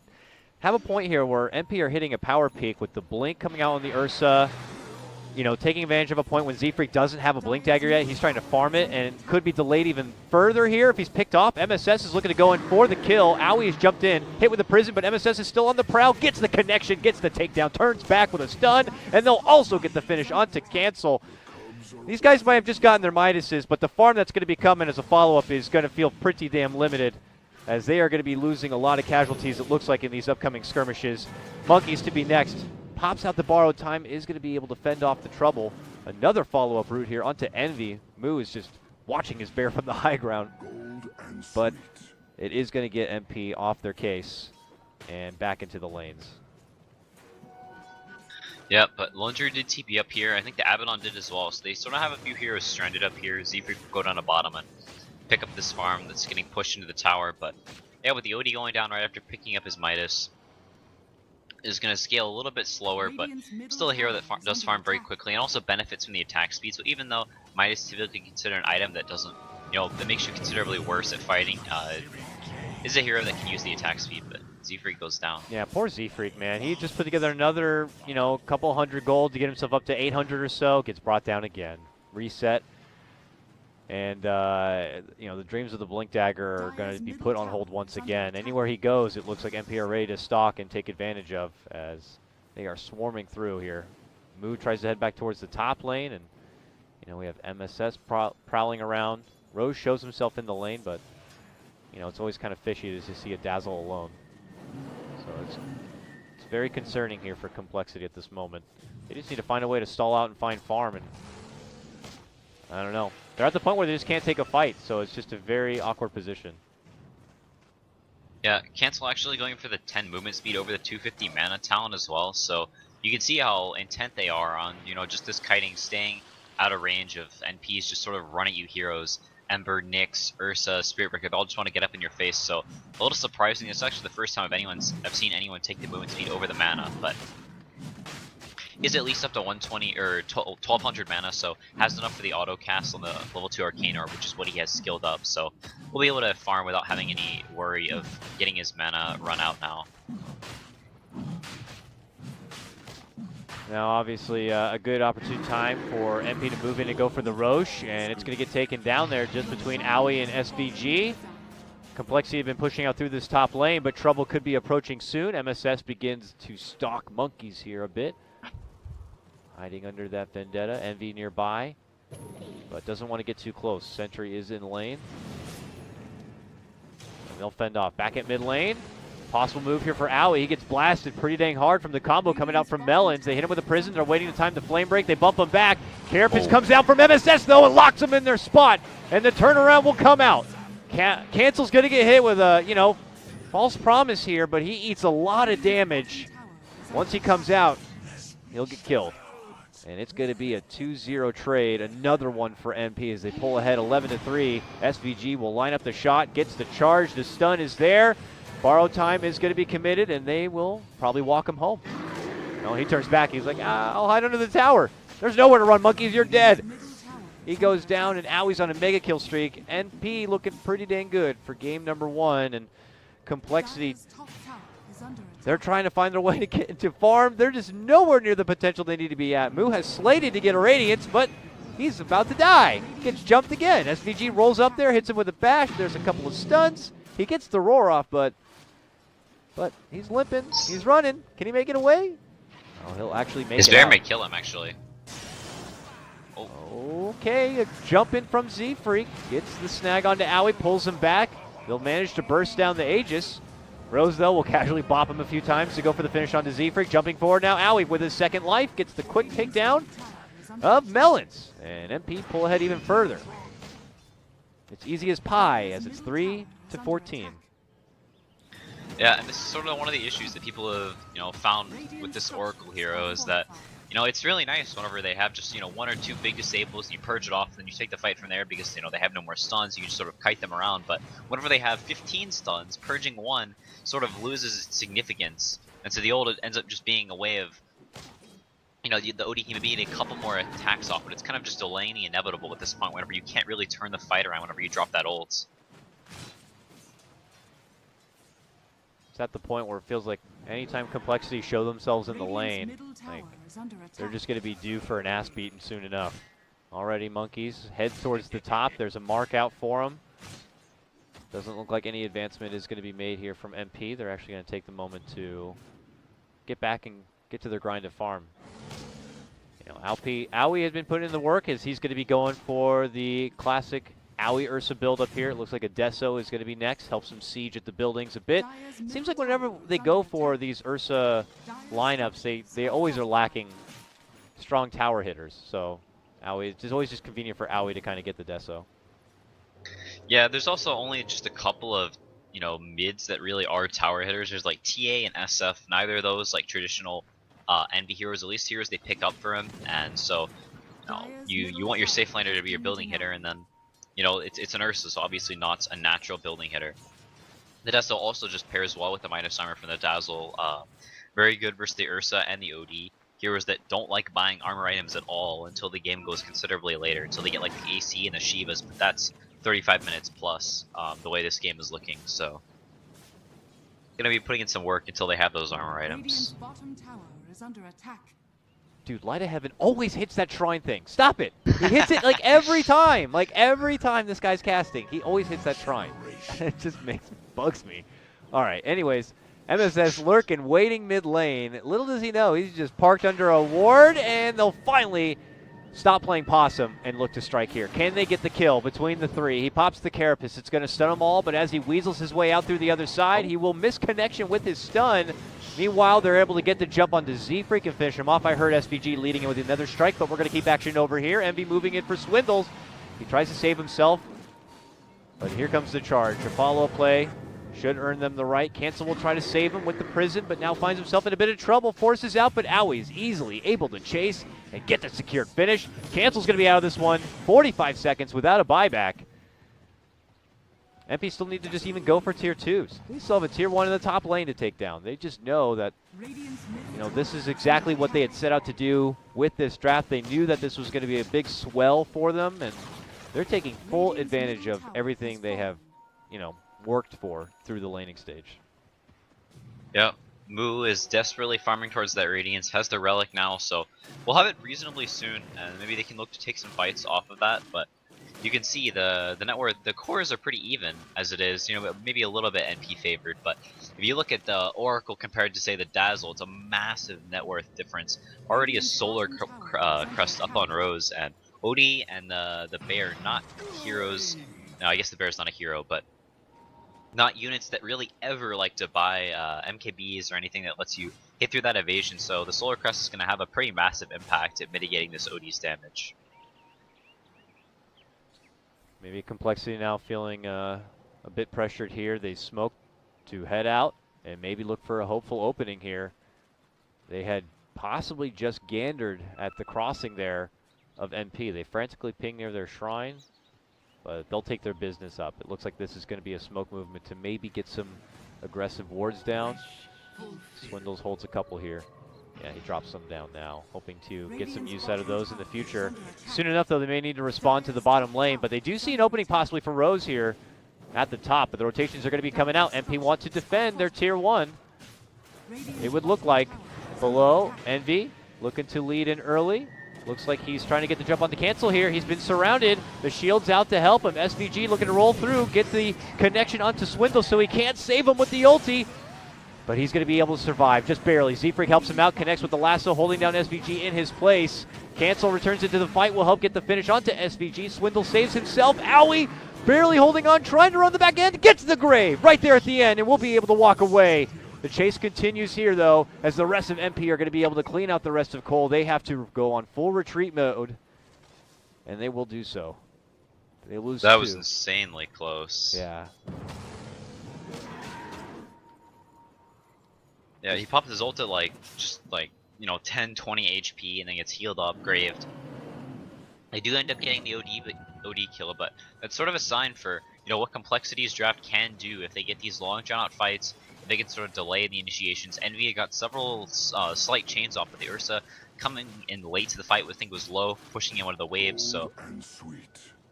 have a point here where MP are hitting a power peak with the blink coming out on the Ursa, you know, taking advantage of a point when Z-Freak doesn't have a blink dagger yet. He's trying to farm it and could be delayed even further here if he's picked off. MSS is looking to go in for the kill. Owie has jumped in, hit with the prison, but MSS is still on the prowl, gets the connection, gets the takedown, turns back with a stun, and they'll also get the finish onto cancel. These guys might have just gotten their Midases, but the farm that's going to be coming as a follow-up is going to feel pretty damn limited, as they are going to be losing a lot of casualties, it looks like, in these upcoming skirmishes. Monkeys to be next. Pops out the borrowed time, is going to be able to fend off the trouble. Another follow-up route here onto Envy. Moo is just watching his bear from the high ground. But it is going to get MP off their case and back into the lanes. Yeah, but Lunger did TP up here. I think the Abaddon did as well. So they sort of have a few heroes stranded up here. Z-Freak will go down to bottom and pick up this farm that's getting pushed into the tower. But yeah, with the OD going down right after picking up his Midas, is going to scale a little bit slower, but still a hero that does farm very quickly and also benefits from the attack speed. So even though Midas is typically considered an item that doesn't, you know, that makes you considerably worse at fighting, is a hero that can use the attack speed, but Z-Freak goes down. Yeah, poor Z-Freak, man. He just put together another, you know, couple hundred gold to get himself up to 800 or so. Gets brought down again. Reset. And, you know, the dreams of the Blink Dagger are going to be put on hold once again. Anywhere he goes, it looks like MP are ready to stalk and take advantage of as they are swarming through here. Moo tries to head back towards the top lane, and, you know, we have MSS prowling around. Rose shows himself in the lane, but, you know, it's always kind of fishy to see a Dazzle alone. So it's very concerning here for Complexity at this moment. They just need to find a way to stall out and find farm, and I don't know. They're at the point where they just can't take a fight, so it's just a very awkward position. Yeah, Cancel actually going for the 10 movement speed over the 250 mana talent as well, so you can see how intent they are on, you know, just this kiting, staying out of range of NPs, just sort of run at you heroes. Ember, Nyx, Ursa, Spirit Breaker, they all just want to get up in your face, so a little surprising. It's actually the first time I've seen anyone take the movement speed over the mana, but is at least up to 120 or 1200 mana, so has enough for the auto cast on the level 2 Arcane Orb, which is what he has skilled up, so we'll be able to farm without having any worry of getting his mana run out now. Now, obviously, a good opportune time for MP to move in and go for the Roche, and it's going to get taken down there just between Owie and SVG. Complexity have been pushing out through this top lane, but trouble could be approaching soon. MSS begins to stalk Monkeys here a bit. Hiding under that Vendetta. Envy nearby, but doesn't want to get too close. Sentry is in lane. And they'll fend off. Back at mid lane. Possible move here for Owie. He gets blasted pretty dang hard from the combo coming out from Melons. They hit him with a prison. They're waiting the time to flame break. They bump him back. Carapace comes down from MSS though and locks him in their spot. And the turnaround will come out. Cancel's going to get hit with a, you know, false promise here, but he eats a lot of damage. Once he comes out, he'll get killed. And it's going to be a 2-0 trade, another one for MP as they pull ahead 11-3. SVG will line up the shot, gets the charge, the stun is there. Borrow time is going to be committed, and they will probably walk him home. No, he turns back, he's like, I'll hide under the tower. There's nowhere to run, Monkeys, you're dead. He goes down, and Owie's on a mega kill streak. NP looking pretty dang good for game number 1, and Complexity, they're trying to find their way to get into farm. They're just nowhere near the potential they need to be at. Moo has slated to get a Radiance, but He's about to die. Gets jumped again. SVG rolls up there, hits him with a bash. There's a couple of stuns. He gets the roar off, but he's limping. He's running. Can he make it away? Oh, he'll actually make His it bear out. may kill him, actually. Okay, a jump in from Z-Freak. Gets the snag onto Owie, pulls him back. They'll manage to burst down the Aegis. Rose, though, will casually bop him a few times to go for the finish onto Z-Freak. Jumping forward now, Owie with his second life. Gets the quick takedown of Melons. And MP pull ahead even further. It's easy as pie as it's 3-14. Yeah, and this is sort of one of the issues that people have, found with this Oracle hero is that, it's really nice whenever they have just, one or two big disables and you purge it off and then you take the fight from there because, they have no more stuns. You can just sort of kite them around. But whenever they have 15 stuns, purging one sort of loses its significance. And so the ult ends up just being a way of, the OD can beat a couple more attacks off, but it's kind of just delaying the inevitable at this point whenever you can't really turn the fight around whenever you drop that ult. It's at the point where it feels like anytime Complexity show themselves in the lane, they're just going to be due for an ass beating soon enough. Already Monkeys head towards the top. There's a mark out for them. Doesn't look like any advancement is going to be made here from MP. They're actually going to take the moment to get back and get to their grind of farm. Owie has been putting in the work as he's going to be going for the classic Owie Ursa build up here. It looks like a Deso is going to be next. Helps him siege at the buildings a bit. Seems like whenever they go for these Ursa lineups, they always are lacking strong tower hitters. So Owie, it's always just convenient for Owie to kind of get the Deso. Yeah, there's also only just a couple of, mids that really are tower hitters. There's like TA and SF. Neither of those like traditional NB heroes, at least heroes they pick up for him. And so, you want your safe laner to be your building hitter, and then it's an Ursa, so obviously not a natural building hitter. The Deso also just pairs well with the minus armor from the Dazzle. Very good versus the Ursa and the OD. Heroes that don't like buying armor items at all until the game goes considerably later, until they get like the AC and the Shivas, but that's 35 minutes plus the way this game is looking, so gonna be putting in some work until they have those armor items. Bottom tower is under attack. Dude, Light of Heaven always hits that shrine thing. Stop it. He hits it like every time. Like every time this guy's casting, he always hits that shrine. It just bugs me. All right, anyways, MSS lurking, waiting mid lane. Little does he know, he's just parked under a ward, and they'll finally stop playing Possum and look to strike here. Can they get the kill between the three? He pops the Carapace. It's going to stun them all, but as he weasels his way out through the other side, he will miss connection with his stun. Meanwhile, they're able to get the jump onto Z-Freak and finish him off. I heard SVG leading in with another strike, but we're going to keep action over here. MV moving in for Swindles. He tries to save himself, but here comes the charge. A follow-up play should earn them the right. Cancel will try to save him with the prison, but now finds himself in a bit of trouble. Forces out, but Owie's easily able to chase and get the secured finish. Cancel's going to be out of this one. 45 seconds without a buyback. MP still need to just even go for tier 2s. They still have a tier 1 in the top lane to take down. They just know that, this is exactly what they had set out to do with this draft. They knew that this was going to be a big swell for them, and they're taking full advantage of everything they have, worked for through the laning stage. Yep. Moo is desperately farming towards that Radiance, has the Relic now, so we'll have it reasonably soon, and maybe they can look to take some fights off of that, but you can see the net worth, the cores are pretty even as it is, maybe a little bit NP favored, but if you look at the Oracle compared to, say, the Dazzle, it's a massive net worth difference. Already a Solar Crust up on Rose, and Odie and the Bear, not heroes. No, I guess the Bear's not a hero, but not units that really ever like to buy MKBs or anything that lets you hit through that evasion, so the Solar Crest is going to have a pretty massive impact at mitigating this OD's damage. Maybe Complexity now feeling a bit pressured here. They smoke to head out and maybe look for a hopeful opening here. They had possibly just gandered at the crossing there of NP. They frantically ping near their shrine, but they'll take their business up. It looks like this is going to be a smoke movement to maybe get some aggressive wards down. Swindles holds a couple here. Yeah, he drops some down now, hoping to get some use out of those in the future. Soon enough, though, they may need to respond to the bottom lane, but they do see an opening possibly for Rose here at the top, but the rotations are going to be coming out. MP want to defend their tier 1. It would look like below Envy looking to lead in early. Looks like he's trying to get the jump on the cancel here. He's been surrounded. The shield's out to help him. SVG looking to roll through, get the connection onto Swindle so he can't save him with the ulti. But he's going to be able to survive, just barely. Z-Freak helps him out, connects with the lasso, holding down SVG in his place. Cancel returns into the fight, will help get the finish onto SVG. Swindle saves himself. Owie barely holding on, trying to run the back end, gets the grave right there at the end, and we'll be able to walk away. The chase continues here, though, as the rest of MP are going to be able to clean out the rest of coL. They have to go on full retreat mode, and they will do so. They lose That two. was insanely close. Yeah. Yeah, he popped his ult at like, just like, 10, 20 HP and then gets healed up, graved. They do end up getting the OD kill, but that's sort of a sign for, what Complexity's draft can do if they get these long drawn out fights. They can sort of delay the initiations. Envy got several slight chains off of the Ursa, coming in late to the fight. I think was low, pushing in one of the waves. So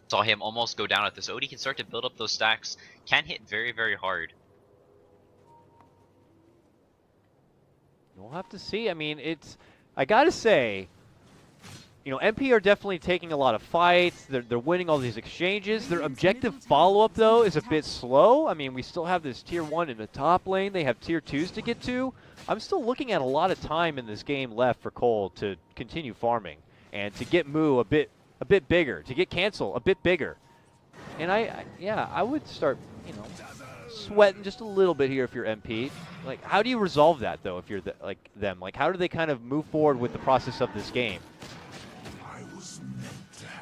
saw him almost go down at this. Odie can start to build up those stacks. Can hit very, very hard. We'll have to see. I mean, I gotta say, MP are definitely taking a lot of fights. They're winning all these exchanges. Their objective follow-up, though, is a bit slow. I mean, we still have this Tier 1 in the top lane. They have Tier 2s to get to. I'm still looking at a lot of time in this game left for coL to continue farming and to get Moo a bit bigger, to get Cancel a bit bigger. And I would start, sweating just a little bit here if you're MP. Like, how do you resolve that, though, if you're them? Like, how do they kind of move forward with the process of this game?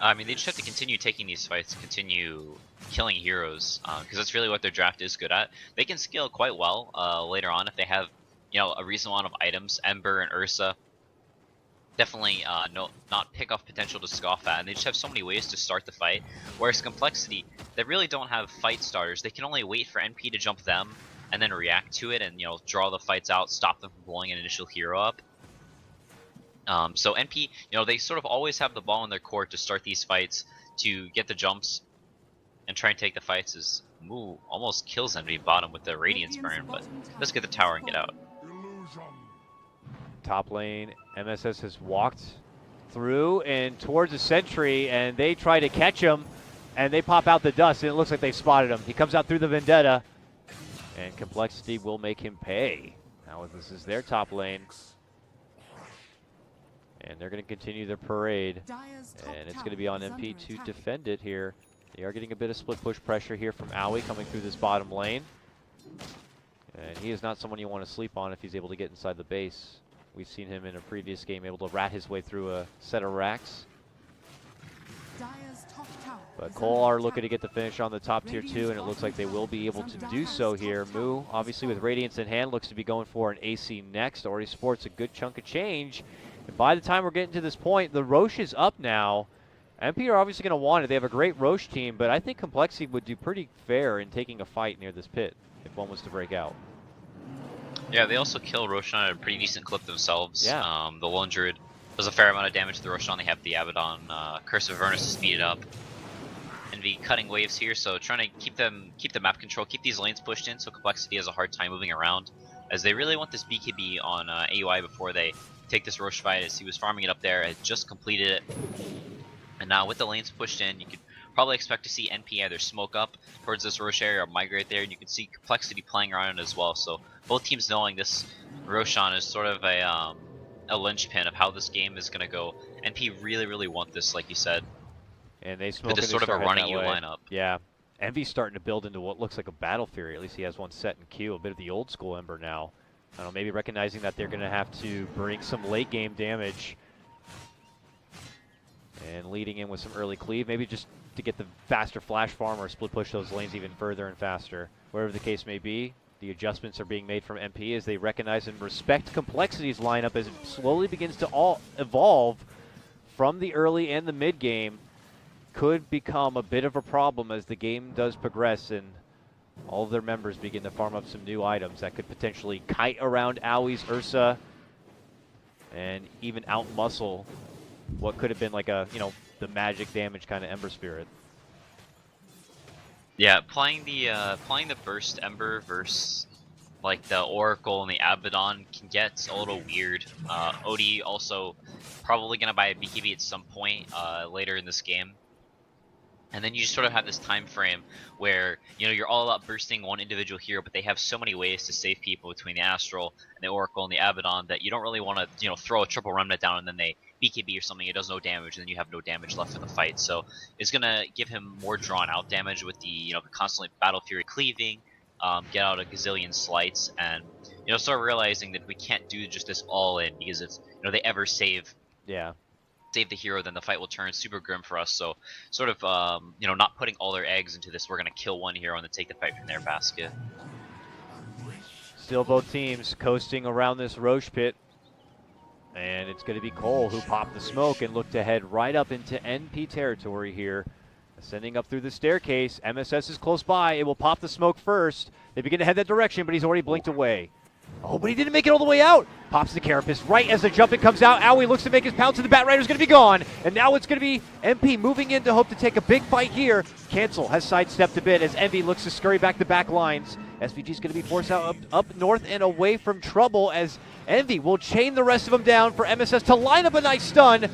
I mean, they just have to continue taking these fights, continue killing heroes, because that's really what their draft is good at. They can scale quite well later on if they have, a reasonable amount of items. Ember and Ursa definitely not pick off potential to scoff at, and they just have so many ways to start the fight. Whereas Complexity, they really don't have fight starters. They can only wait for NP to jump them and then react to it and draw the fights out, stop them from blowing an initial hero up. So NP, they sort of always have the ball in their court to start these fights, to get the jumps, and try and take the fights. As Moo almost kills Envy bottom with the Radiance burn, but let's get the tower and get out. Top lane, MSS has walked through and towards the sentry, and they try to catch him, and they pop out the dust, and it looks like they spotted him. He comes out through the Vendetta, and Complexity will make him pay. Now this is their top lane. And they're going to continue their parade, and it's going to be on MP to defend it here. They are getting a bit of split push pressure here from Owie coming through this bottom lane. And he is not someone you want to sleep on if he's able to get inside the base. We've seen him in a previous game able to rat his way through a set of racks. But coL are looking to get the finish on the top tier 2, and it looks like they will be able to do so here. Moo, obviously with Radiance in hand, looks to be going for an AC next. Already sports a good chunk of change. And by the time we're getting to this point, the Roche is up now. MP are obviously going to want it. They have a great Roche team, but I think Complexity would do pretty fair in taking a fight near this pit if one was to break out. Yeah, they also kill Roshan at a pretty decent clip themselves. Yeah. The Lone Druid does a fair amount of damage to the Roshan. They have the Abaddon, Curse of Avernus to speed it up. Envy cutting waves here, so trying to keep the map control, keep these lanes pushed in so Complexity has a hard time moving around, as they really want this BKB on AUI before they take this Roche fight, as he was farming it up there, had just completed it. And now with the lanes pushed in, you could probably expect to see NP either smoke up towards this Roche area or migrate there, and you can see Complexity playing around it as well. So both teams knowing this Roshan is sort of a linchpin of how this game is going to go. NP really, really want this, like you said. And they smoke just sort of a running U lineup. Yeah. Envy's starting to build into what looks like a Battle Fury. At least he has one set in queue, a bit of the old school Ember now. I don't know, maybe recognizing that they're going to have to bring some late game damage and leading in with some early cleave, maybe just to get the faster flash farm or split push those lanes even further and faster. Wherever the case may be, the adjustments are being made from MP as they recognize and respect Complexity's lineup as it slowly begins to evolve from the early and the mid game. Could become a bit of a problem as the game does progress and all of their members begin to farm up some new items that could potentially kite around Owie's Ursa and even out-muscle what could have been like a, the magic damage kind of Ember Spirit. Yeah, playing the burst Ember versus like the Oracle and the Abaddon can get a little weird. OD also probably gonna buy a BKB at some point later in this game. And then you just sort of have this time frame where, you know, you're all about bursting one individual hero, but they have so many ways to save people between the Astral and the Oracle and the Abaddon that you don't really want to, you know, throw a triple remnant down and then they BKB or something, it does no damage, and then you have no damage left in the fight. So it's gonna give him more drawn out damage with the, you know, the constantly Battle Fury cleaving, get out a gazillion slights, and, you know, start realizing that we can't do just this all in, because if, you know, they ever save the hero, then the fight will turn super grim for us. So sort of, you know, not putting all their eggs into this, we're going to kill one hero and then take the fight from their basket. Still both teams coasting around this Roche pit. And it's going to be coL who popped the smoke and looked to head right up into NP territory here. Ascending up through the staircase. MSS is close by. It will pop the smoke first. They begin to head that direction, but he's already blinked away. Oh, but he didn't make it all the way out. Pops the Carapace right as the jumping comes out. Owie looks to make his pounce, and the Bat Rider's going to be gone. And now it's going to be MP moving in to hope to take a big fight here. Cancel has sidestepped a bit as Envy looks to scurry back the back lines. SVG's going to be forced out up north and away from trouble as Envy will chain the rest of them down for MSS to line up a nice stun.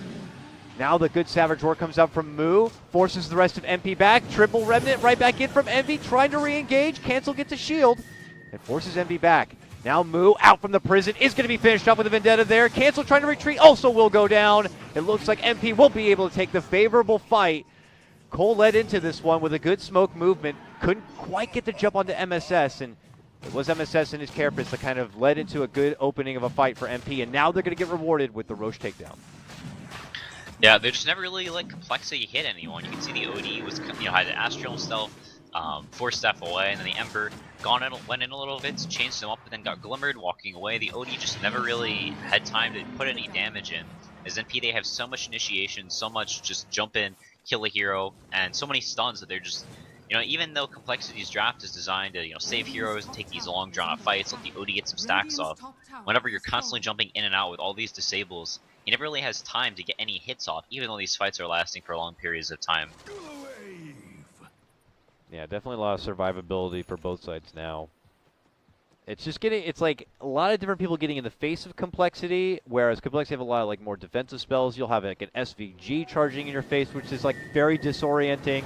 Now the good Savage Roar comes out from Moo, forces the rest of MP back. Triple Remnant right back in from Envy, trying to re-engage. Cancel gets a shield and forces Envy back. Now Moo out from the prison is going to be finished off with a Vendetta there. Cancel trying to retreat also will go down. It looks like MP will be able to take the favorable fight. coL led into this one with a good smoke movement. Couldn't quite get the jump onto MSS, and it was MSS and his Carapace that kind of led into a good opening of a fight for MP, and now they're going to get rewarded with the Roche takedown. Yeah, they just never really let Complexity hit anyone. You can see the OD was, you know, had the Astral stealth, force step away, and then the Ember went in a little bit, changed him up, but then got glimmered, walking away. The OD just never really had time to put any damage in. As NP, they have so much initiation, so much just jump in, kill a hero, and so many stuns that they're just, you know, even though Complexity's draft is designed to, you know, save heroes and take these long drawn out fights, let the OD get some stacks off, whenever you're constantly jumping in and out with all these disables, he never really has time to get any hits off, even though these fights are lasting for long periods of time. Yeah, definitely a lot of survivability for both sides now. It's just getting, it's like a lot of different people getting in the face of Complexity, whereas Complexity have a lot of like more defensive spells. You'll have like an SVG charging in your face, which is like very disorienting.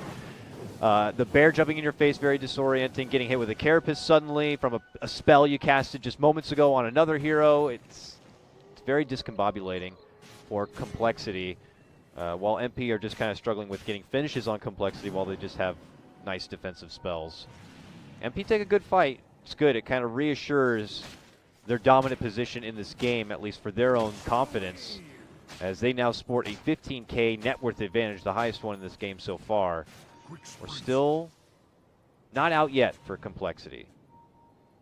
The bear jumping in your face, very disorienting. Getting hit with a Carapace suddenly from a spell you casted just moments ago on another hero. It's very discombobulating for Complexity, while MP are just kind of struggling with getting finishes on Complexity while they just have nice defensive spells. MP take a good fight. It's good. It kind of reassures their dominant position in this game, at least for their own confidence, as they now sport a 15K net worth advantage, the highest one in this game so far. We're still not out yet for Complexity.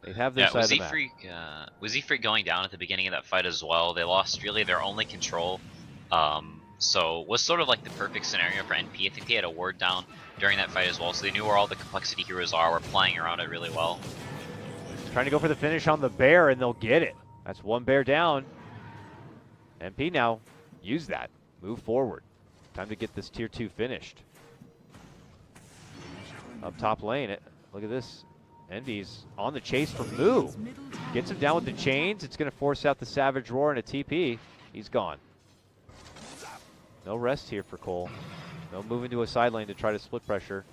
They have their side of the map. Was Z-Freak going down at the beginning of that fight as well? They lost really their only control. So was sort of like the perfect scenario for NP. I think they had a ward down during that fight as well, so they knew where all the Complexity heroes are. We're playing around it really well. Trying to go for the finish on the bear, and they'll get it. That's one bear down. MP now use that. Move forward. Time to get this tier 2 finished. Up top lane, look at this. Envy's on the chase for Moo. Gets him down with the chains. It's going to force out the Savage Roar and a TP. He's gone. No rest here for coL. No moving to a side lane to try to split pressure.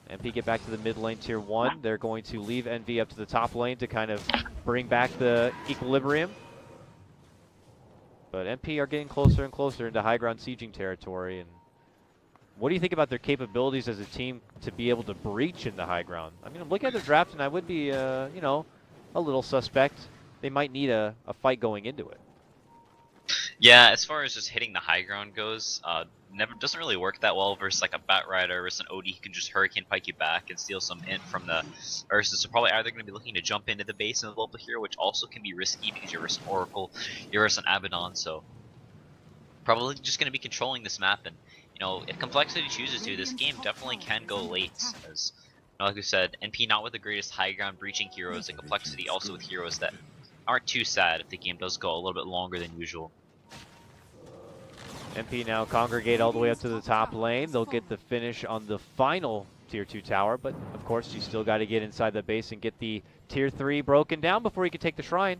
MP get back to the mid lane tier 1. They're going to leave Envy up to the top lane to kind of bring back the equilibrium. But MP are getting closer and closer into high ground sieging territory. And what do you think about their capabilities as a team to be able to breach in the high ground? I mean, I'm looking at their draft, and I would be, you know, a little suspect. They might need a fight going into it. Yeah, as far as just hitting the high ground goes, doesn't really work that well versus like a Bat Rider versus an OD who can just Hurricane Pike you back and steal some int from the Ursus. So probably either going to be looking to jump into the base of the local hero, which also can be risky because you're versus Oracle, you're versus an Abaddon. So probably just going to be controlling this map. And you know, if Complexity chooses to, this game definitely can go late. As you know, like we said, NP not with the greatest high ground breaching heroes, and Complexity also with heroes that aren't too sad if the game does go a little bit longer than usual. MP now congregate all the way up to the top lane. They'll get the finish on the final tier 2 tower, but of course you still got to get inside the base and get the tier 3 broken down before you can take the shrine.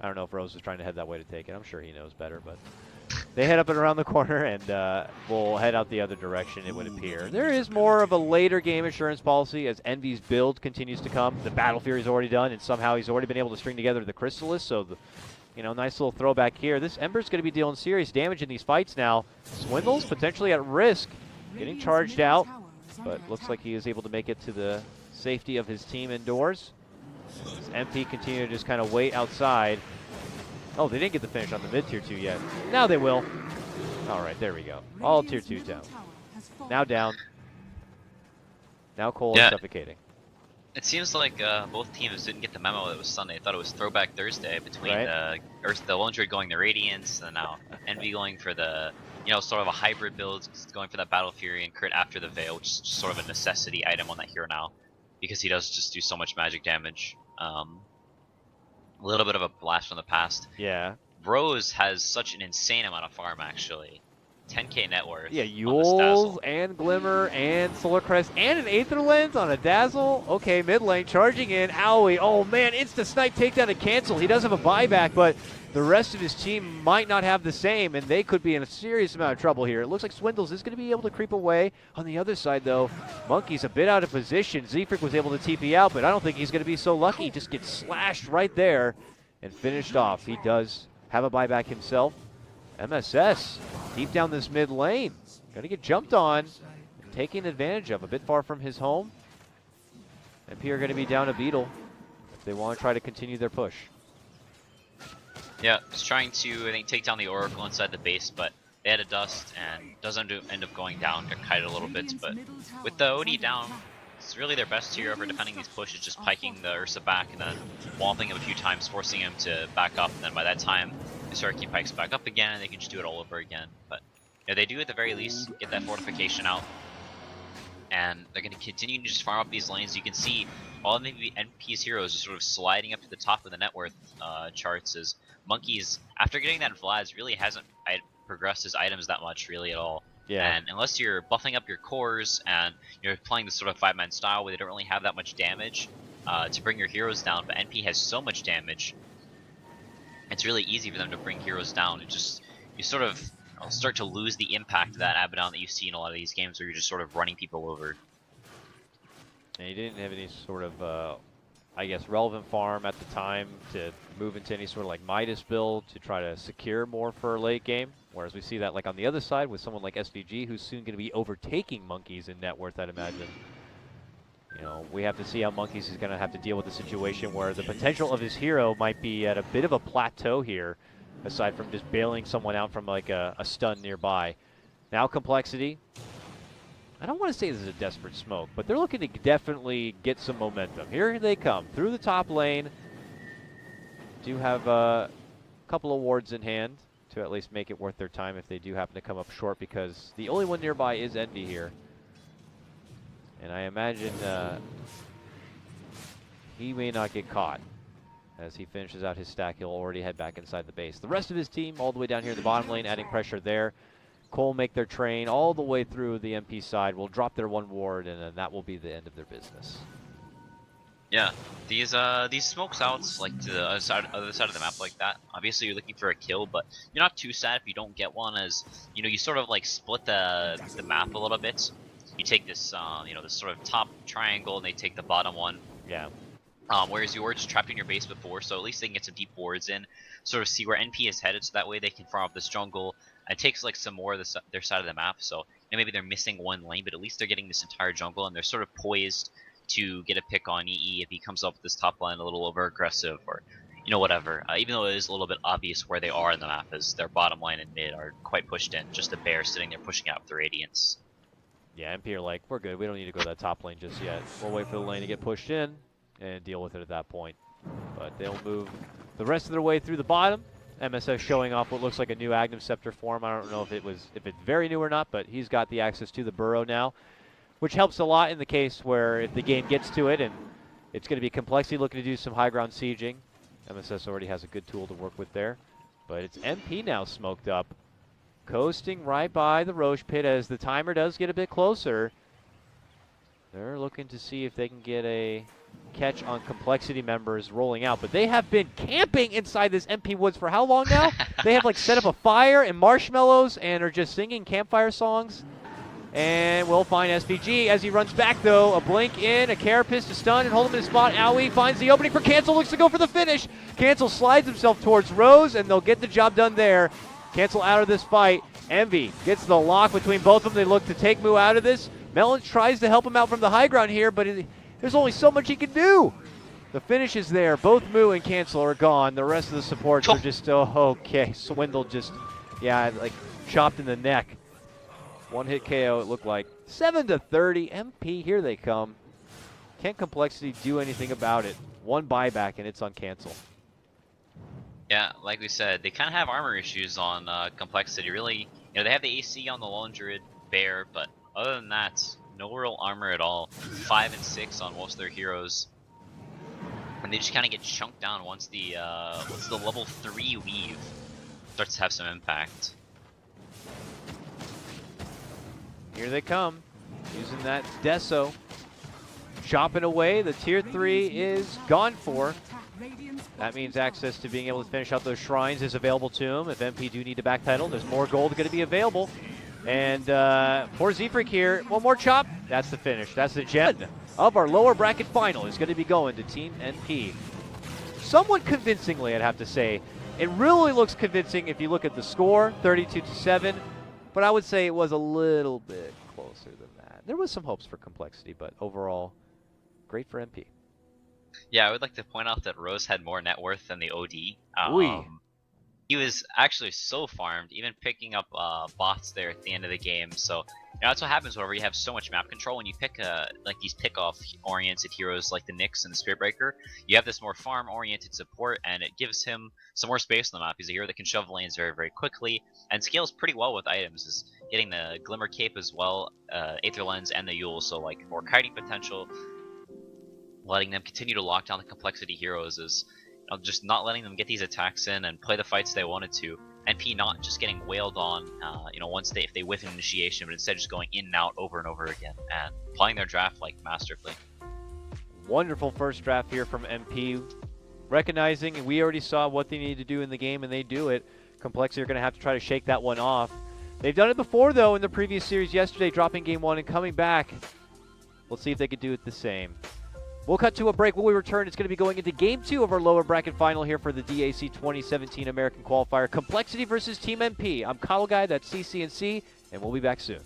I don't know if Rose was trying to head that way to take it. I'm sure he knows better, but they head up and around the corner, and we'll head out the other direction, it would appear. There is more of a later game assurance policy as Envy's build continues to come. The Battle Fury's already done, and somehow he's already been able to string together the Crystalist, so the, nice little throwback here. This Ember's going to be dealing serious damage in these fights now. Swindle's potentially at risk, getting charged out, but looks like he is able to make it to the safety of his team indoors. As MP continue to just kind of wait outside. Oh, they didn't get the finish on the mid-tier 2 yet. Now they will. All right, there we go. All tier 2 down. Now down. Now coL is suffocating. It seems like both teams didn't get the memo that it was Sunday. I thought it was Throwback Thursday between the Lone Druid going the Radiance, and now Envy going for the, sort of a hybrid build, going for that Battle Fury and crit after the Veil, which is just sort of a necessity item on that hero now, because he does just do so much magic damage. A little bit of a blast from the past. Yeah. Rose has such an insane amount of farm, actually. 10k net worth. Yeah, Yules and Glimmer and Solar Crest and an Aether Lens on a Dazzle. Okay, mid lane charging in. Owie. Oh man, insta snipe takedown and cancel. He does have a buyback, but the rest of his team might not have the same, and they could be in a serious amount of trouble here. It looks like Swindles is going to be able to creep away. On the other side, though, Monkey's a bit out of position. Zefric was able to TP out, but I don't think he's going to be so lucky. He just gets slashed right there and finished off. He does have a buyback himself. MSS deep down this mid lane. Going to get jumped on, taking advantage of. A bit far from his home. MP are going to be down a Beetle if they want to try to continue their push. Yeah, just trying to, I think, take down the Oracle inside the base, but they had a Dust and doesn't end up going down. Got kited a little bit, but with the OD down, it's really their best hero for defending these pushes, just piking the Ursa back and then walloping him a few times, forcing him to back up, and then by that time, the Sarky pikes back up again, and they can just do it all over again. But they do at the very least get that fortification out, and they're going to continue to just farm up these lanes. You can see all of maybe NP's heroes just sort of sliding up to the top of the net worth charts as Monkeys, after getting that Vlad's, really hasn't progressed his items that much really at all. Yeah. And unless you're buffing up your cores and you're playing this sort of 5-man style where they don't really have that much damage to bring your heroes down, but NP has so much damage, it's really easy for them to bring heroes down. It just, you sort of start to lose the impact of that Abaddon that you see in a lot of these games where you're just sort of running people over. And he didn't have any sort of, I guess, relevant farm at the time to move into any sort of like Midas build to try to secure more for late game. Whereas we see that like on the other side with someone like SVG, who's soon going to be overtaking Monkeys in net worth, I'd imagine. We have to see how Monkeys is going to have to deal with the situation where the potential of his hero might be at a bit of a plateau here, aside from just bailing someone out from like a stun nearby. Now Complexity. I don't want to say this is a desperate smoke, but they're looking to definitely get some momentum. Here they come through the top lane. Do have a couple of wards in hand to at least make it worth their time if they do happen to come up short, because the only one nearby is Envy here. And I imagine he may not get caught. As he finishes out his stack, he'll already head back inside the base. The rest of his team all the way down here in the bottom lane, adding pressure there. coL make their train all the way through the MP side, will drop their one ward, and then that will be the end of their business. Yeah, these smokes outs like to the other side of the map like that. Obviously, you're looking for a kill, but you're not too sad if you don't get one. As you sort of like split the map a little bit. You take this this sort of top triangle, and they take the bottom one. Yeah. Whereas you were just trapped in your base before, so at least they can get some deep wards in, sort of see where NP is headed, so that way they can farm up this jungle. And it takes like some more of their side of the map, so maybe they're missing one lane, but at least they're getting this entire jungle, and they're sort of poised to get a pick on EE if he comes up with this top line a little over aggressive, or whatever. Even though it is a little bit obvious where they are in the map, as their bottom line and mid are quite pushed in, just a bear sitting there pushing out with the Radiance. Yeah, MP are like, we're good. We don't need to go to that top lane just yet. We'll wait for the lane to get pushed in and deal with it at that point. But they'll move the rest of their way through the bottom. MSS showing off what looks like a new Agnum Scepter form. I don't know if it's very new or not, but he's got the access to the burrow now, which helps a lot in the case where if the game gets to it, and it's going to be Complexity looking to do some high ground sieging. MSS already has a good tool to work with there. But it's MP now smoked up, coasting right by the Roche pit as the timer does get a bit closer. They're looking to see if they can get a catch on Complexity members rolling out, but they have been camping inside this MP Woods for how long now? They have like set up a fire and marshmallows and are just singing campfire songs. And we'll find SVG as he runs back though. A blink in, a carapace to stun and hold him in his spot. Owie finds the opening for Cancel, looks to go for the finish. Cancel slides himself towards Rose and they'll get the job done there. Cancel out of this fight. Envy gets the lock between both of them. They look to take Moo out of this. Melon tries to help him out from the high ground here, but there's only so much he can do. The finish is there. Both Moo and Cancel are gone. The rest of the supports are just, oh, okay. Swindle just, yeah, like chopped in the neck. One hit KO, it looked like. 7-30, MP, here they come. Can't Complexity do anything about it? One buyback and it's on Cancel. Yeah, like we said, they kind of have armor issues on Complexity. Really, they have the AC on the Lone Druid Bear, but other than that, no real armor at all. 5 and 6 on most of their heroes, and they just kind of get chunked down once the level 3 weave starts to have some impact. Here they come, using that Deso. Chopping away, the tier 3 is gone for. That means access to being able to finish out those shrines is available to him. If MP do need to backpedal, there's more gold going to be available. And poor Z-Freak here, one more chop. That's the finish. That's the gem of our lower bracket final is going to be going to Team NP. Somewhat convincingly, I'd have to say. It really looks convincing if you look at the score, 32-7. But I would say it was a little bit closer than that. There was some hopes for Complexity, but overall, great for MP. Yeah, I would like to point out that Rose had more net worth than the OD. He was actually so farmed, even picking up bots there at the end of the game. So that's what happens whenever you have so much map control. When you pick like these pick-off-oriented heroes like the Nyx and the Spiritbreaker, you have this more farm-oriented support, and it gives him some more space on the map. He's a hero that can shove lanes very, very quickly, and scales pretty well with items. Is getting the Glimmer Cape as well, Aether Lens, and the Yule. So like more kiting potential. Letting them continue to lock down the Complexity heroes is just not letting them get these attacks in and play the fights they wanted to. NP not just getting wailed on, if they whiff an initiation, but instead just going in and out over and over again and playing their draft like masterfully. Wonderful first draft here from MP. Recognizing we already saw what they need to do in the game and they do it. Complexity are going to have to try to shake that one off. They've done it before though in the previous series yesterday, dropping game 1 and coming back. We'll see if they could do it the same. We'll cut to a break. When we return, it's going to be going into Game 2 of our lower bracket final here for the DAC 2017 American Qualifier. Complexity versus Team MP. I'm coL Guy, that's CCNC, and we'll be back soon.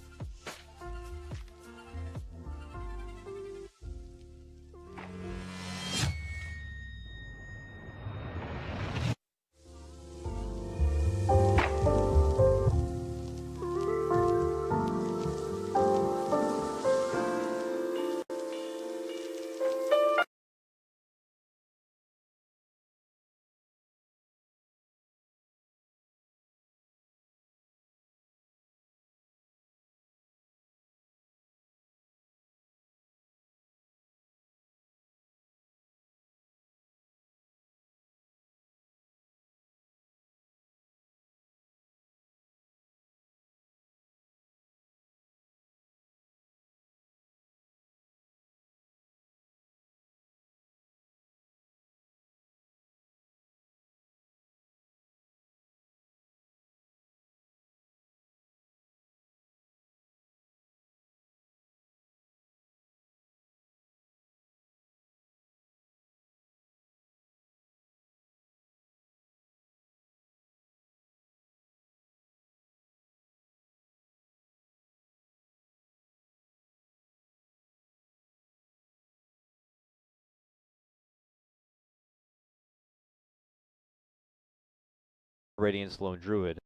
Radiant's Lone Druid.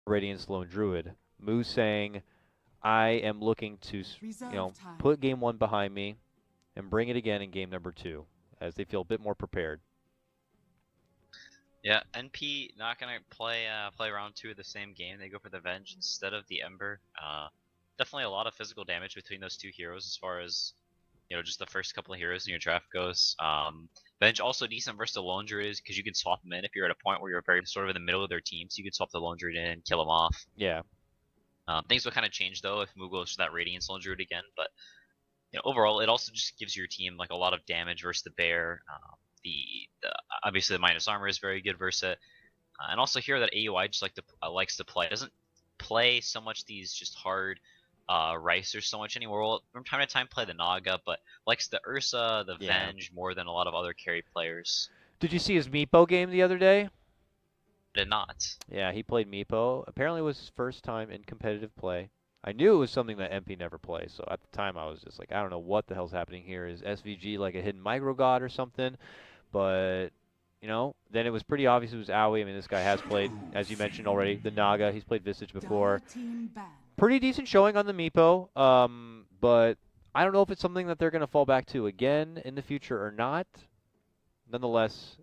Radiant's Lone Druid. Moo saying, I am looking to, put game 1 behind me and bring it again in game number 2 as they feel a bit more prepared. Yeah, NP not gonna play round 2 of the same game. They go for the Venge instead of the Ember. Definitely a lot of physical damage between those two heroes as far as just the first couple of heroes in your draft goes. Bench also decent versus the lone druid because you can swap them in if you're at a point where you're very sort of in the middle of their team, so you can swap the lone druid in, kill them off. Yeah. Things will kind of change though if Mu goes to that Radiance lone druid again, but overall it also just gives your team like a lot of damage versus the bear. The obviously the minus armor is very good versus it, and also here that AUI just likes to play. It doesn't play so much these just hard Ricers so much anymore. We'll from time to time play the Naga, but likes the Ursa, the Yeah. Venge more than a lot of other carry players. Did you see his Meepo game the other day? Did not. Yeah, he played Meepo. Apparently it was his first time in competitive play. I knew it was something that MP never plays, so at the time I was just like, I don't know what the hell's happening here. Is SVG like a hidden micro god or something? But, then it was pretty obvious it was Aoi. I mean, this guy has played, as you mentioned already, the Naga. He's played Visage before. Dire team banned. Pretty decent showing on the Meepo, but I don't know if it's something that they're going to fall back to again in the future or not. Nonetheless,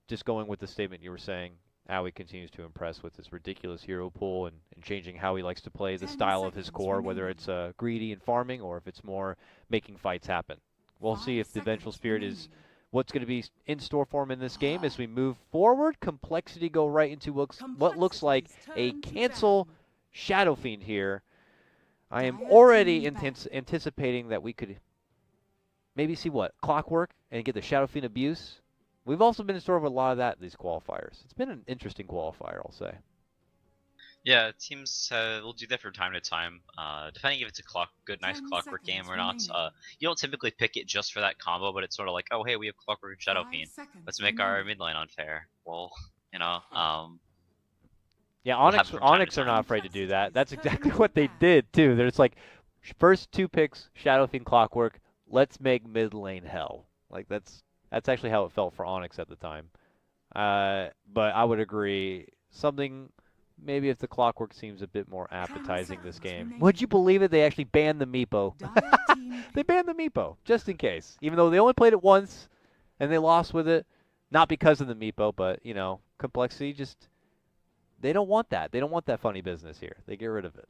just going with the statement you were saying, Aoi continues to impress with his ridiculous hero pool and changing how he likes to play the 10 style of his seconds core, whether remaining. it's greedy and farming or if it's more making fights happen. We'll 5 see if the Vengeful seconds Spirit is remaining. what's going to be in store for him in this game as we move forward. Complexity go right into what looks like a Complexity's turn to cancel ban. Shadow Fiend here. I am Dire already team ban. anticipating that we could maybe see Clockwork and get the Shadow Fiend abuse. We've also been in store with a lot of that in these qualifiers. It's been an interesting qualifier, I'll say. Yeah, teams will do that from time to time, depending if it's a nice 10 clockwork game seconds or not. remaining. You don't typically pick it just for that combo, but it's sort of like, oh hey, we have clockwork and Shadow 5 Fiend. seconds Let's make our remaining. mid lane unfair. Well, Yeah, We'll have Onyx, from time to Onyx are time. not afraid to do that. That's exactly what they did, too. There's like, first 2 picks, Shadow Fiend, Clockwork, let's make mid lane hell. Like, that's actually how it felt for Onyx at the time. But I would agree, maybe if the Clockwork seems a bit more appetizing this seconds game. remaining. Would you believe it? They actually banned the Meepo. Dire team They banned the Meepo, just in case. Even though they only played it once, and they lost with it. Not because of the Meepo, but, Complexity just... They don't want that. They don't want that funny business here. They get rid of it.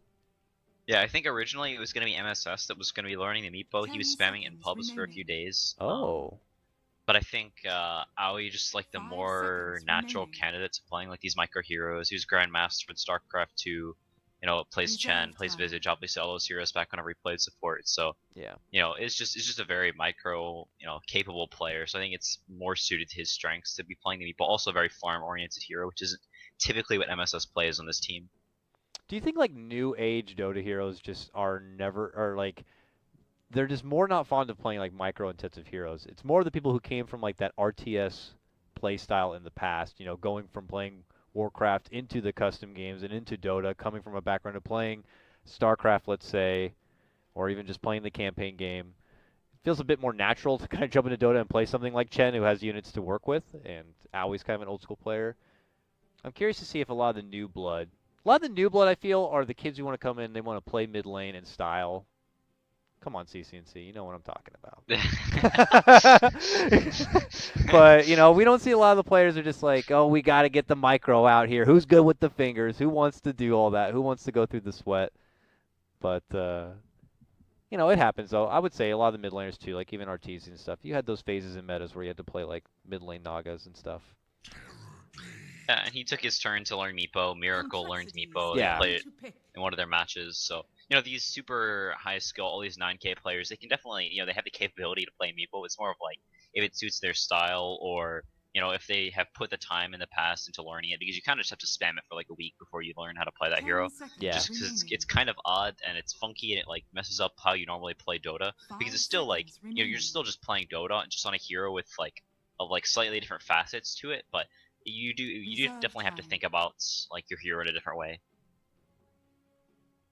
Yeah, I think originally it was going to be MSS that was going to be learning the Meepo. He was 10 spamming it in seconds pubs for a remaining. few days. Oh. But I think Aoi just like the 5 more seconds natural remaining. candidates playing like these micro heroes. He was Grandmaster in StarCraft 2. Plays Chen, Reserve plays time. Visage, obviously all those heroes back whenever he played support. So Yeah. it's just a very micro, capable player. So I think it's more suited to his strengths to be playing the Meepo. Also a very farm oriented hero, which isn't typically what MSS plays on this team. Do you think like new age Dota heroes just they're just more not fond of playing like micro intensive heroes? It's more the people who came from like that RTS play style in the past, going from playing Warcraft into the custom games and into Dota, coming from a background of playing StarCraft, let's say, or even just playing the campaign game. It feels a bit more natural to kind of jump into Dota and play something like Chen, who has units to work with, and Aoi's kind of an old school player. I'm curious to see if a lot of the new blood, I feel, are the kids who want to come in, they want to play mid lane and style. Come on, CCNC, you know what I'm talking about. But, we don't see a lot of the players are just like, oh, we got to get the micro out here. Who's good with the fingers? Who wants to do all that? Who wants to go through the sweat? But, it happens, though. I would say a lot of the mid laners, too, like even Arteezy and stuff. You had those phases in metas where you had to play, like, mid lane Nagas and stuff. Yeah, and he took his turn to learn Meepo. Miracle learned Meepo. Yeah. They played it in one of their matches. So, these super high skill, all these 9K players, they can definitely, they have the capability to play Meepo. It's more of like if it suits their style or, if they have put the time in the past into learning it, because you kind of just have to spam it for like a week before you learn how to play that 10 hero. seconds Yeah. Just because remaining. it's kind of odd and it's funky and it like messes up how you normally play Dota. Because it's still like, 5 you're seconds still just playing Dota and just on a hero with like slightly different facets to it, but you do Reserve definitely have to time. think about like your hero in a different way.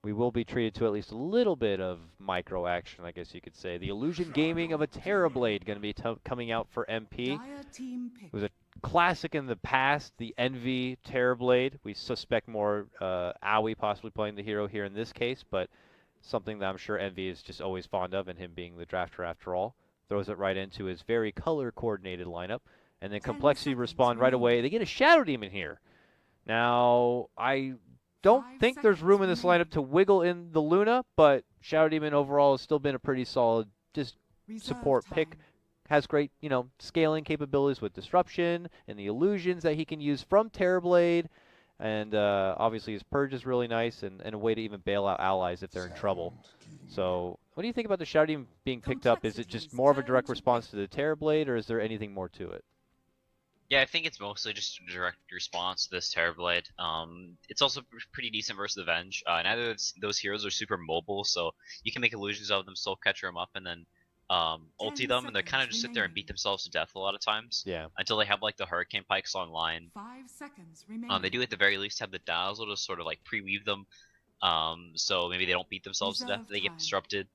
We will be treated to at least a little bit of micro action, I guess you could say. The Illusion Gaming of a Terrorblade going to be coming out for MP. Dire team pick. It was a classic in the past, the Envy Terrorblade. We suspect more Aoi possibly playing the hero here in this case, but something that I'm sure Envy is just always fond of, and him being the drafter after all. Throws it right into his very color-coordinated lineup. And then 10 Complexity seconds respond right away. remaining. They get a Shadow Demon here. Now, I don't 5 think there's room in seconds this lineup to wiggle in the Luna, but Shadow Demon overall has still been a pretty solid, just support pick has great, scaling capabilities with disruption and the illusions that he can use from Terrorblade. And obviously his purge is really nice and a way to even bail out allies if they're in trouble. So what do you think about the Shadow Demon being picked up? Is it just more of a direct response to the Terrorblade, or is there anything more to it? Yeah, I think it's mostly just a direct response to this Terrorblade. It's also pretty decent versus the Venge. Neither of those heroes are super mobile, so you can make illusions of them, soul catcher them up, and then ulti them, and they kind of just sit there and beat themselves to death a lot of times. Yeah. Until they have like the Hurricane Pikes online. 5 seconds remaining. They do at the very least have the Dazzle to sort of like pre-weave them, so maybe they don't beat themselves to death. They get disrupted.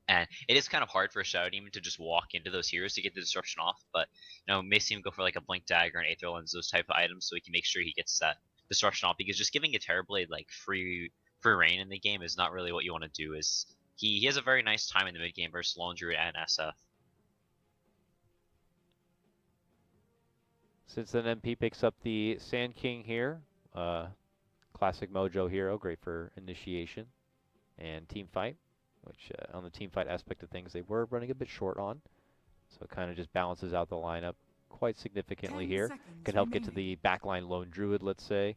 And it is kind of hard for a Shadow Demon to just walk into those heroes to get the disruption off, but may see him go for like a Blink Dagger and Aether Lens, those type of items, so he can make sure he gets that disruption off. Because just giving a Terrorblade like free reign in the game is not really what you want to do. Is he has a very nice time in the mid game versus Lone Druid and SF. Since then, MP picks up the Sand King here, classic Mojo hero, great for initiation and team fight. Which on the team fight aspect of things, they were running a bit short on. So it kind of just balances out the lineup quite significantly here. Could help get to the backline Lone Druid, let's say,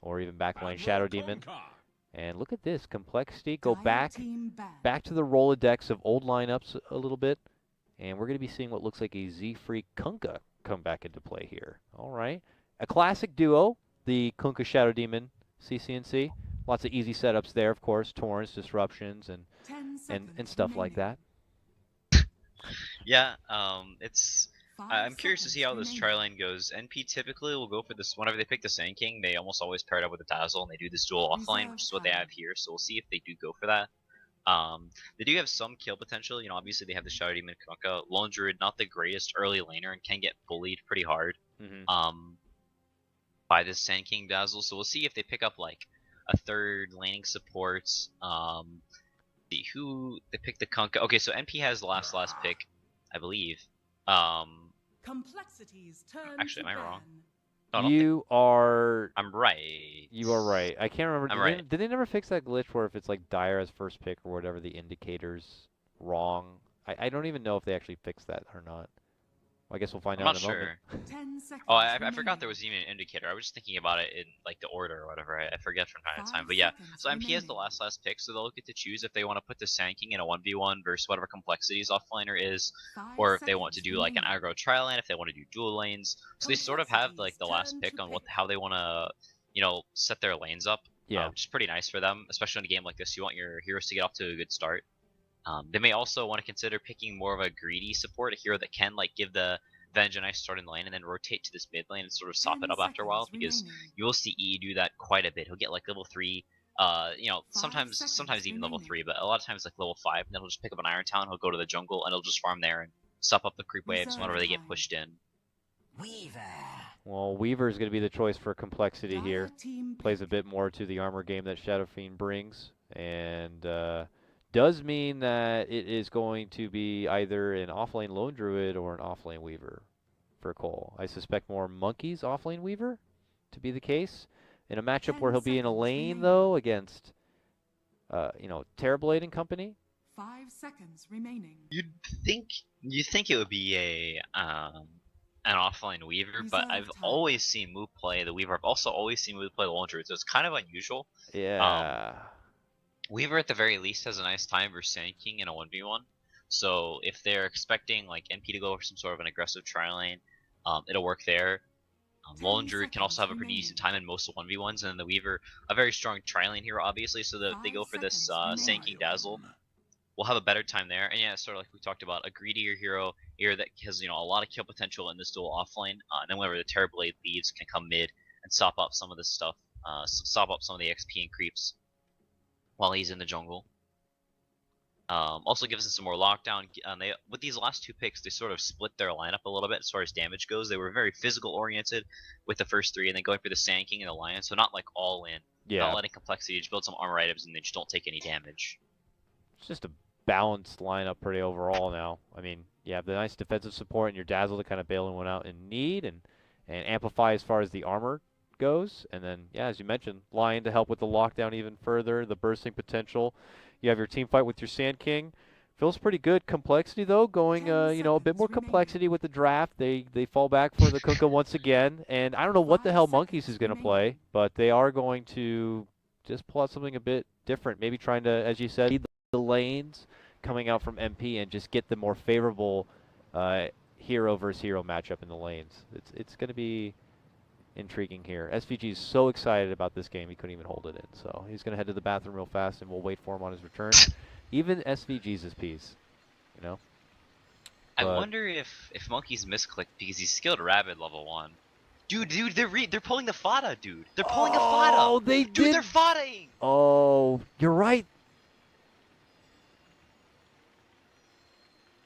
or even backline Shadow Demon. And look at this, complexity, go back to the Rolodex of old lineups a little bit. And we're going to be seeing what looks like a Z-Free Kunkka come back into play here. All right. A classic duo, the Kunkka Shadow Demon CCNC. Lots of easy setups there, of course, torrents, disruptions, and stuff like that. Yeah, I'm curious to see how this tri-lane goes. NP typically will go for this, whenever they pick the Sand King, they almost always pair it up with a Dazzle, and they do this dual offline, which is what they have here, so we'll see if they do go for that. They do have some kill potential, obviously they have the Shadow Demon Kunkka. Lone Druid, not the greatest early laner, and can get bullied pretty hard by this Sand King Dazzle, so we'll see if they pick up, like, a third laning support. See who they picked the Kunkka. Okay, so MP has the last pick, I believe. Complexities turn Actually, am I wrong? No, I'm right. You are right. I can't remember. Did they never fix that glitch where if it's like Dire as first pick or whatever, the indicator's wrong? I don't even know if they actually fixed that or not. Well, I guess we'll find out in a moment. I'm not sure. Oh, I forgot there was even an indicator. I was just thinking about it in like the order or whatever. I forget from time to time. But yeah, so MP has the last pick, so they'll get to choose if they want to put the Sand King in a 1v1 versus whatever complexities offlaner is, or if they want to do like an aggro tri-lane, if they want to do dual lanes. So they sort of have like the last pick on how they want to, set their lanes up. Yeah, which is pretty nice for them, especially in a game like this. You want your heroes to get off to a good start. They may also want to consider picking more of a greedy support, a hero that can like give the Venge a nice start in the lane and then rotate to this mid lane and sort of sop it up after a while, because you will see E do that quite a bit. He'll get like level 3, sometimes even level 3, but a lot of times like level 5, and then he'll just pick up an Iron Talon, he'll go to the jungle, and he'll just farm there and sop up the creep waves whenever they get pushed in. Weaver. Well, Weaver is going to be the choice for complexity here. Plays a bit more to the armor game that Shadow Fiend brings, and does mean that it is going to be either an offlane Lone Druid or an offlane Weaver for coL. I suspect more Monkey's offlane Weaver to be the case. In a matchup where he'll be in a lane, though, against, Terrorblade and company. 5 seconds remaining. You'd think it would be an offline Weaver, but I've always seen Moot play the Weaver. I've also always seen Moot play the Lone Druid, so it's kind of unusual. Yeah. Weaver at the very least has a nice time versus Sand King in a 1v1. So if they're expecting like NP to go for some sort of an aggressive tri-lane, it'll work there. Lone Druid can also have a pretty decent time in most of 1v1s, and then the Weaver, a very strong tri-lane hero obviously, so that they go for this Sand King Dazzle. We'll have a better time there. And yeah, sort of like we talked about, a greedier hero that has a lot of kill potential in this dual offlane, and then whenever the Terrorblade leaves, can come mid and sop up some of this stuff, sop up some of the XP and creeps while he's in the jungle. Also gives them some more lockdown. With these last 2 picks, they sort of split their lineup a little bit as far as damage goes. They were very physical oriented with the first 3, and then going for the Sand King and the Lion, so not like all in. Not letting complexity, just build some armor items and they just don't take any damage. It's just a balanced lineup pretty overall now. I mean, you have the nice defensive support and your Dazzle to kind of bail anyone out in need and amplify as far as the armor goes, and then as you mentioned, Lion to help with the lockdown even further, the bursting potential. You have your team fight with your Sand King, Feels pretty good. Complexity, though, going, a bit more complexity with the draft. They fall back for the Kunkka once again. And I don't know what the hell Monkeys is going to play, but they are going to just pull out something a bit different. Maybe trying to, as you said, lead the lanes coming out from MP and just get the more favorable hero versus hero matchup in the lanes. It's going to be intriguing here. SVG is so excited about this game, he couldn't even hold it in. So he's going to head to the bathroom real fast, and we'll wait for him on his return. Even SVG's his piece, you know. I But wonder if Monkey's misclicked because he's skilled Rabid level 1. Dude, they're pulling the Fada, dude. They're pulling a Fada. Oh, they Dude, did. they're Fadaing. Oh, you're right.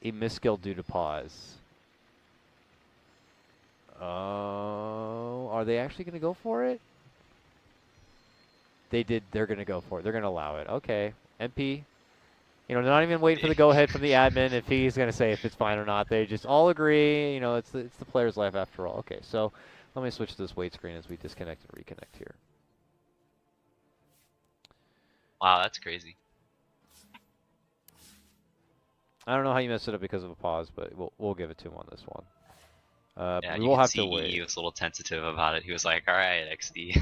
He misskilled due to pause. Oh, are they actually going to go for it? They did. They're going to go for it. They're going to allow it. Okay. MP. They're not even waiting for the go-ahead from the admin if he's going to say if it's fine or not. They just all agree. It's the player's life after all. Okay, so let me switch to this wait screen as we disconnect and reconnect here. Wow, that's crazy. I don't know how you messed it up because of a pause, but we'll give it to him on this one. Yeah, we you will can have see to wait. he was a little tentative about it. He was like, "All right, XD."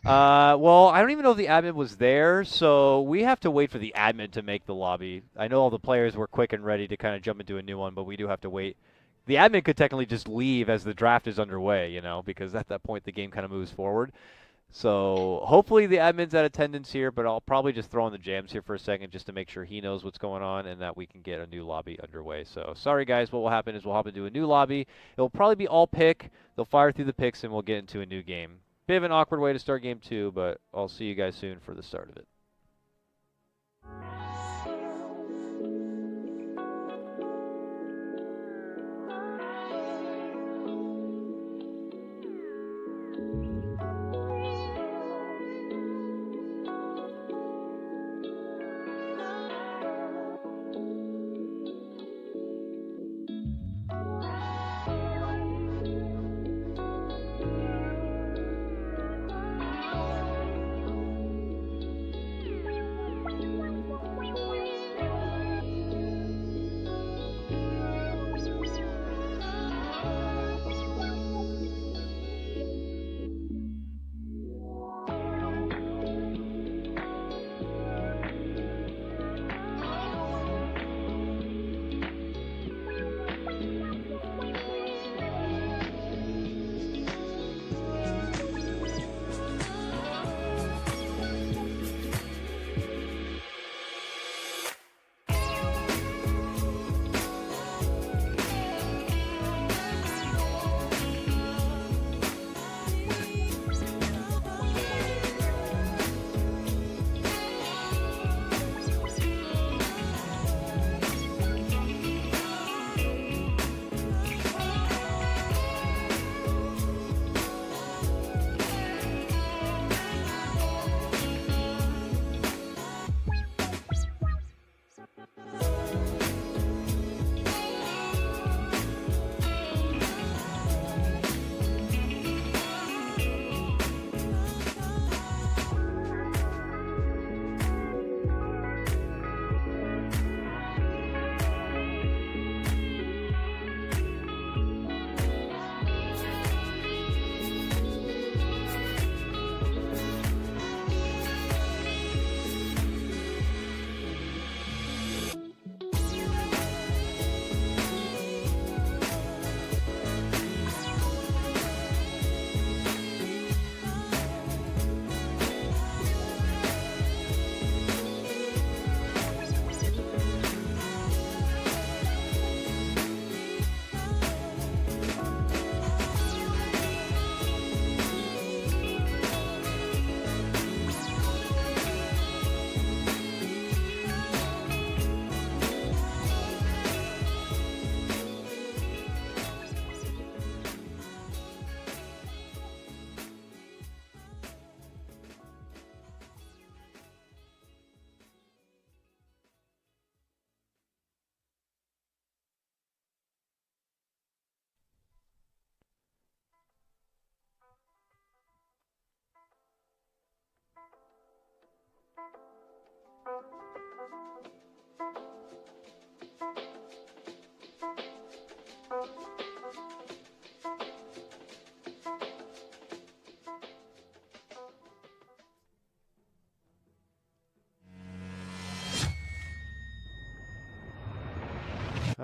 Well, I don't even know if the admin was there, so we have to wait for the admin to make the lobby. I know all the players were quick and ready to kind of jump into a new one, but we do have to wait. The admin could technically just leave as the draft is underway, because at that point the game kind of moves forward. So hopefully the admin's at attendance here, but I'll probably just throw in the jams here for a second just to make sure he knows what's going on and that we can get a new lobby underway. So sorry guys, what will happen is we'll hop into a new lobby. It will probably be all pick. They'll fire through the picks and we'll get into a new game. Bit of an awkward way to start game 2, but I'll see you guys soon for the start of it.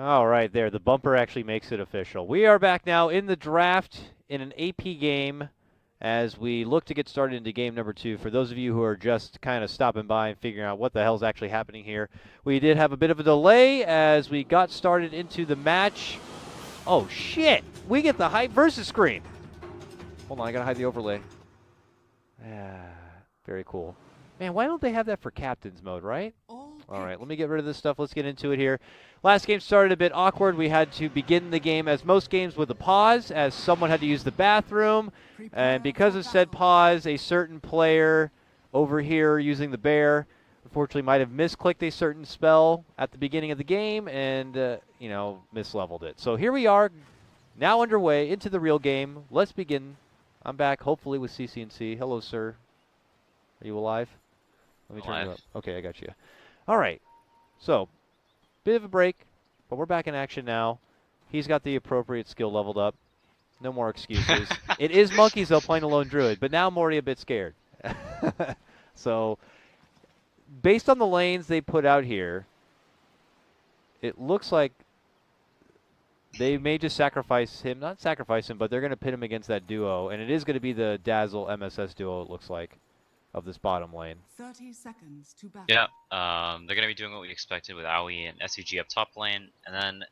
All right, there. The bumper actually makes it official. We are back now in the draft in an AP game as we look to get started into game number 2. For those of you who are just kind of stopping by and figuring out what the hell's actually happening here, we did have a bit of a delay as we got started into the match. Oh, shit. We get the hype versus screen. Hold on, I got to hide the overlay. Very cool. Man, why don't they have that for captain's mode, right? All right, let me get rid of this stuff. Let's get into it here. Last game started a bit awkward. We had to begin the game, as most games, with a pause, as someone had to use the bathroom. And because of said pause, a certain player over here using the bear, unfortunately, might have misclicked a certain spell at the beginning of the game and, misleveled it. So here we are, now underway into the real game. Let's begin. I'm back, hopefully, with CC&C. Hello, sir. Are you alive? Let me turn you up. Okay, I got you. All right. So, bit of a break, but we're back in action now. He's got the appropriate skill leveled up. No more excuses. It is monkeys, though, playing a lone druid, but now I'm already a bit scared. So, based on the lanes they put out here, it looks like they may just sacrifice him. Not sacrifice him, but they're going to pit him against that duo, and it is going to be the Dazzle MSS duo, it looks like, of this bottom lane. 30 seconds to battle. Yeah, they're going to be doing what we expected with Aoi and SVG up top lane, and then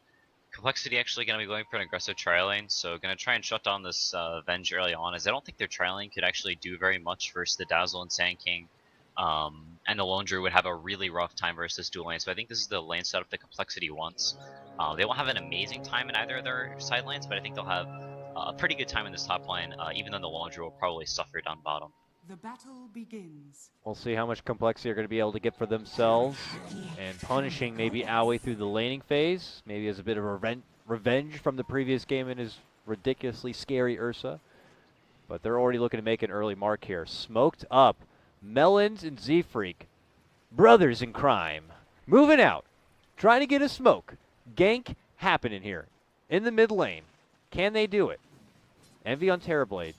Complexity actually going to be going for an aggressive tri lane, so going to try and shut down this Venge early on, as I don't think their tri lane could actually do very much versus the Dazzle and Sand King, and the Lone Druid would have a really rough time versus this dual lane, so I think this is the lane setup that Complexity wants. They won't have an amazing time in either of their side lanes, but I think they'll have a pretty good time in this top lane, even though the Lone Druid will probably suffer down bottom. The battle begins. We'll see how much Complexity are going to be able to get for themselves, and punishing maybe Aoi through the laning phase, maybe as a bit of revenge from the previous game in his ridiculously scary Ursa. But they're already looking to make an early mark here. Smoked up, Melons and Z-Freak, brothers in crime, moving out, trying to get a smoke. Gank happening here in the mid lane. Can they do it? Envy on Terrorblade.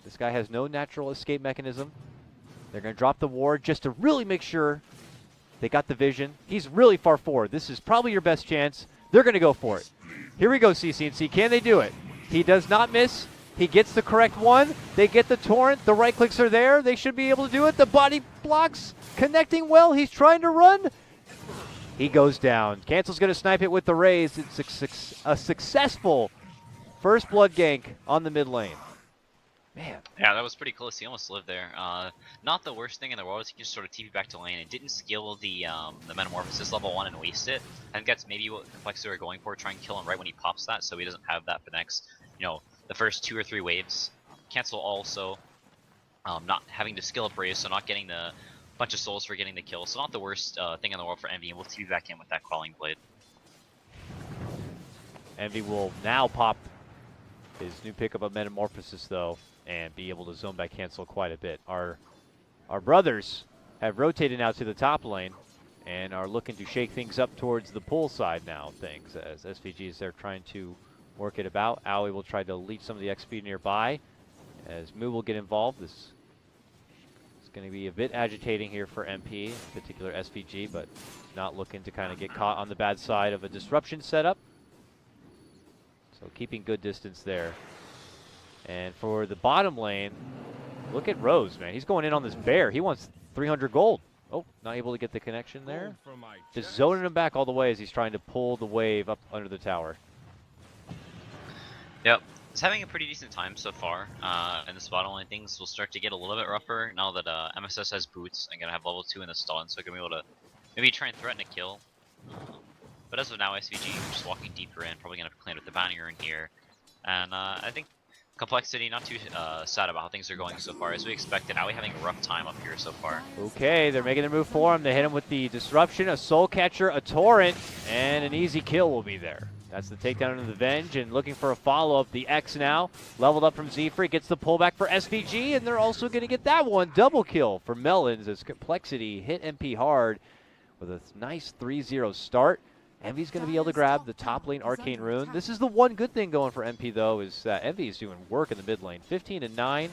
This guy has no natural escape mechanism. They're going to drop the ward just to really make sure they got the vision. He's really far forward. This is probably your best chance. They're going to go for it. Here we go, CC&C. Can they do it? He does not miss. He gets the correct one. They get the torrent. The right clicks are there. They should be able to do it. The body blocks connecting well. He's trying to run. He goes down. Cancel's going to snipe it with the raise. It's a successful first blood gank on the mid lane. Man. Yeah, that was pretty close. He almost lived there. Not the worst thing in the world is he can just sort of TP back to lane. It didn't skill the Metamorphosis level 1 and waste it. I think that's maybe what Complexity are going for, try and kill him right when he pops that, so he doesn't have that for the next, the first 2 or 3 waves. Cancel also not having to skill up raise, so not getting the bunch of souls for getting the kill. So not the worst thing in the world for Envy, and we'll TP back in with that Quelling Blade. Envy will now pop his new pickup of Metamorphosis, though, and be able to zone back cancel quite a bit. Our brothers have rotated now to the top lane and are looking to shake things up towards the pool side now things, as SVG is there trying to work it about. Aoi will try to leech some of the XP nearby as Moo will get involved. This is going to be a bit agitating here for MP, in particular SVG, but not looking to kind of get caught on the bad side of a disruption setup. So keeping good distance there. And for the bottom lane, look at Rose, man. He's going in on this bear. He wants 300 gold. Oh, not able to get the connection there. Just zoning him back all the way as he's trying to pull the wave up under the tower. Yep. It's having a pretty decent time so far. In this bottom lane, things will start to get a little bit rougher now that MSS has boots and going to have level 2 in the stun, so going to be able to maybe try and threaten a kill. But as of now, SVG just walking deeper in, probably going to clean up the banner in here. And I think Complexity not too sad about how things are going so far, as we expected. Now we're having a rough time up here so far. Okay, they're making their move for him. They hit him with the disruption, a soul catcher, a torrent, and an easy kill will be there. That's the takedown of the Venge, and looking for a follow-up. The X now, leveled up from Z-Freak, gets the pullback for SVG, and they're also going to get that one. Double kill for Melons as Complexity hit MP hard with a nice 3-0 start. Envy's going to be able to grab the top lane Arcane Rune. This is the one good thing going for MP, though, is that Envy is doing work in the mid lane. 15-9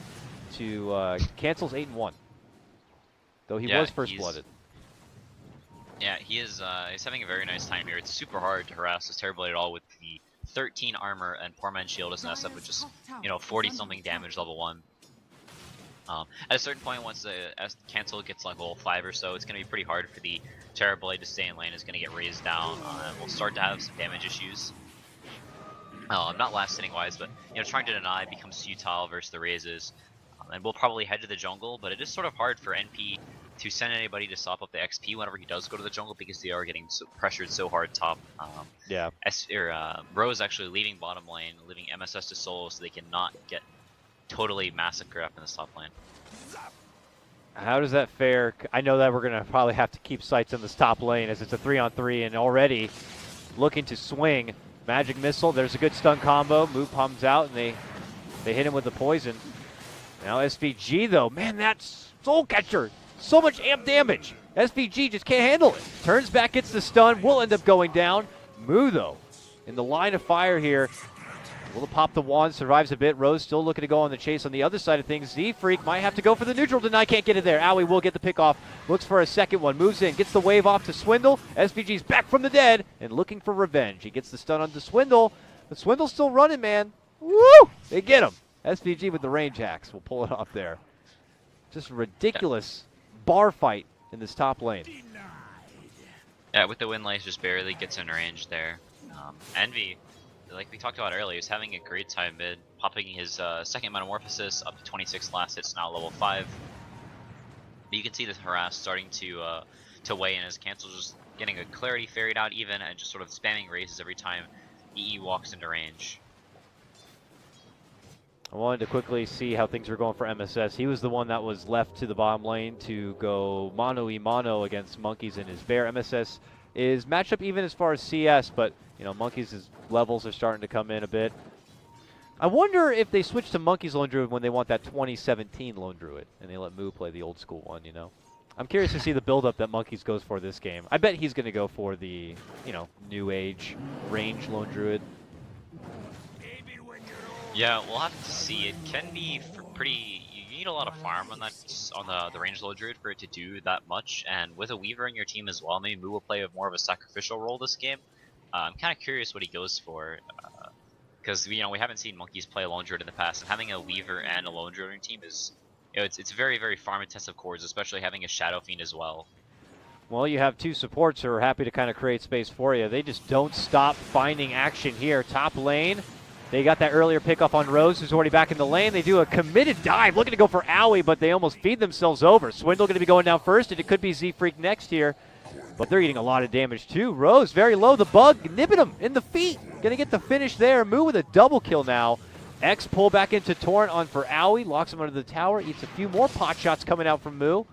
to Cancel's 8-1. Though he was first blooded. Yeah, he's having a very nice time here. It's super hard to harass this Terrorblade at all with the 13 armor and Poor Man's Shield as an SF with just, 40 something damage level 1. At a certain point, once the cancel gets level 5 or so, it's going to be pretty hard for the Terrorblade to stay in lane. It's going to get raised down. We'll start to have some damage issues. Not last hitting wise, but trying to deny becomes futile versus the raises. And we'll probably head to the jungle, but it is sort of hard for NP to send anybody to sop up the XP whenever he does go to the jungle because they are getting pressured so hard top. Yeah. Rose actually leaving bottom lane, leaving MSS to solo so they cannot get totally massacred up in the top lane. How does that fare? I know that we're going to probably have to keep sights in this top lane as it's a 3-on-3 and already looking to swing. Magic Missile, there's a good stun combo. Move comes out and they hit him with the poison. Now SVG though, man, that Soul Catcher, so much amp damage. SVG just can't handle it. Turns back, gets the stun, will end up going down. Mu though, in the line of fire here. Will pop the wand, survives a bit. Rose still looking to go on the chase on the other side of things. Z-Freak might have to go for the neutral deny, can't get it there. Owie will get the pick off, looks for a second one, moves in, gets the wave off to Swindle. SVG's back from the dead and looking for revenge. He gets the stun onto Swindle, but Swindle's still running, man. Woo! They get him. SVG with the range hacks will pull it off there. Just a ridiculous bar fight in this top lane. Yeah, with the Windlace just barely gets in range there. Envy, like we talked about earlier, is having a great time mid, popping his second Metamorphosis up to 26 last hits, now level 5. But you can see this harass starting to weigh in as cancel, just getting a clarity ferried out even, and just sort of spamming raises every time EE walks into range. I wanted to quickly see how things are going for MSS. He was the one that was left to the bottom lane to go mano-y-mano against Monkeys in his bear. MSS is matched up even as far as CS, but Monkeys' levels are starting to come in a bit. I wonder if they switch to Monkeys Lone Druid when they want that 2017 Lone Druid, and they let Moo play the old school one, I'm curious to see the build-up that Monkeys goes for this game. I bet he's going to go for the, new age range Lone Druid. Yeah, we'll have to see. It can be pretty. You need a lot of farm on the range Lone Druid for it to do that much, and with a Weaver in your team as well, maybe Moo will play more of a sacrificial role this game. I'm kind of curious what he goes for, because we haven't seen Monkeys play a Lone Druid in the past, and having a Weaver and a Lone Druid on your team is, it's very, very farm intensive cores, especially having a Shadow Fiend as well. Well, you have two supports who are happy to kind of create space for you. They just don't stop finding action here. Top lane, they got that earlier pickup on Rose, who's already back in the lane. They do a committed dive, looking to go for Owie, but they almost feed themselves over. Swindle going to be going down first, and it could be Z-Freak next here. But they're eating a lot of damage too. Rose very low. The bug nipping him in the feet. Gonna get the finish there. Moo with a double kill now. X pull back into Torrent on for Owie. Locks him under the tower. Eats a few more pot shots coming out from Moo.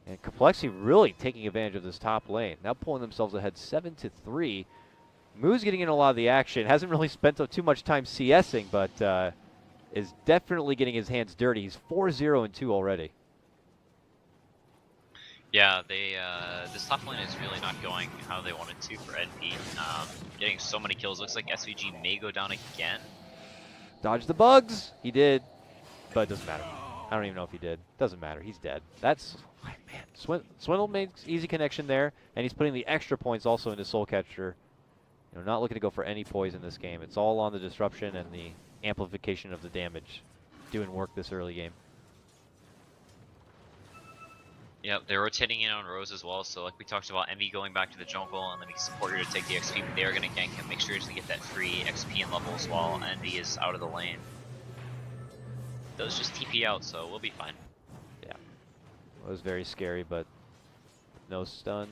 And Complexity really taking advantage of this top lane. Now pulling themselves ahead 7-3. Moo's getting in a lot of the action. Hasn't really spent too much time CSing, but is definitely getting his hands dirty. He's 4-0-2 already. Yeah, this top lane is really not going how they wanted to for NP. Getting so many kills. Looks like SVG may go down again. Dodge the bugs. He did, but it doesn't matter. I don't even know if he did. Doesn't matter. He's dead. That's, man. Swindle makes easy connection there, and he's putting the extra points also into Soul Catcher. Not looking to go for any poison this game. It's all on the disruption and the amplification of the damage. Doing work this early game. Yep, they're rotating in on Rose as well, so like we talked about, Envy going back to the jungle, and then we can support her to take the XP, but they are going to gank him, make sure to get that free XP and levels while Envy is out of the lane. Does just TP out, so we'll be fine. Yeah, it was very scary, but no stuns.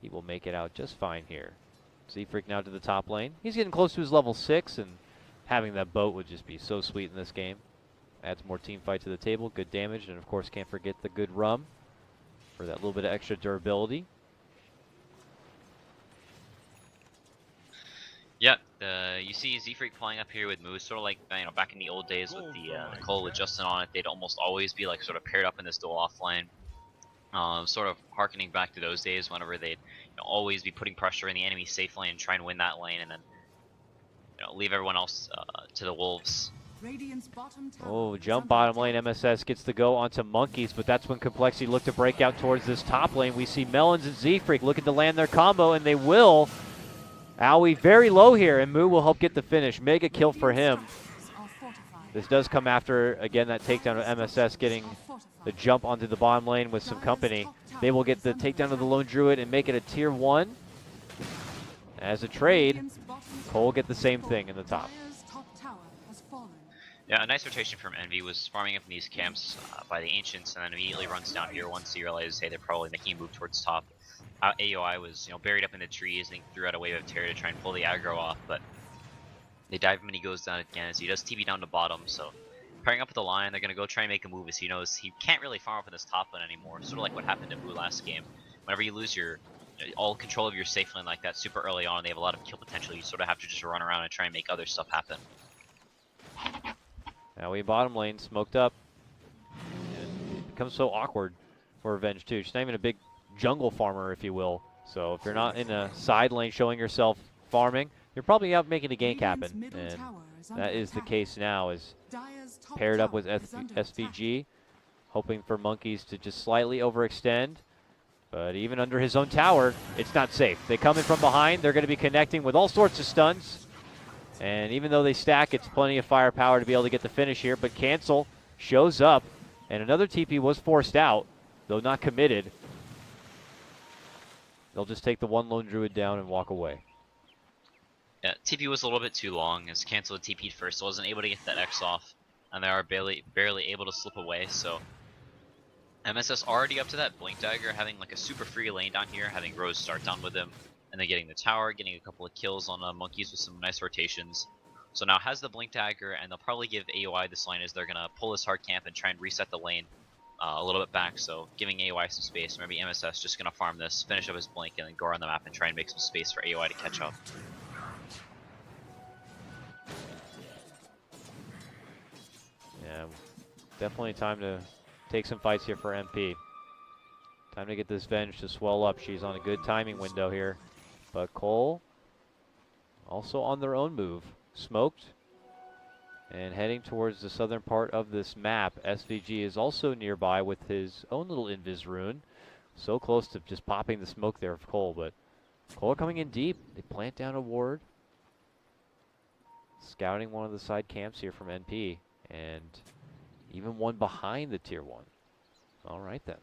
He will make it out just fine here. Z-Freak now to the top lane. He's getting close to his level 6, and having that boat would just be so sweet in this game. Adds more team fight to the table, good damage, and of course can't forget the good rum for that little bit of extra durability. Yep, you see Z-Freak playing up here with Moose, sort of like back in the old days with the coL with Justin on it. They'd almost always be like sort of paired up in this dual offlane. Sort of harkening back to those days whenever they'd always be putting pressure in the enemy safe lane, try and win that lane, and then leave everyone else to the wolves. Radiant's bottom tower Oh, is jump under bottom lane. attack. MSS gets the go onto Monkeys, but that's when Complexity look to break out towards this top lane. We see Melons and Z-Freak looking to land their combo, and they will. Owie very low here, and Moo will help get the finish. Mega kill for him. Structures are fortified. This does come after, again, that takedown of MSS getting the jump onto the bottom lane with some company. They will get the takedown of the Lone Druid and make it a tier 1. As a trade, Radiant's bottom coL tower get the has same fallen. thing in the top. Dire's top tower has fallen. Yeah, a nice rotation from Envy was farming up in these camps by the Ancients, and then immediately runs down here once he realizes, hey, they're probably making a move towards top. AOI was, buried up in the trees, and he threw out a wave of terror to try and pull the aggro off, but they dive him and he goes down again, so he does TP down to bottom, so pairing up with the line, they're going to go try and make a move as he knows he can't really farm up in this top lane anymore, sort of like what happened to Moo last game. Whenever you lose your all control of your safe lane like that super early on, they have a lot of kill potential, you sort of have to just run around and try and make other stuff happen. Now we bottom lane, smoked up. And it becomes so awkward for Revenge too. She's not even a big jungle farmer, if you will. So if you're not in a side lane showing yourself farming, you're probably out making a gank Radiant's happen. middle And tower is under that is the attack. case now, is Dire's top paired up tower with is under attack. SVG, hoping for Monkeys to just slightly overextend. But even under his own tower, it's not safe. They come in from behind. They're going to be connecting with all sorts of stuns. And even though they stack, it's plenty of firepower to be able to get the finish here. But cancel shows up, and another TP was forced out, though not committed. They'll just take the one Lone Druid down and walk away. Yeah, TP was a little bit too long, as Cancel had TP'd first, so wasn't able to get that X off, and they are barely able to slip away, so MSS already up to that Blink Dagger, having like a super free lane down here, having Rose start down with him, and then getting the tower, getting a couple of kills on Monkeys with some nice rotations. So now has the Blink Dagger, and they'll probably give AOI this lane as they're going to pull this hard camp and try and reset the lane a little bit back, so giving AOI some space. Maybe MSS just going to farm this, finish up his Blink, and then go around the map and try and make some space for AOI to catch up. Yeah, definitely time to take some fights here for MP. Time to get this Venge to swell up. She's on a good timing window here. But coL also on their own move. Smoked and heading towards the southern part of this map. SVG is also nearby with his own little invis rune. So close to just popping the smoke there of coL, but coL coming in deep. They plant down a ward. Scouting one of the side camps here from NP. And even one behind the tier 1. All right then.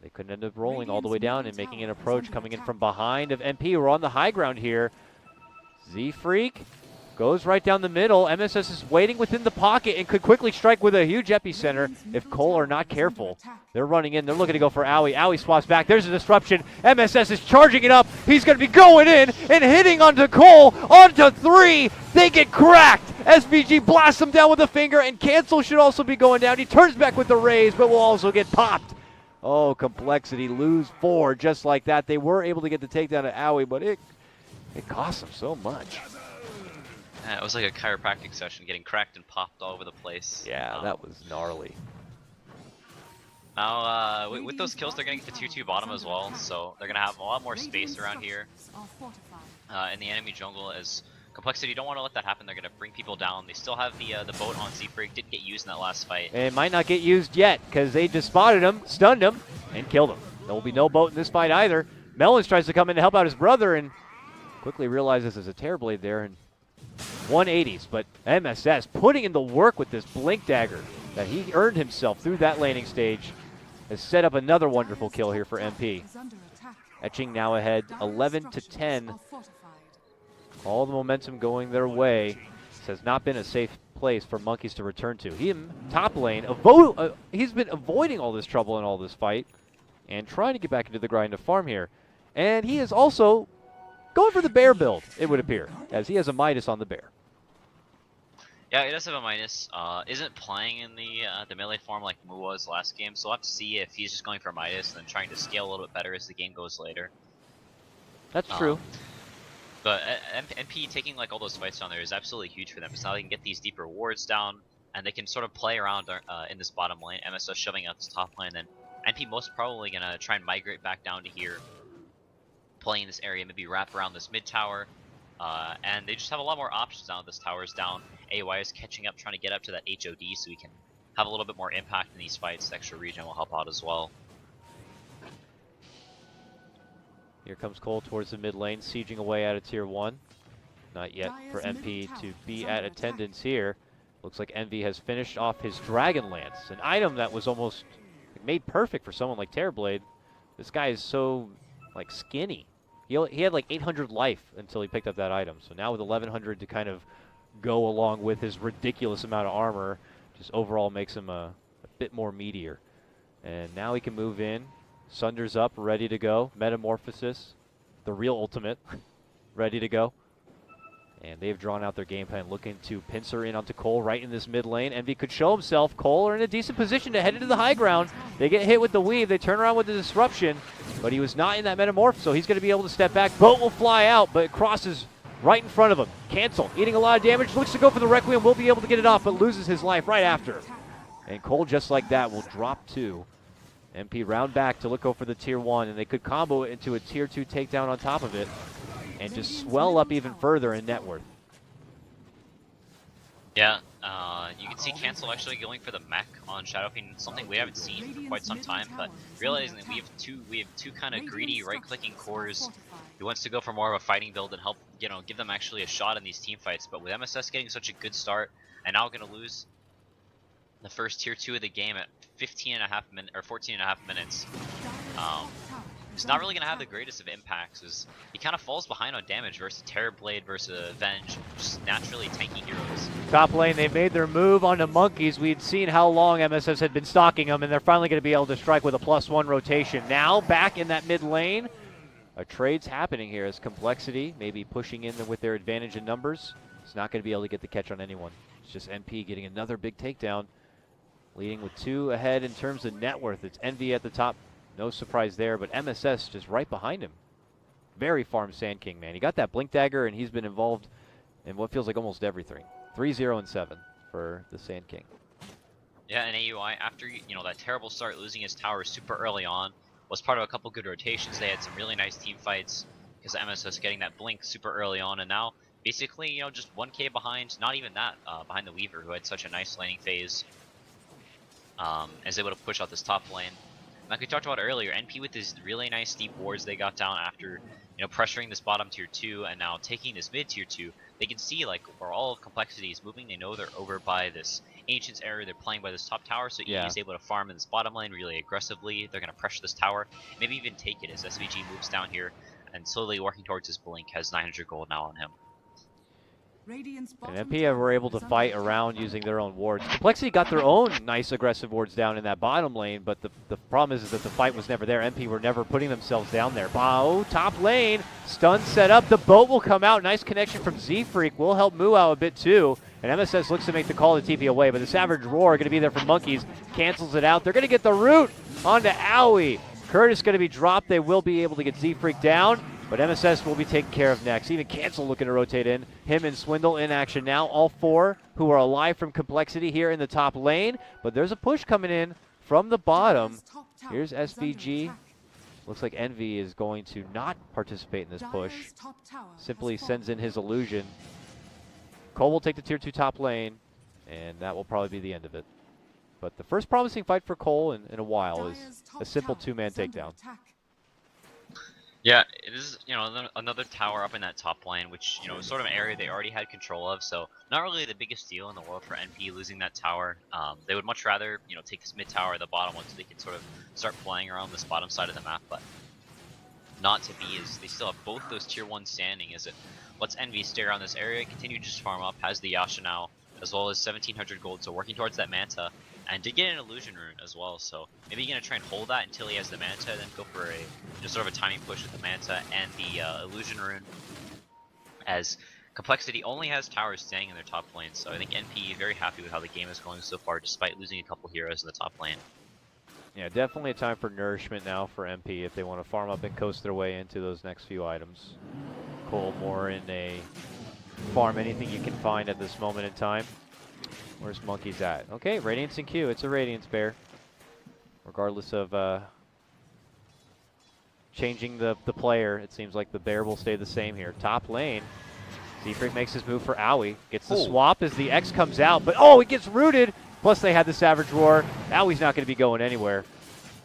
They could end up rolling all the way down and making an approach coming in from behind of MP. We're on the high ground here. Z-Freak goes right down the middle. MSS is waiting within the pocket and could quickly strike with a huge epicenter if coL are not careful. They're running in. They're looking to go for Owie. Owie swaps back. There's a disruption. MSS is charging it up. He's going to be going in and hitting onto coL. Onto 3. They get cracked. SVG blasts him down with a finger, and Cancel should also be going down. He turns back with the raise, but will also get popped. Oh, Complexity lose 4 just like that. They were able to get the takedown of Owie, but it cost them so much. It was like a chiropractic session, getting cracked and popped all over the place. Yeah, that was gnarly. Now, with those kills, they're going to get the 2-2 bottom as well, so they're going to have a lot more space around here in the enemy jungle. As Complexity don't want to let that happen, they're going to bring people down. They still have the boat on Z-Freak, didn't get used in that last fight. And it might not get used yet, because they just spotted him, stunned him, and killed him. There will be no boat in this fight either. Melons tries to come in to help out his brother, and quickly realizes there's a Terror Blade there, and 180s, but MSS putting in the work with this Blink Dagger that he earned himself through that laning stage has set up another wonderful kill here for MP. Etching now ahead 11-10. All the momentum going their way. This has not been a safe place for Monkeys to return to. Him, top lane, he's been avoiding all this trouble in all this fight and trying to get back into the grind of farm here. And he is also going for the bear build, it would appear, as he has a Midas on the bear. Yeah, he does have a Midas. Isn't playing in the melee form like Moo was last game, so we'll have to see if he's just going for Midas and then trying to scale a little bit better as the game goes later. That's true. But NP taking like all those fights down there is absolutely huge for them. Because now they can get these deeper wards down, and they can sort of play around in this bottom lane. MSS shoving out this top lane, and NP most probably going to try and migrate back down to here, play in this area, maybe wrap around this mid tower, And they just have a lot more options now. This tower's down. AY is catching up, trying to get up to that HOD so we can have a little bit more impact in these fights. The extra regen will help out as well. Here comes coL towards the mid lane, sieging away out of tier 1. Not yet for MP to be at attendance here. Looks like Envy has finished off his Dragon Lance, an item that was almost made perfect for someone like Terrorblade. This guy is so like skinny. He had like 800 life until he picked up that item. So now with 1100 to kind of go along with his ridiculous amount of armor, just overall makes him a bit more meatier. And now he can move in. Sunder's up, ready to go. Metamorphosis, the real ultimate, ready to go. And they've drawn out their game plan, looking to pincer in onto coL right in this mid lane. Envy could show himself. coL are in a decent position to head into the high ground. They get hit with the weave. They turn around with the disruption, but he was not in that metamorph, so he's going to be able to step back. Boat will fly out, but it crosses right in front of him. Cancel, eating a lot of damage. Looks to go for the Requiem. Will be able to get it off, but loses his life right after. And coL, just like that, will drop 2. MP round back to look over the tier 1, and they could combo it into a tier 2 takedown on top of it and just swell up even further in net worth. Yeah, you can see Cancel actually going for the mech on Shadowfiend, something we haven't seen for quite some time, but realizing that we have two kind of greedy right-clicking cores. He wants to go for more of a fighting build and help, give them actually a shot in these team fights. But with MSS getting such a good start, and now going to lose the first tier 2 of the game at 14.5 minutes, he's not really going to have the greatest of impacts, as he kind of falls behind on damage versus Terrorblade versus Avenge, just naturally tanky heroes. Top lane, they made their move onto Monkeys. We'd seen how long MSS had been stalking them, and they're finally going to be able to strike with a +1 rotation. Now, back in that mid lane, a trade's happening here as Complexity maybe pushing in with their advantage in numbers. It's not going to be able to get the catch on anyone. It's just MP getting another big takedown, leading with 2 ahead in terms of net worth. It's Envy at the top. No surprise there, but MSS just right behind him. Very farm Sand King, man. He got that Blink Dagger, and he's been involved in what feels like almost everything. 3-0-7 for the Sand King. Yeah, and AUI, after that terrible start, losing his tower super early on, was part of a couple good rotations. They had some really nice team fights because MSS getting that Blink super early on, and now basically just 1k behind, not even that, behind the Weaver, who had such a nice laning phase, is able to push out this top lane. Like we talked about earlier, NP with these really nice deep wards they got down after, pressuring this bottom tier 2 and now taking this mid tier 2, they can see like where all of Complexity is moving. They know they're over by this Ancients area. They're playing by this top tower, so yeah. E is able to farm in this bottom lane really aggressively. They're going to pressure this tower, maybe even take it as SVG moves down here and slowly working towards his Blink. Has 900 gold now on him. And MP were able to fight around using their own wards. Complexity got their own nice aggressive wards down in that bottom lane, but the problem is that the fight was never there. MP were never putting themselves down there. Bow, top lane, stun set up. The boat will come out. Nice connection from Z-Freak. Will help Moo out a bit too. And MSS looks to make the call to TP away, but the Savage Roar going to be there for Monkeys. Cancels it out. They're going to get the root onto Owie. Curtis going to be dropped. They will be able to get Z-Freak down. But MSS will be taken care of next. Even Cancel looking to rotate in. Him and Swindle in action now. All 4 who are alive from Complexity here in the top lane. But there's a push coming in from the bottom. Here's SVG. Looks like Envy is going to not participate in this push. Simply sends in his illusion. coL will take the tier 2 top lane, and that will probably be the end of it. But the first promising fight for coL in a while is a simple 2-man takedown. Yeah, it is, another tower up in that top lane, which, is sort of an area they already had control of, so not really the biggest deal in the world for NP losing that tower. They would much rather, take this mid tower or the bottom one so they can sort of start playing around this bottom side of the map, but not to be, as they still have both those tier 1 standing, as it lets Envy stay around this area, continue to just farm up, has the Yasha now, as well as 1700 gold, so working towards that Manta. And did get an illusion rune as well, so maybe he's gonna try and hold that until he has the Manta, then go for just sort of a timing push with the Manta and the illusion rune. As Complexity only has towers staying in their top lane, so I think NP very happy with how the game is going so far, despite losing a couple heroes in the top lane. Yeah, definitely a time for nourishment now for MP if they want to farm up and coast their way into those next few items. coL more in a farm anything you can find at this moment in time. Where's Monkeys at? Okay, Radiance and Q. It's a Radiance Bear. Regardless of changing the player, it seems like the Bear will stay the same here. Top lane, Z-Freak makes his move for Owie. Gets the Oh. swap as the X comes out, but oh, he gets rooted. Plus they had the Savage Roar. Owie's not going to be going anywhere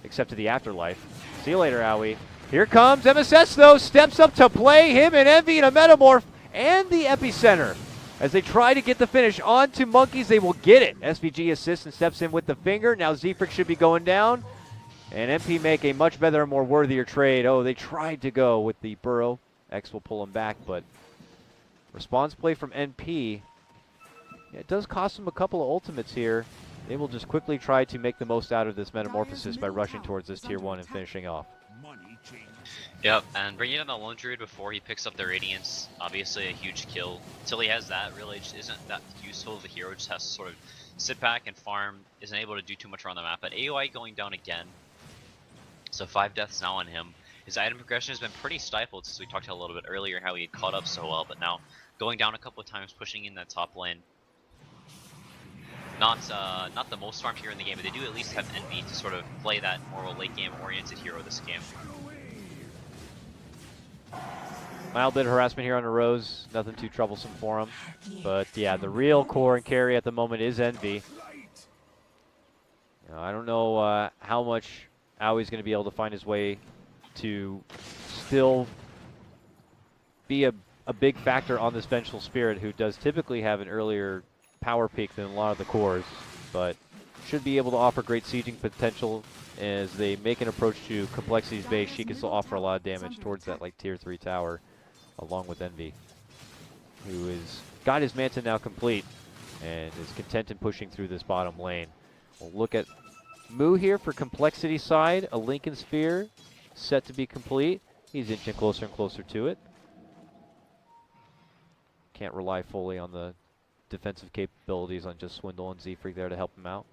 except to the afterlife. See you later, Owie. Here comes MSS, though. Steps up to play. Him and Envy in a Metamorph and the Epicenter. As they try to get the finish onto Monkeys, they will get it. SVG assists and steps in with the finger. Now Z-Freak should be going down. And MP make a much better, more worthier trade. Oh, they tried to go with the Burrow. X will pull him back, but response play from NP. Yeah, it does cost them a couple of ultimates here. They will just quickly try to make the most out of this Metamorphosis by rushing towards this tier 1 and finishing off. Yep, and bringing in the Lone Druid before he picks up the Radiance, obviously a huge kill. Until he has that, really just isn't that useful. The hero just has to sort of sit back and farm, isn't able to do too much around the map. But AOI going down again, so 5 deaths now on him. His item progression has been pretty stifled since we talked a little bit earlier how he had caught up so well, but now going down a couple of times, pushing in that top lane. Not the most farm hero in the game, but they do at least have Envy to sort of play that more late game oriented hero this game. Mild bit of harassment here on the Rose, nothing too troublesome for him. But yeah, the real core and carry at the moment is Envy. I don't know how much Owie's going to be able to find his way to still be a big factor on this Vengeful Spirit, who does typically have an earlier power peak than a lot of the cores, but should be able to offer great sieging potential as they make an approach to Complexity's base. She can still offer a lot of damage towards that like tier 3 tower, along with Envy, who is got his Manta now complete and is content in pushing through this bottom lane. We'll look at Moo here for Complexity side, a Lincoln Sphere set to be complete. He's inching closer and closer to it. Can't rely fully on the defensive capabilities on just Swindle and Z-Freak there to help him out.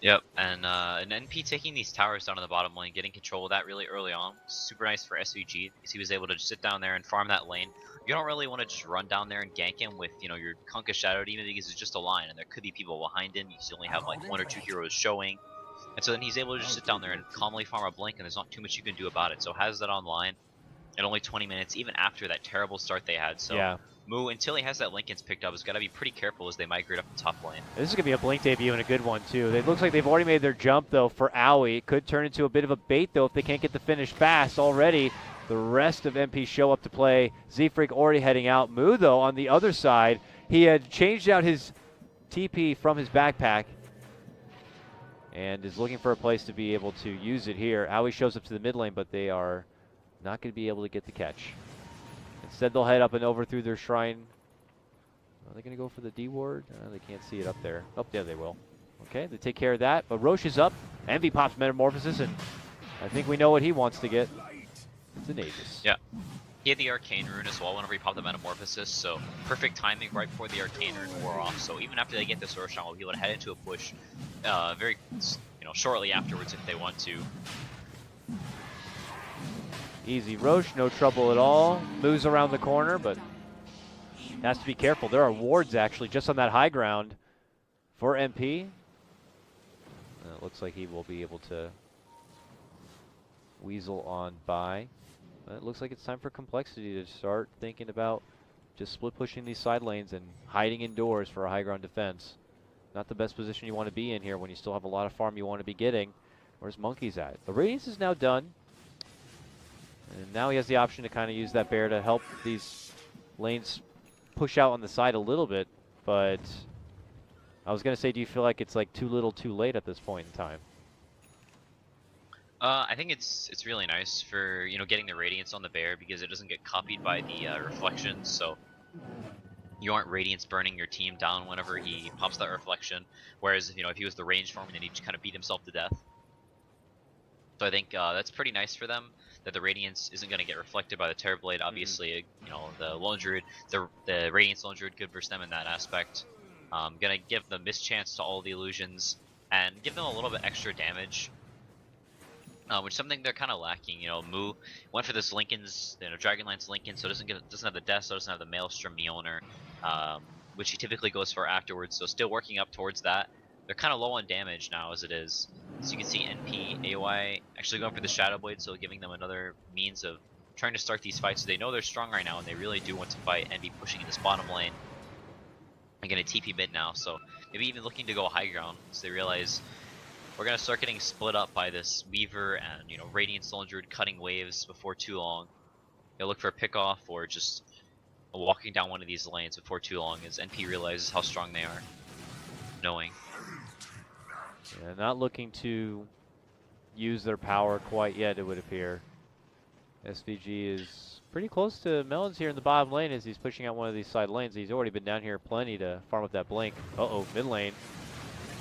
Yep, and an NP taking these towers down to the bottom lane, getting control of that really early on. Super nice for SVG because he was able to just sit down there and farm that lane. You don't really want to just run down there and gank him with, you know, your Kunkka Shadow Demon because it's just a line and there could be people behind him. You only have like 1 or 2 heroes showing. And so then he's able to just sit down there and calmly farm a blink and there's not too much you can do about it. So has that online in only 20 minutes, even after that terrible start they had. So yeah. Moo, until he has that Lincoln's picked up, has got to be pretty careful as they migrate up the top lane. This is going to be a Blink debut and a good one, too. It looks like they've already made their jump, though, for Owie. It could turn into a bit of a bait, though, if they can't get the finish fast already. The rest of MP show up to play. Z-Freak already heading out. Moo, though, on the other side, he had changed out his TP from his backpack and is looking for a place to be able to use it here. Owie shows up to the mid lane, but they are not going to be able to get the catch. Instead, they'll head up and over through their shrine. Are they going to go for the D ward? They can't see it up there. Oh, yeah, they will. Okay, they take care of that. But Roche is up. Envy pops Metamorphosis, and I think we know what he wants to get. It's an Aegis. Yeah. He had the Arcane Rune as well whenever he popped the Metamorphosis, so perfect timing right before the Arcane Rune wore off. So even after they get this Roche on, he would head into a push very, shortly afterwards if they want to. Easy Roche, no trouble at all. Moves around the corner, but has to be careful. There are wards actually just on that high ground for MP. It looks like he will be able to weasel on by. It looks like it's time for Complexity to start thinking about just split pushing these side lanes and hiding indoors for a high ground defense. Not the best position you want to be in here when you still have a lot of farm you want to be getting. Where's Monkeys at? The Radiance is now done. And now he has the option to kind of use that bear to help these lanes push out on the side a little bit. But I was going to say, do you feel like it's like too little too late at this point in time? I think it's really nice for, getting the Radiance on the bear because it doesn't get copied by the reflections, so you aren't Radiance burning your team down whenever he pops that reflection, whereas, if he was the range farm, then he'd just kind of beat himself to death. So I think that's pretty nice for them, that the Radiance isn't going to get reflected by the Terrorblade. Obviously, the Lone Druid, the Radiance Lone Druid, good versus them in that aspect. Gonna give them mischance to all the illusions, and give them a little bit extra damage. Which is something they're kind of lacking. Moo went for this Lincoln's, Dragonlance Lincoln, so doesn't have the Death, so doesn't have the Maelstrom Mjolnir, which he typically goes for afterwards. So still working up towards that. They're kind of low on damage now as it is. So you can see NP, AOI actually going for the Shadow Blade, so giving them another means of trying to start these fights. So they know they're strong right now, and they really do want to fight and be pushing in this bottom lane. I'm gonna TP mid now, so maybe even looking to go high ground, so they realize we're gonna start getting split up by this Weaver and Radiant Stolen Druid cutting waves before too long. They'll look for a pick off or just walking down one of these lanes before too long as NP realizes how strong they are, knowing. Yeah, not looking to use their power quite yet, it would appear. SVG is pretty close to Melons here in the bottom lane as he's pushing out one of these side lanes. He's already been down here plenty to farm up that blink. Uh-oh, mid lane.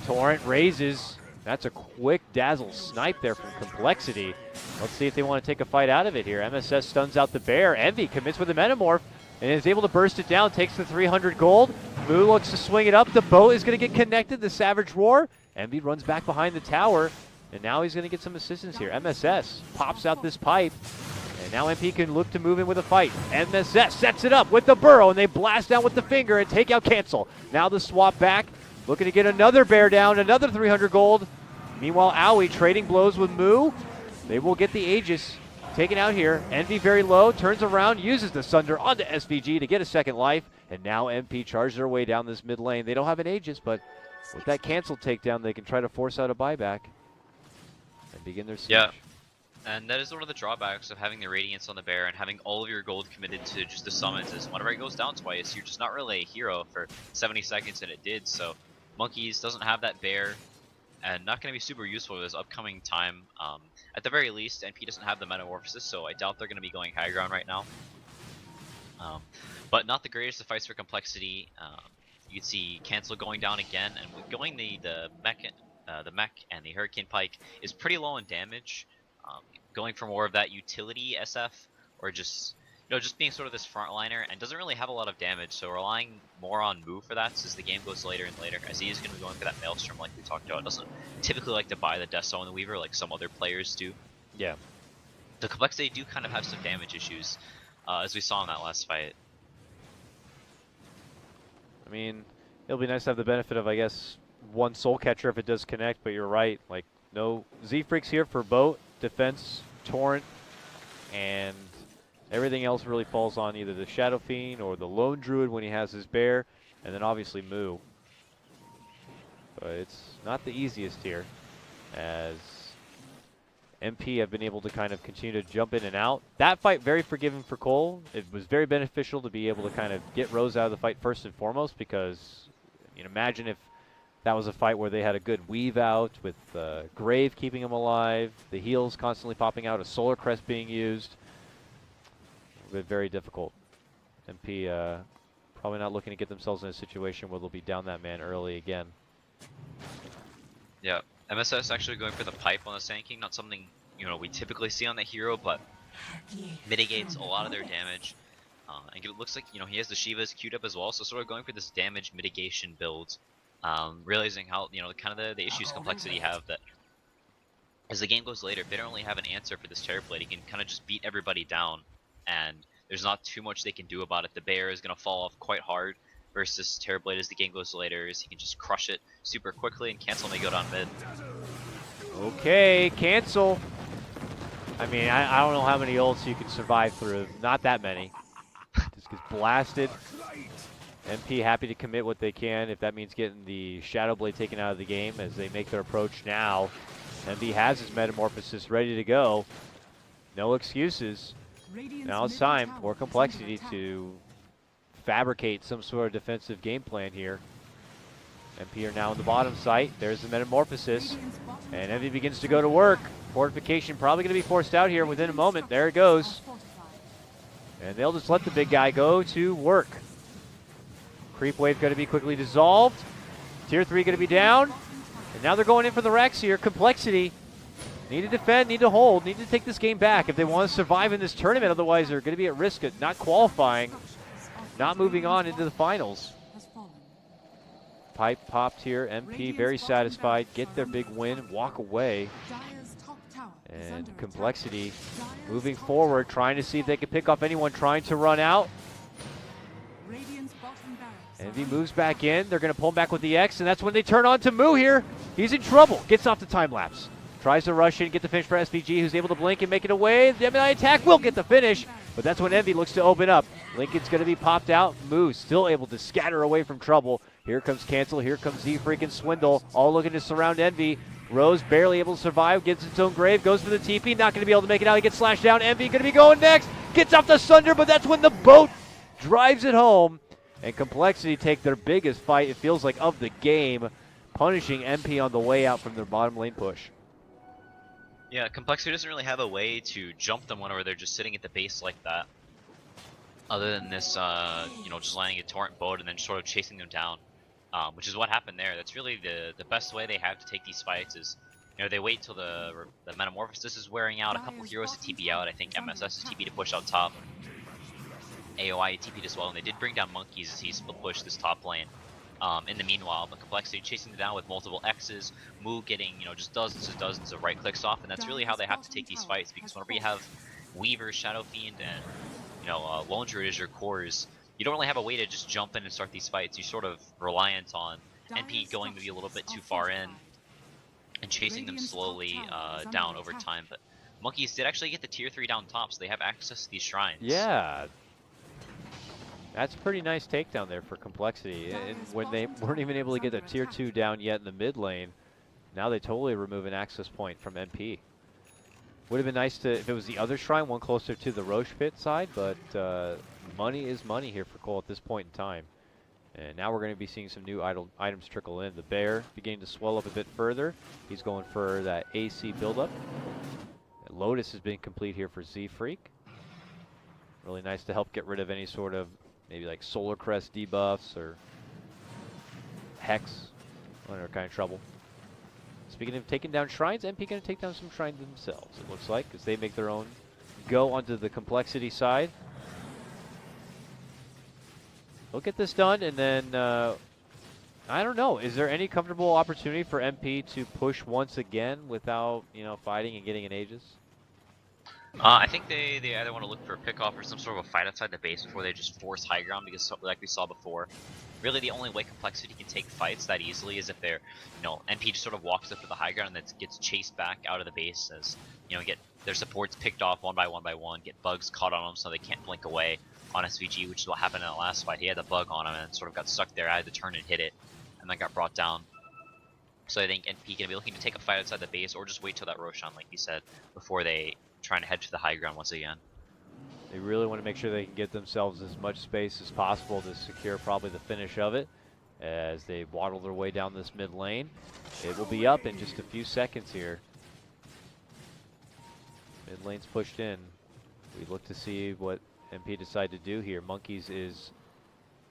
Torrent raises. That's a quick dazzle snipe there from Complexity. Let's see if they want to take a fight out of it here. MSS stuns out the bear. Envy commits with a Metamorph and is able to burst it down, takes the 300 gold. Moo looks to swing it up. The boat is going to get connected. The Savage Roar. Envy runs back behind the tower, and now he's going to get some assistance here. MSS pops out this pipe, and now MP can look to move in with a fight. MSS sets it up with the burrow, and they blast down with the finger and take out cancel. Now the swap back, looking to get another bear down, another 300 gold. Meanwhile, Owie trading blows with Moo. They will get the Aegis taken out here. Envy very low, turns around, uses the Sunder onto SVG to get a second life, and now MP charges their way down this mid lane. They don't have an Aegis, but with that cancel takedown, they can try to force out a buyback and begin their siege. Yeah. And that is one of the drawbacks of having the Radiance on the bear and having all of your gold committed to just the summons is whenever it goes down twice, you're just not really a hero for 70 seconds, and it did. So Monkeys doesn't have that bear and not going to be super useful for this upcoming time. At the very least, NP doesn't have the Metamorphosis, so I doubt they're going to be going high ground right now. But not the greatest of fights for Complexity. You can see Cancel going down again, and with going the mech and the Hurricane Pike is pretty low in damage. Going for more of that utility SF, or just just being sort of this frontliner, and doesn't really have a lot of damage, so relying more on Moo for that as the game goes later and later, as he is going to be going for that Maelstrom like we talked about. Doesn't typically like to buy the Death Zone and the Weaver like some other players do. Yeah. The Complexity do kind of have some damage issues, as we saw in that last fight. I mean, it'll be nice to have the benefit of, I guess, one Soul Catcher if it does connect, but you're right. Like, no Z-Freaks here for boat, defense, Torrent, and everything else really falls on either the Shadow Fiend or the Lone Druid when he has his bear, and then obviously Moo. But it's not the easiest here, as MP have been able to kind of continue to jump in and out. That fight very forgiving for coL. It was very beneficial to be able to kind of get Rose out of the fight first and foremost, because imagine if that was a fight where they had a good weave out with Grave keeping him alive, the heals constantly popping out, a Solar Crest being used. It would be very difficult. MP probably not looking to get themselves in a situation where they'll be down that man early again. Yeah, MSS actually going for the pipe on the Sand King, not something we typically see on the hero, but mitigates a lot of their damage. And it looks like he has the Shivas queued up as well, so sort of going for this damage mitigation build. Realizing how kind of the issues Complexity have, that as the game goes later, if they don't really have an answer for this Terrorblade, he can kind of just beat everybody down, and there's not too much they can do about it. The bear is going to fall off quite hard versus Terrorblade as the game goes later, as he can just crush it super quickly, and Cancel may go down mid. Okay, Cancel. I mean, I don't know how many ults you can survive through. Not that many. Just gets blasted. MP happy to commit what they can, if that means getting the Shadow Blade taken out of the game as they make their approach now. MP has his Metamorphosis ready to go. No excuses. Now it's time for Complexity to fabricate some sort of defensive game plan here. MP are now in the bottom site. There's the Metamorphosis. And Envy begins to go to work. Fortification probably going to be forced out here within a moment. There it goes. And they'll just let the big guy go to work. Creep wave going to be quickly dissolved. Tier 3 going to be down. And now they're going in for the Rex here. Complexity need to defend, need to hold, need to take this game back if they want to survive in this tournament. Otherwise, they're going to be at risk of not qualifying, not moving on into the finals. Pipe popped here. MP very satisfied. Get their big win, walk away. And Complexity moving forward, trying to see if they can pick off anyone trying to run out. Envy moves back in. They're going to pull him back with the X, and that's when they turn on to Moo here. He's in trouble. Gets off the time lapse. Tries to rush in, get the finish for SVG, who's able to blink and make it away. The Gemini attack will get the finish, but that's when Envy looks to open up. Lincoln's going to be popped out. Moo still able to scatter away from trouble. Here comes Cancel, here comes Z freaking Swindle, all looking to surround Envy. Rose barely able to survive, gets its own grave, goes for the TP, not going to be able to make it out. He gets slashed down. Envy going to be going next, gets off the Sunder, but that's when the boat drives it home. And Complexity take their biggest fight, it feels like, of the game, punishing MP on the way out from their bottom lane push. Yeah, Complexity doesn't really have a way to jump them whenever they're just sitting at the base like that. Other than this, just landing a torrent boat and then sort of chasing them down, which is what happened there. That's really the best way they have to take these fights is, they wait till the Metamorphosis is wearing out, a couple heroes to TP out. I think MSS is TP to push out top. AOI TP'd as well, and they did bring down Monkeys as he split push this top lane. In the meanwhile, but Complexity chasing them down with multiple X's, Moo getting, just dozens and dozens of right clicks off, and that's really how they have to take these fights, because whenever you have Weaver, Shadow Fiend, and, Lone Druid as your cores, you don't really have a way to just jump in and start these fights. You're sort of reliant on NP going maybe a little bit too far in and chasing them slowly down over time, but Monkeys did actually get the tier 3 down top, so they have access to these shrines. Yeah. That's a pretty nice takedown there for Complexity. And when they weren't even able to get the tier 2 down yet in the mid lane, now they totally remove an access point from MP. Would have been nice if it was the other shrine, one closer to the Roche pit side, but money is money here for coL at this point in time. And now we're going to be seeing some new items trickle in. The bear beginning to swell up a bit further. He's going for that AC buildup. Lotus has been complete here for Z Freak. Really nice to help get rid of any sort of maybe like Solar Crest debuffs or Hex when they're kind of trouble. Speaking of taking down shrines, MP going to take down some shrines themselves, it looks like, as they make their own go onto the Complexity side. They'll get this done, and then, I don't know, is there any comfortable opportunity for MP to push once again without, fighting and getting an Aegis? I think they either want to look for a pickoff or some sort of a fight outside the base before they just force high ground, because like we saw before, really the only way Complexity can take fights that easily is if they're, NP just sort of walks up to the high ground and then gets chased back out of the base as, get their supports picked off one by one, get bugs caught on them so they can't blink away on SVG, which is what happened in the last fight. He had the bug on him and sort of got stuck there. I had to turn and hit it, and then got brought down. So I think NP can be looking to take a fight outside the base or just wait till that Roshan, like you said, before they trying to head to the high ground once again. They really want to make sure they can get themselves as much space as possible to secure probably the finish of it as they waddle their way down this mid lane. It will be up in just a few seconds here. Mid lane's pushed in. We look to see what MP decide to do here. Monkeys is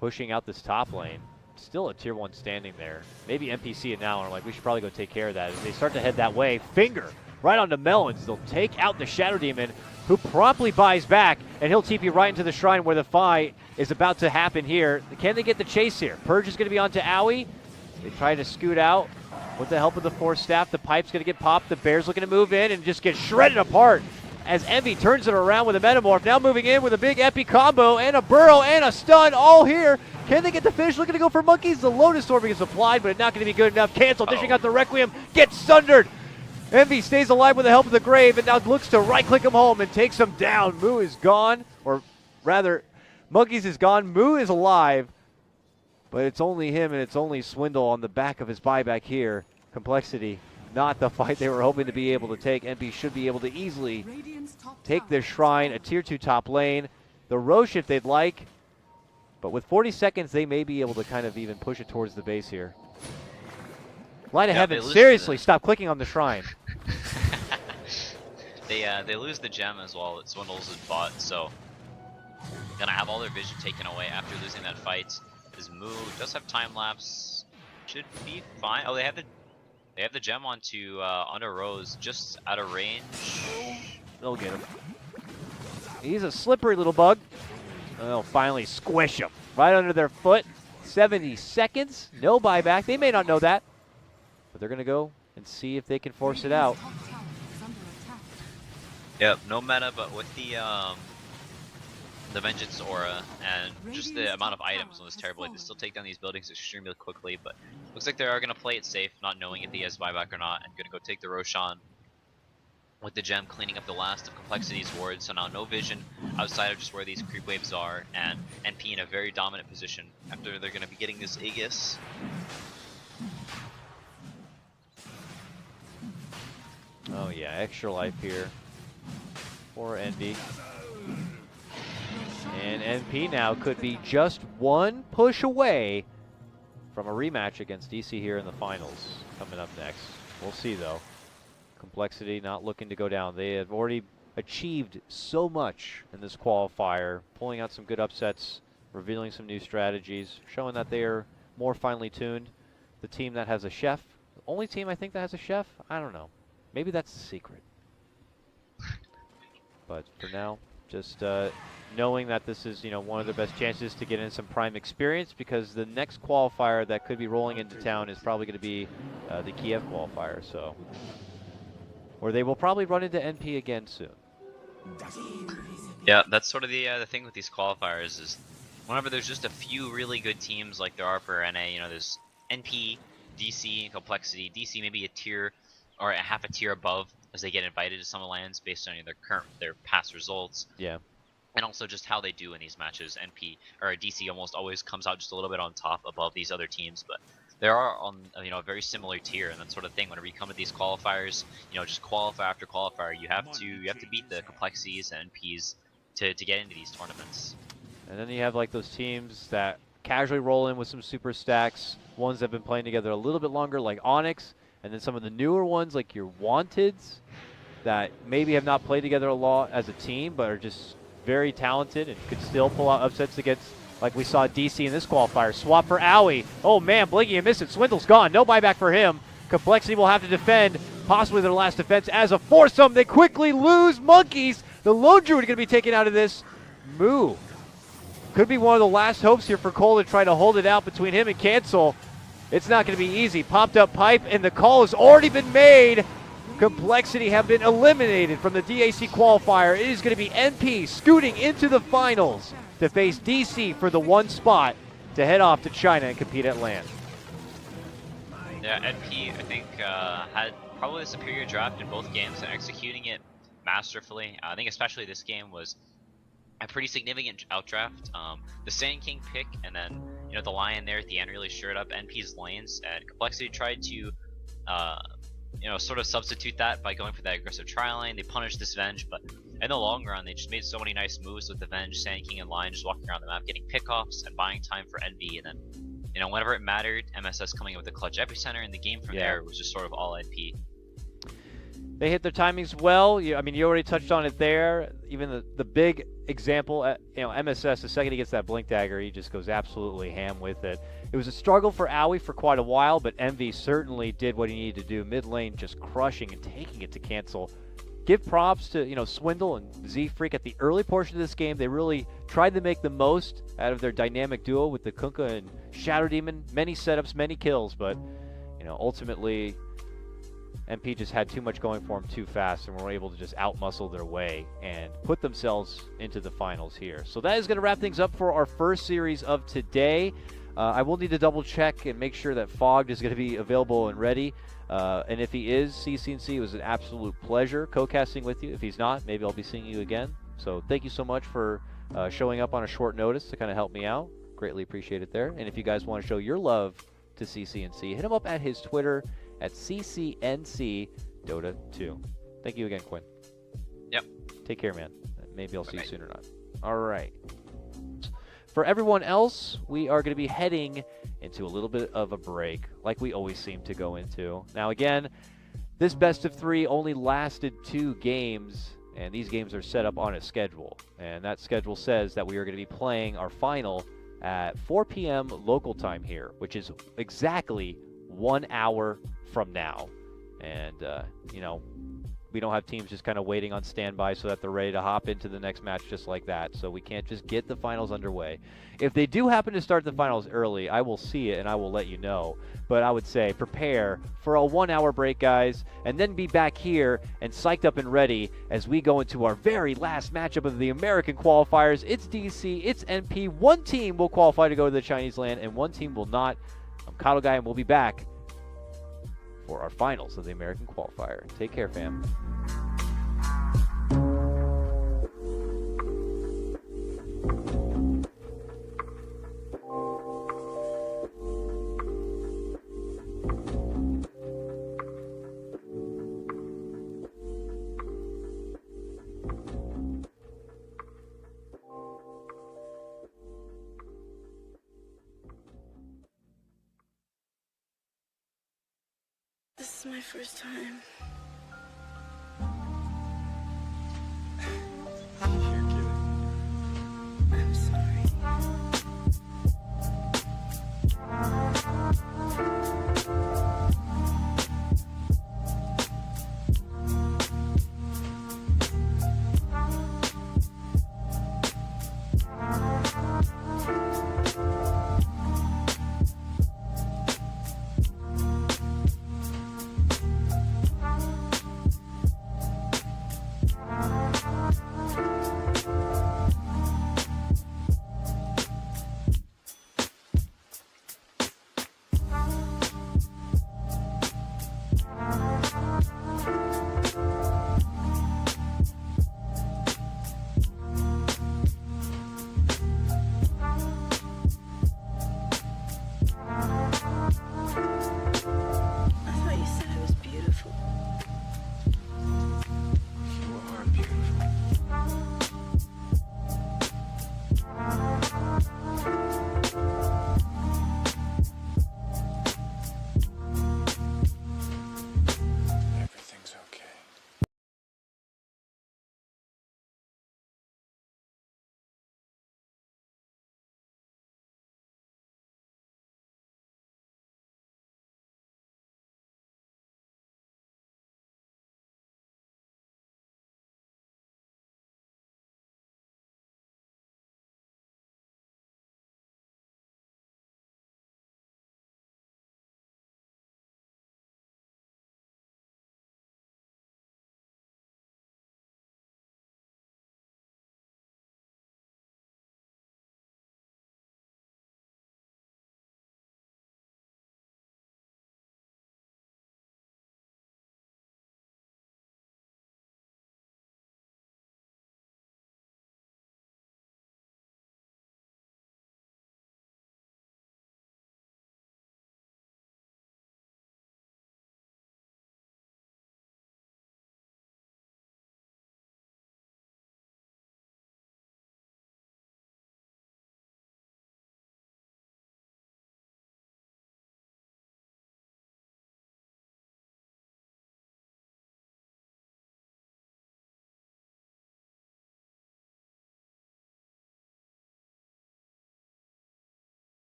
pushing out this top lane. Still a tier 1 standing there. Maybe MP see it now and are like, we should probably go take care of that. As they start to head that way, Finger right onto Melons. They'll take out the Shadow Demon, who promptly buys back, and he'll TP right into the shrine where the fight is about to happen here. Can they get the chase here? Purge is going to be onto Owie. They try to scoot out with the help of the Force Staff. The pipe's going to get popped. The Bear's looking to move in and just get shredded apart as Envy turns it around with a Metamorph. Now moving in with a big epi combo and a burrow and a stun all here. Can they get the finish? Looking to go for Monkeys. The Lotus Orb gets applied, but it's not going to be good enough. Cancel, dishing out the Requiem, gets sundered. Envy stays alive with the help of the Grave and now looks to right-click him home and takes him down. Moo is gone, or rather, Monkeys is gone. Moo is alive, but it's only him and it's only Swindle on the back of his buyback here. Complexity, not the fight they were hoping to be able to take. MP should be able to easily take their shrine, a tier 2 top lane. The Roche if they'd like, but with 40 seconds, they may be able to kind of even push it towards the base here. Light of Heaven, seriously, stop clicking on the shrine. They lose the gem as well that Swindles has bought, so gonna have all their vision taken away after losing that fight. His move does have time lapse, should be fine. Oh, they have the gem onto Rose, just out of range. They'll get him. He's a slippery little bug. They'll finally squish him right under their foot. 70 seconds, no buyback. They may not know that, but they're gonna go and see if they can force it out. Yep, no meta, but with the Vengeance Aura and just the amount of items on this Terrorblade, they still take down these buildings extremely quickly, but looks like they are going to play it safe, not knowing if he has buyback or not, and going to go take the Roshan with the gem cleaning up the last of Complexity's wards, so now no vision outside of just where these creep waves are, and NP in a very dominant position after they're going to be getting this Aegis. Oh yeah, extra life here for NB. And NP now could be just one push away from a rematch against DC here in the finals coming up next. We'll see though. Complexity not looking to go down. They have already achieved so much in this qualifier, pulling out some good upsets, revealing some new strategies, showing that they are more finely tuned. The team that has a chef, the only team I think that has a chef, I don't know. Maybe that's the secret. But for now, just knowing that this is, one of their best chances to get in some prime experience, because the next qualifier that could be rolling into town is probably going to be the Kiev qualifier. So, or they will probably run into NP again soon. Yeah, that's sort of the thing with these qualifiers is whenever there's just a few really good teams like there are for NA, there's NP, DC, and Complexity. DC maybe a tier or a half a tier above as they get invited to some lands based on their past results. Yeah. And also just how they do in these matches. NP or DC almost always comes out just a little bit on top above these other teams, but they are on a very similar tier, and that sort of thing. Whenever you come to these qualifiers, just qualifier after qualifier, you have to beat the Complexities and NPs to get into these tournaments. And then you have like those teams that casually roll in with some super stacks, ones that have been playing together a little bit longer like Onyx, and then some of the newer ones like your Wanteds that maybe have not played together a lot as a team but are just very talented and could still pull out upsets against, like we saw DC in this qualifier. Swap for Owie. Oh man, Blinky and missed it. Swindle's gone. No buyback for him. Complexity will have to defend, possibly their last defense as a foursome. They quickly lose Monkeys. The Lone Druid going to be taken out of this. Moo. Could be one of the last hopes here for coL to try to hold it out between him and Cancel. It's not going to be easy. Popped up pipe, and the call has already been made. Complexity have been eliminated from the DAC qualifier. It is going to be NP scooting into the finals to face DC for the one spot to head off to China and compete at LAN. Yeah, NP, I think, had probably the superior draft in both games and executing it masterfully. I think especially this game was a pretty significant outdraft. The Sand King pick and then, the Lion there at the end really shored up NP's lanes, and Complexity tried to, sort of substitute that by going for that aggressive tri lane. They punished this Venge, but in the long run, they just made so many nice moves with the Venge, Sand King, and Lion just walking around the map, getting pickoffs and buying time for NV, and then, whenever it mattered, MSS coming in with a clutch epicenter, and the game from there was just sort of all NP. They hit their timings well. You already touched on it there. Even the big example, MSS, the second he gets that Blink Dagger, he just goes absolutely ham with it. It was a struggle for Owie for quite a while, but MV certainly did what he needed to do. Mid lane just crushing and taking it to Cancel. Give props to, Swindle and Z-Freak at the early portion of this game. They really tried to make the most out of their dynamic duo with the Kunkka and Shadow Demon. Many setups, many kills, but, ultimately MP just had too much going for them too fast and were able to just outmuscle their way and put themselves into the finals here. So that is going to wrap things up for our first series of today. I will need to double check and make sure that Fogged is going to be available and ready. And if he is, CCNC, it was an absolute pleasure co-casting with you. If he's not, maybe I'll be seeing you again. So thank you so much for showing up on a short notice to kind of help me out. Greatly appreciate it there. And if you guys want to show your love to CCNC, hit him up at his Twitter at CCNC Dota 2. Thank you again, Quinn. Yep. Take care, man. Maybe I'll see you soon or not. All right. For everyone else, we are going to be heading into a little bit of a break, like we always seem to go into. Now, again, this best of 3 only lasted 2 games, and these games are set up on a schedule. And that schedule says that we are going to be playing our final at 4 p.m. local time here, which is exactly 1 hour from now. And, we don't have teams just kind of waiting on standby so that they're ready to hop into the next match just like that. So we can't just get the finals underway. If they do happen to start the finals early, I will see it and I will let you know. But I would say prepare for a 1 hour break, guys, and then be back here and psyched up and ready as we go into our very last matchup of the American qualifiers. It's DC, it's NP. One team will qualify to go to the Chinese LAN and one team will not. I'm coL Guy and we'll be back for our finals of the American qualifier. Take care, fam. This is my first time. You're kidding. I'm sorry. I thought you said I was beautiful. You are beautiful. Everything's okay.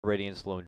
Radiance lone